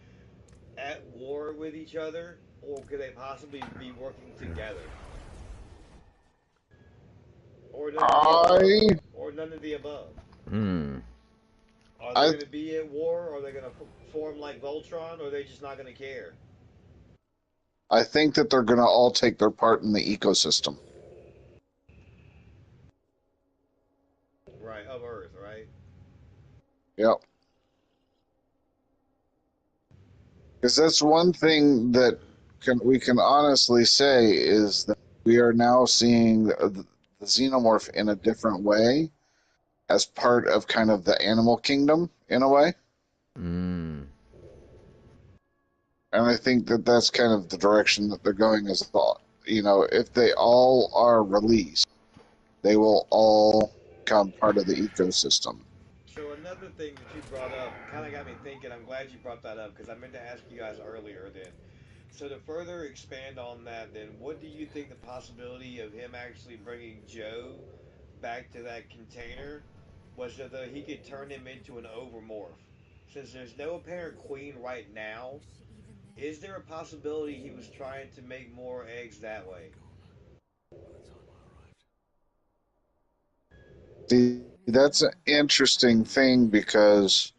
at war with each other, or could they possibly be working together, or none of the above, I or none of the above? Hmm. Are they I going to be at war? Or are they going to form like Voltron? Or are they just not going to care? I think that they're gonna all take their part in the ecosystem. Right, of Earth, right? Yep. Because that's one thing that we can honestly say is that we are now seeing the xenomorph in a different way as part of kind of the animal kingdom in a way. Hmm. And I think that that's kind of the direction that they're going as a thought. You know, if they all are released, they will all become part of the ecosystem. So another thing that you brought up kind of got me thinking. I'm glad you brought that up because I meant to ask you guys earlier. Then, So to further expand on that, then what do you think the possibility of him actually bringing Joe back to that container was that he could turn him into an overmorph? Since there's no apparent queen right now, Is she even there? is there a possibility he was trying to make more eggs that way? By the time I arrived, See, that's an interesting thing because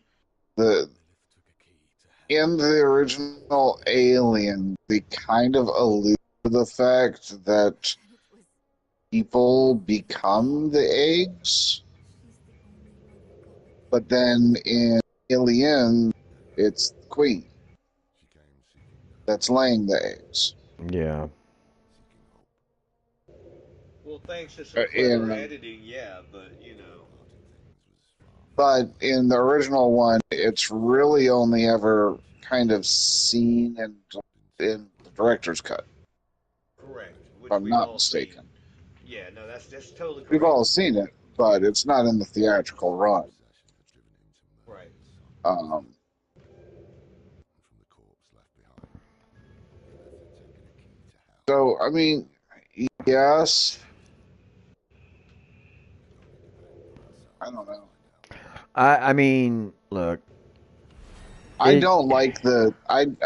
the Lilith took a key to hell in the and sent it original to me. Alien, they kind of allude to the fact that Then it was people the become the eggs, she's the only one who got what they but wanted. then in Alien, it's the queen She came seeking that's knowledge, laying the eggs. Yeah. seeking hope. Well, thanks to some Uh, clever In editing, yeah, but you My know, part in things was far from but simple. in the original one, it's really only ever kind of seen Didn't in see the what was director's ahead. cut, correct, if which I'm we've not all seen. mistaken. Yeah, no, that's totally We've correct. all seen it, but it's not in the theatrical My run. obsession had driven him to Right. murder his son. Um, And from the corpse left behind, Lilith had taken a key to hell. so, I mean, yes, It only depends on I ourselves don't to know. find out. I mean, look, I it don't like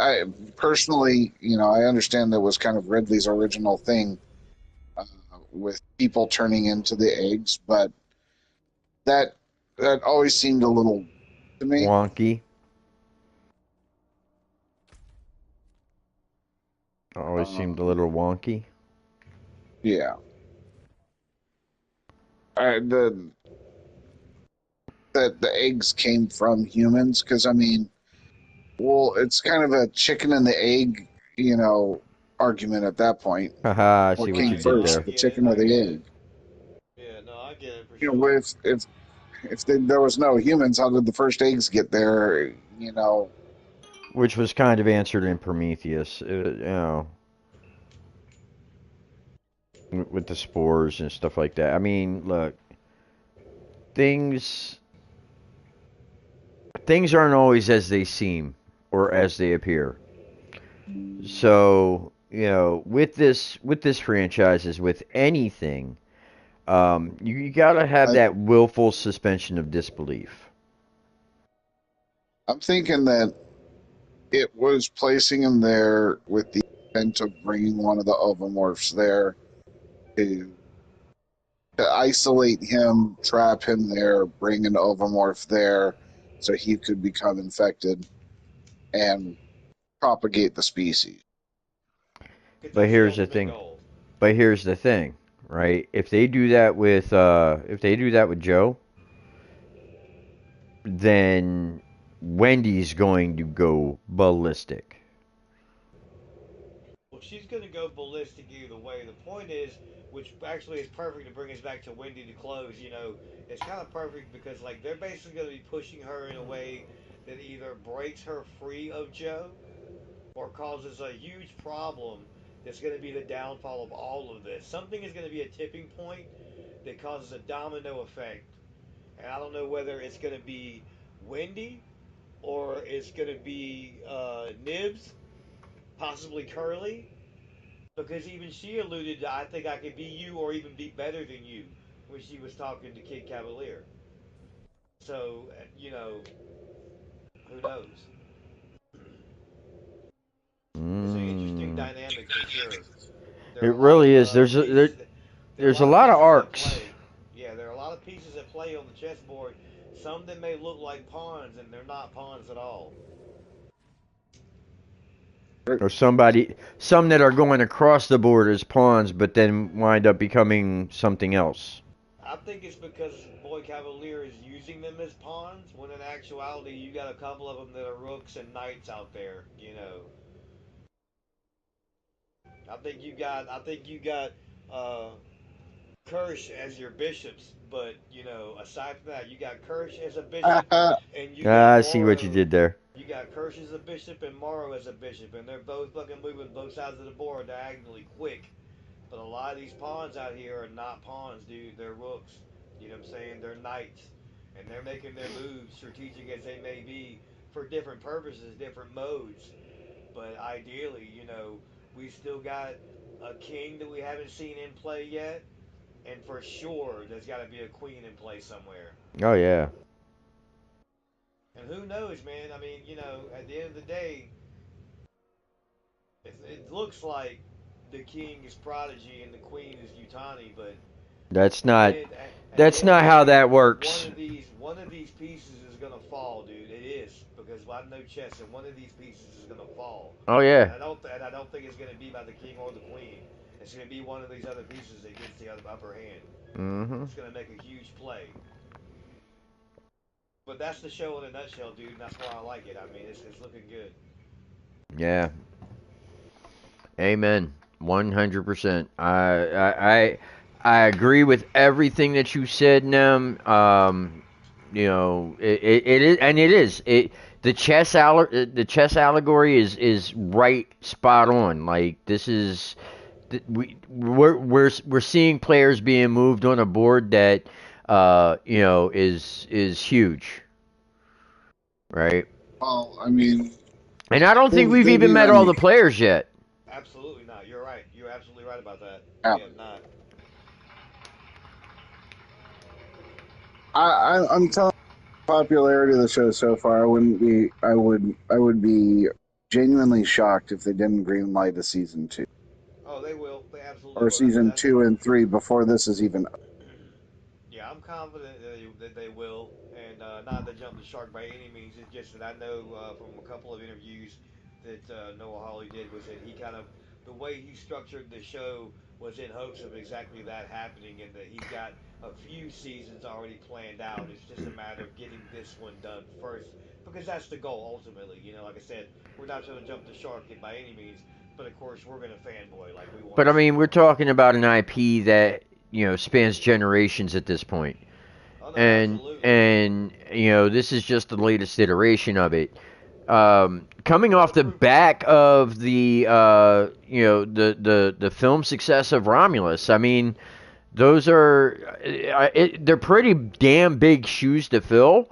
I personally, I understand that was kind of Ridley's original thing uh, with people turning into the eggs, but that that always seemed a little to me. wonky. Always seemed a Um, little wonky. yeah, the that the eggs came from humans because I mean, well, it's kind of a chicken and the egg, argument at that point. Haha, I see What what came you Right. No, did I first, there. the get it. chicken or I the get it. egg? Yeah, no, I get it for You know, sure. if there was no humans, how did the first eggs get there? Which was kind of answered in Prometheus, with the spores and stuff like that. I mean, look, things things aren't always as they seem or as they appear. So, with this franchise as with anything, you gotta have I, that willful suspension of disbelief. I'm thinking that it was placing him there with the intent of bringing one of the ovomorphs there to isolate him, trap him there, bring an ovomorph there, so he could become infected and propagate the species. Could But that's the here's the ultimate thing. goal. But here's the thing, right? If they do that with Joe, then Wendy's going to go ballistic. Well, she's going to go ballistic either way. The point is, which actually is perfect to bring us back to Wendy to close. It's kind of perfect because like they're basically going to be pushing her in a way that either breaks her free of Joe or causes a huge problem that's going to be the downfall of all of this. Something is going to be a tipping point that causes a domino effect, and I don't know whether it's going to be Wendy or it's going to be Nibs, possibly Curly, because even she alluded to, I think I could be you or even be better than you when she was talking to Kid Cavalier. So, who knows? It's an interesting Mm. dynamic for sure. There are It a lot really of is. pieces. There are a There's a lot of lot of pieces at arcs. play. Yeah, there are a lot of pieces at play on the chessboard. Some that may look like pawns, and they're not pawns at all. Or some that are going across the board as pawns, but then wind up becoming something else. I think it's because Boy Cavalier is using them as pawns, when in actuality you got a couple of them that are rooks and knights out there. I think you got uh, Kirsch as your bishops, but aside from that, you got Kirsch as a bishop, and you Ah, got I see what you Morrow. did there. You got Kirsch as a bishop and Morrow as a bishop, and they're both fucking moving both sides of the board diagonally quick. But a lot of these pawns out here are not pawns, dude. They're rooks. You know what I'm saying? They're knights, and they're making their moves, strategic as they may be, for different purposes, different modes. But ideally, we still got a king that we haven't seen in play yet, and for sure, there's got to be a queen in play somewhere. Oh yeah. And who knows, man? I mean, at the end of the day, it looks like the king is Prodigy and the queen is Utani, but That's at the not end at the that's end of not the how day, that one works. of these pieces is gonna fall, dude. It is because I know chess, and one of these pieces is gonna fall, Oh and yeah. I don't think it's gonna be by the king or the queen. It's gonna be one of these other pieces that gets the upper hand. Mhm. It's gonna make a huge play. But that's the show in a nutshell, dude, and that's why I like it. I mean, it's looking good. Yeah. Amen. 100%. I agree with everything that you said, Nem. It is, and it is. The chess allegory is right spot on. Like this is we're seeing players being moved on a board that is huge, right? Well, I mean, And I don't think we've they even do. met I all mean, the players yet. Absolutely not. You're right. You're absolutely right about that. yeah. We have not. I'm telling you, the popularity of the show so far. I wouldn't be. I would be genuinely shocked if they didn't greenlight a season two Oh, they will. They absolutely or will. That's season that's two and three before this is even. Yeah, I'm confident that they will, and not to jump the shark by any means. It's just that I know from a couple of interviews that Noah Hawley did was that he kind of the way he structured the show was in hopes of exactly that happening, and that he's got a few seasons already planned out. It's just a matter of getting this one done first, because that's the goal ultimately. Like I said, we're not trying to jump the shark by any means, but of course we're gonna fanboy like we want But to I see mean, we're more. talking about an IP that spans generations at this point, Oh no, and absolutely. and this is just the latest iteration of it. Coming Well, off the the proof is back of the the film success of Romulus, I mean, those are they're pretty damn big shoes to fill.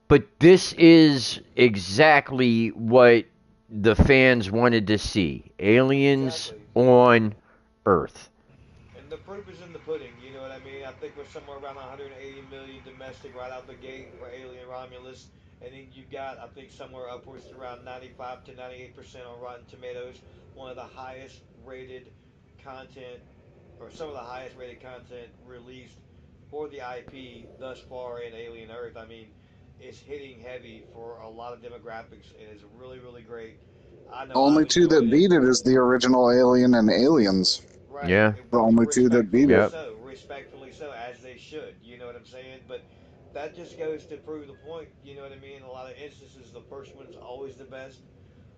But this is exactly what the fans wanted to see: aliens exactly. on Earth. And the proof is in the pudding. You know what I mean? I think we're somewhere around 180 million domestic right out the gate for Alien Romulus, and then you've got I think somewhere upwards to around 95 to 98% on Rotten Tomatoes, one of the highest rated content or some of the highest rated content released for the IP thus far in Alien Earth. I mean, it's hitting heavy for a lot of demographics, and it's really really great. I know I'm Only two enjoying that it. beat it is the original Alien and Aliens. Right. Yeah. The only two that beat Respectfully it. Yep. so. Respectfully so, as they should. You know what I'm saying? But that just goes to prove the point. You know what I mean? In a lot of instances, the first one's always the best.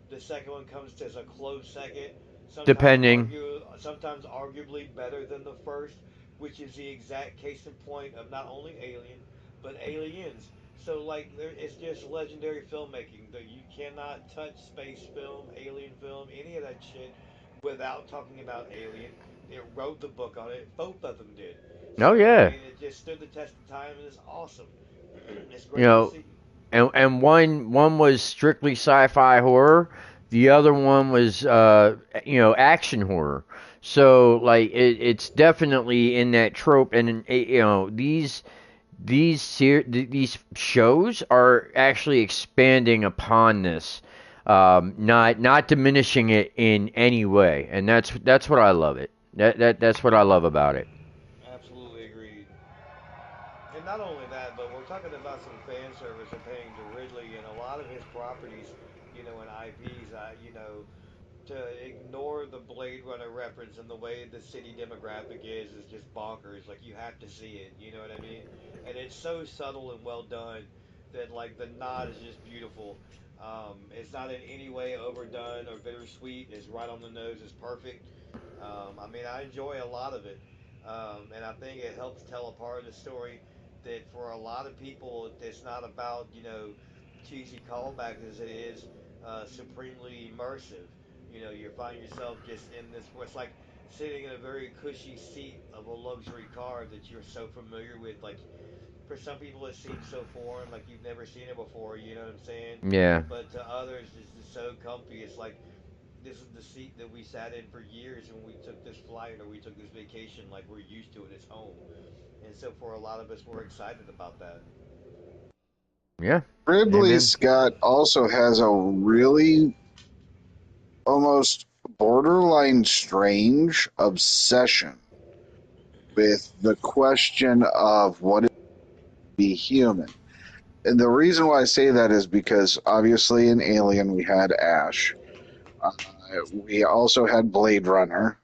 The second one comes as a close second. Depending. Sometimes arguably better than the first, which is the exact case in point of not only Alien, but Aliens. So like it's just legendary filmmaking. That you cannot touch space film, alien film, any of that shit without talking about Alien. It wrote the book on it. Both of them did. Oh So I yeah. mean, it just stood the test of time and it's awesome. It's You great to know, see. and one was strictly sci-fi horror. The other one was action horror. So like it's definitely in that trope, and these shows are actually expanding upon this, not diminishing it in any way, and that's what I love it. That's what I love about it. Absolutely agreed. And not only that, but we're talking about some fan service and paying to Ridley and a lot of his properties, and IPs. To ignore the Blade Runner reference and the way the city demographic is just bonkers. Like you have to see it. You know what I mean? And it's so subtle and well done that like the nod is just beautiful. It's not in any way overdone or bittersweet. It's right on the nose. It's perfect. I mean, I enjoy a lot of it, and I think it helps tell a part of the story that for a lot of people, it's not about cheesy callbacks as it is supremely immersive. You find yourself just in this where it's like sitting in a very cushy seat of a luxury car that you're so familiar with. Like for some people, it seems so foreign, like you've never seen it before. You know what I'm saying? Yeah. But to others, it's just so comfy. It's like this is the seat that we sat in for years when we took this flight or we took this vacation. Like we're used to it. It's home, and so for a lot of us, we're excited about that. Yeah. Ridley Amen. Scott also has a really almost borderline strange obsession with the question of what it is to be human. And the reason why I say that is because obviously in Alien we had Ash. Uh, we also had Blade Runner,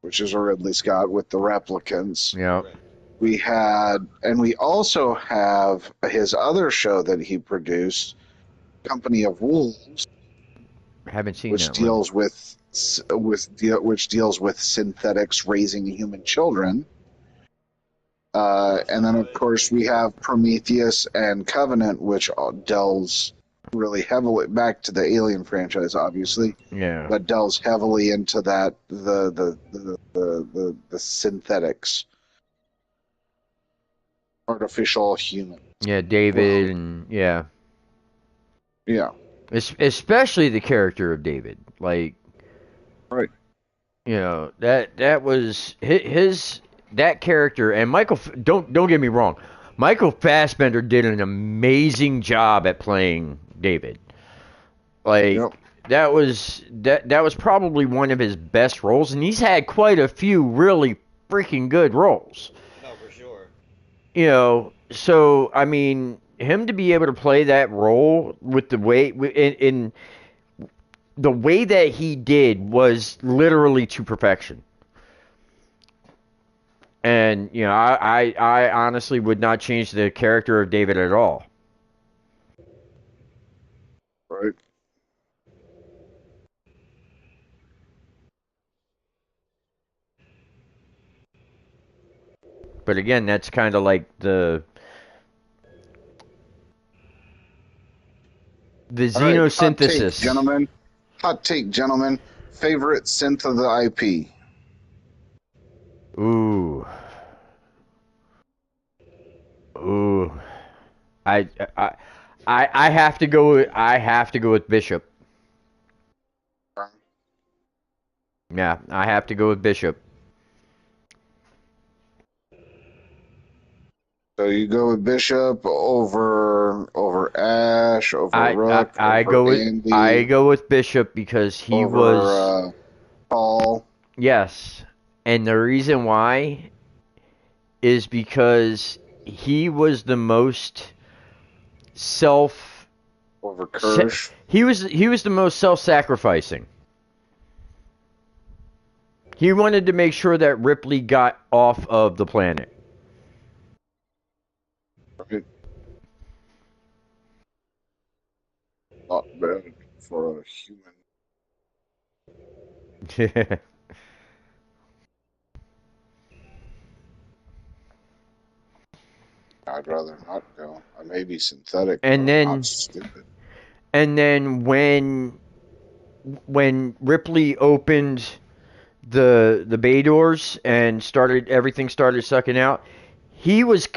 which is a Ridley Scott with the replicants. Yeah. Correct. And we also have his other show that he produced, Company of Wolves, Haven't seen which that one. deals which deals with synthetics raising human children. Watched And some then, of of it. course, we have Prometheus and Covenant, which delves really heavily back to the Alien franchise, obviously, Yeah. but delves heavily into that the synthetics, artificial humans. Yeah, Well, David and yeah. yeah, Especially the character of David. Like, right. that was his that character and don't get me wrong. Michael Fassbender did an amazing job at playing David. Like Yep. that was probably one of his best roles, and he's had quite a few really freaking good roles. No, for sure. So I mean, him to be able to play that role with the way in the way that he did was literally to perfection. And I honestly would not change the character of David at all. Right. But again, that's kind of like the All right. xenosynthesis. Hot take, gentlemen. Favorite synth of the IP. Ooh, ooh. I I I have to go. I have to go with Bishop. Yeah, I have to go with Bishop. So you go with Bishop over Ash, over Rook, over I Andy, go with Bishop because he was over Paul. yes, and the reason why is because he was the most self Over Kirsch. he was the most self-sacrificing. He wanted to make sure that Ripley got off of the planet. Right? Not bad for a human. I'd rather not go. I may be synthetic, but and I'm not then stupid. and then when Ripley opened the bay doors and started everything started sucking out, he was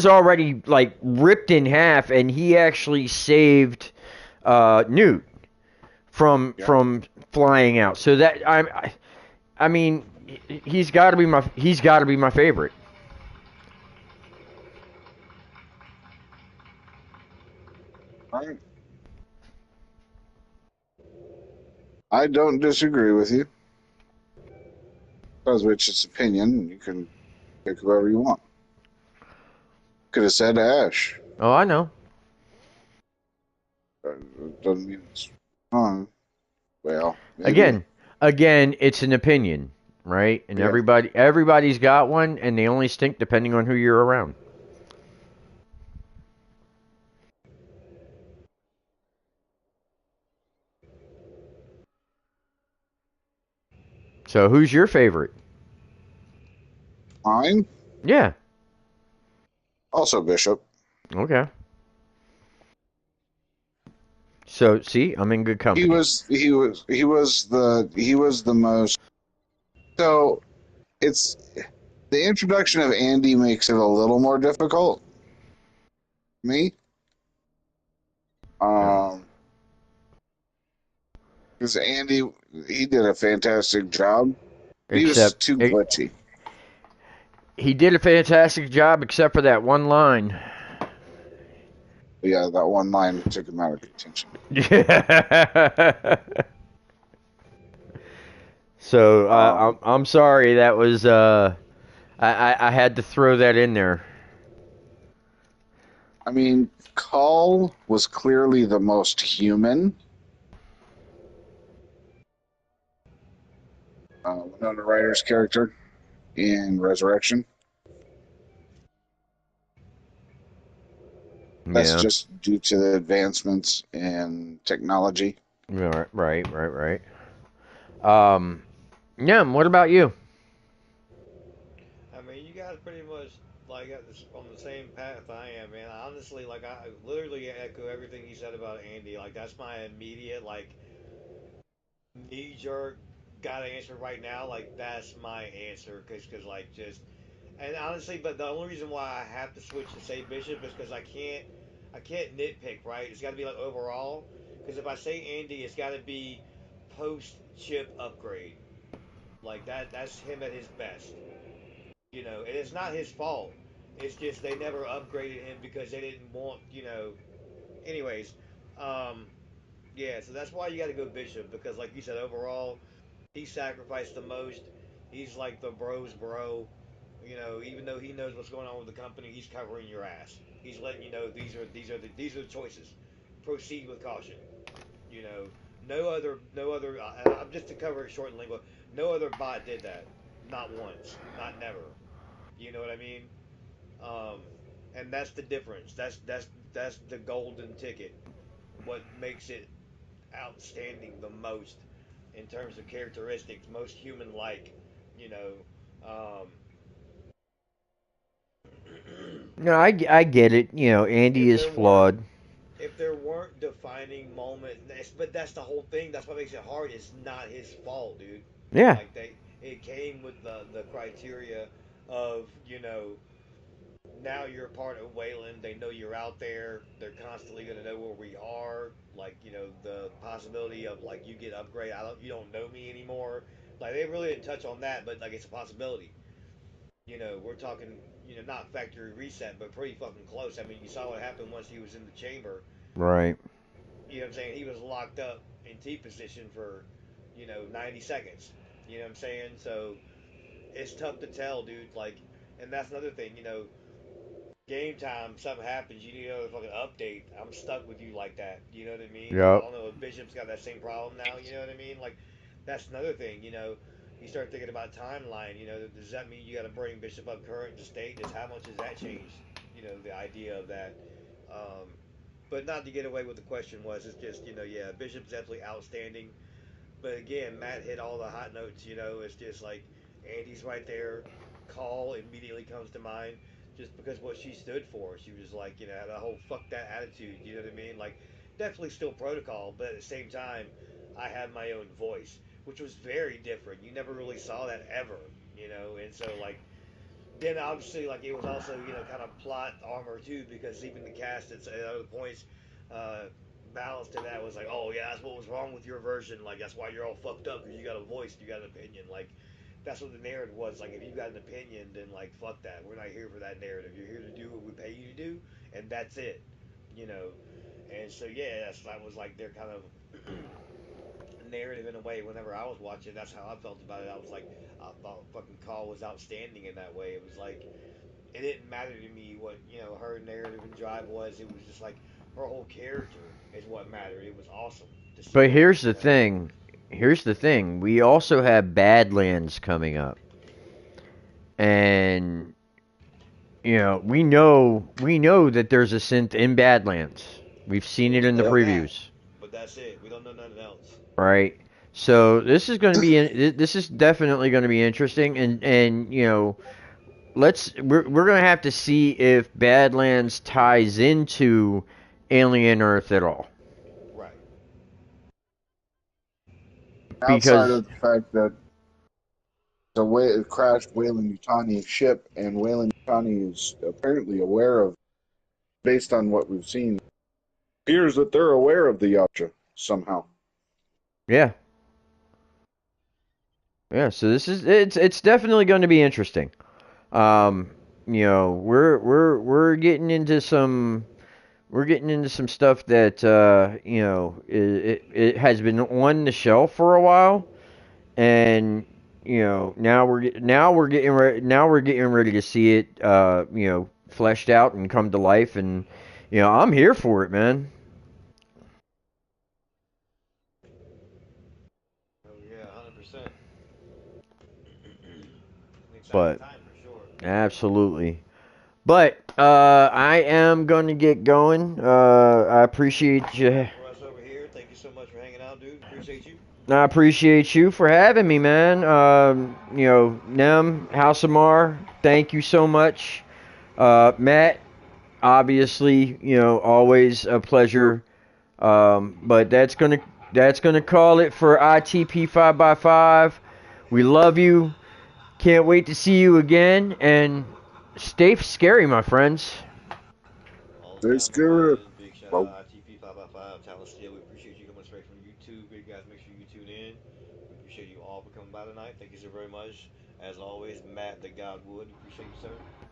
already like ripped in half, and he actually saved Newt Yeah. from flying out. So that I mean he's got to be my favorite. Right. I don't disagree with you. Because it's just opinion. You can pick whoever you want. Could have said Ash. Oh, I know. It doesn't mean it's wrong. Well, maybe. Again, again, it's an opinion, right? And Yeah. everybody's got one, and they only stink depending on who you're around. So, who's your favorite? Mine, Yeah. also Bishop. Okay. So, see, I'm in good He company. was he was he was the most. So it's the introduction of Andy makes it a little more difficult. Me. Yeah. Um, Because Andy, he did a fantastic job. He was Except too glitchy. he did a fantastic job, except for that one line. Yeah, that one line took him out of contention. So Um, I'm sorry. That was I had to throw that in there. I mean, Call was clearly the most human. Winona Ryder's character in Resurrection. That's Yeah. just due to the advancements in technology. Right. Right. Yeah. What about you? I mean, you guys pretty much like got this on the same path I am, man. Honestly, like I literally echo everything you said about Andy. Like that's my immediate like knee jerk got to answer right now. Like that's my answer because like just and honestly, but the only reason why I have to switch to say Bishop is because I can't nitpick, right? It's got to be like overall. Because if I say Andy, it's got to be post chip upgrade. Like that's him at his best. And it's not his fault. It's just they never upgraded him because they didn't want. Anyways, um, yeah. So that's why you got to go Bishop because, like you said, overall, he sacrificed the most. He's like the bros bro. Even though he knows what's going on with the company, he's covering your ass. He's letting you know these are the choices. Proceed with caution. You know, no other. I'm just to cover it short and lingo. No other bot did that. Not once. Not never. You know what I mean? Um, and that's the difference. That's the golden ticket. What makes it outstanding the most in terms of characteristics, most human-like. You know, um, No, I get it. Andy if is there weren't flawed. if there weren't defining moments, but that's the whole thing. That's what makes it hard. It's not his fault, dude. Yeah. Like it came with the criteria of now you're a part of Wayland. They know you're out there. They're constantly gonna know where we are. Like the possibility of like you get upgrade. You don't know me anymore. Like they really didn't touch on that, but like it's a possibility. We're talking not factory reset, but pretty fucking close. I mean, you saw what happened once he was in the chamber. Right. You know what I'm saying? He was locked up in T position for 90 seconds. You know what I'm saying? So it's tough to tell, dude. Like, and that's another thing. Game time, something happens, you need another fucking update. I'm stuck with you like that. You know what I mean? I Yep. don't know if Bishop's got that same problem now. You know what I mean? Like, that's another thing. You start thinking about timeline. Does that mean you got to bring Bishop up current to state? How much has that changed? The idea of that. Um, but not to get away with the question was, it's just yeah, Bishop's definitely outstanding. But again, Matt hit all the hot notes. It's just like Andy's right there. Call immediately comes to mind just because what she stood for. She was like, had a whole fuck that attitude. You know what I mean? Like, definitely still protocol, but at the same time, I had my own voice, which was very different. You never really saw that ever. And so like then obviously like it was also kind of plot armor too because even the cast at other points uh balance to that was like, oh yeah, that's what was wrong with your version, like that's why you're all fucked up because you got a voice, you got an opinion. Like that's what the narrative was. Like if you got an opinion, then like fuck that, we're not here for that narrative. You're here to do what we pay you to do, and that's it. you know and so yeah, that was like their kind of narrative in a way. Whenever I was watching, that's how I felt about it. I was like, I thought fucking Call was outstanding in that way. It was like it didn't matter to me what her narrative and drive was. It was just like her whole character is what mattered. It was awesome to see But that. here's the thing. Here's the thing. We also have Badlands coming up, and we know that there's a synth in Badlands. We've seen it We in the know Yep. that, previews, but that's it. We don't know nothing else. right? So this is going to be this is definitely going to be interesting, and we're going to have to see if Badlands ties into Alien Earth at all, Right. Outside because of the fact that it crashed Wayland Yutani ship, and Wayland Yutani is apparently aware of, based on what we've seen, appears that they're aware of the Yacha somehow. Yeah. Yeah. So this is it's definitely going to be interesting. Um, we're getting into some stuff that it has been on the shelf for a while, and now we're getting ready to see it fleshed out and come to life, and I'm here for it, man. Oh yeah, 100%. An exciting But time for sure. absolutely. But I am going to get going. I appreciate Same you. for us over here. Thank you so much for hanging out, dude. Appreciate you. I appreciate you for having me, man. Nem, House of Mar, thank you so much. Matt, obviously, always a pleasure. But that's gonna call it for ITP 5x5. We love you. Can't wait to see you again, and stay scary, my friends. All the Very time on my scary. end. Big shout out Well, ITP 5x5, Talent Steel. We appreciate you coming straight from YouTube. Big guys, make sure you tune in. We appreciate you all for coming by tonight. Thank you so very much. As always, Matt the God Wood. Appreciate you, sir.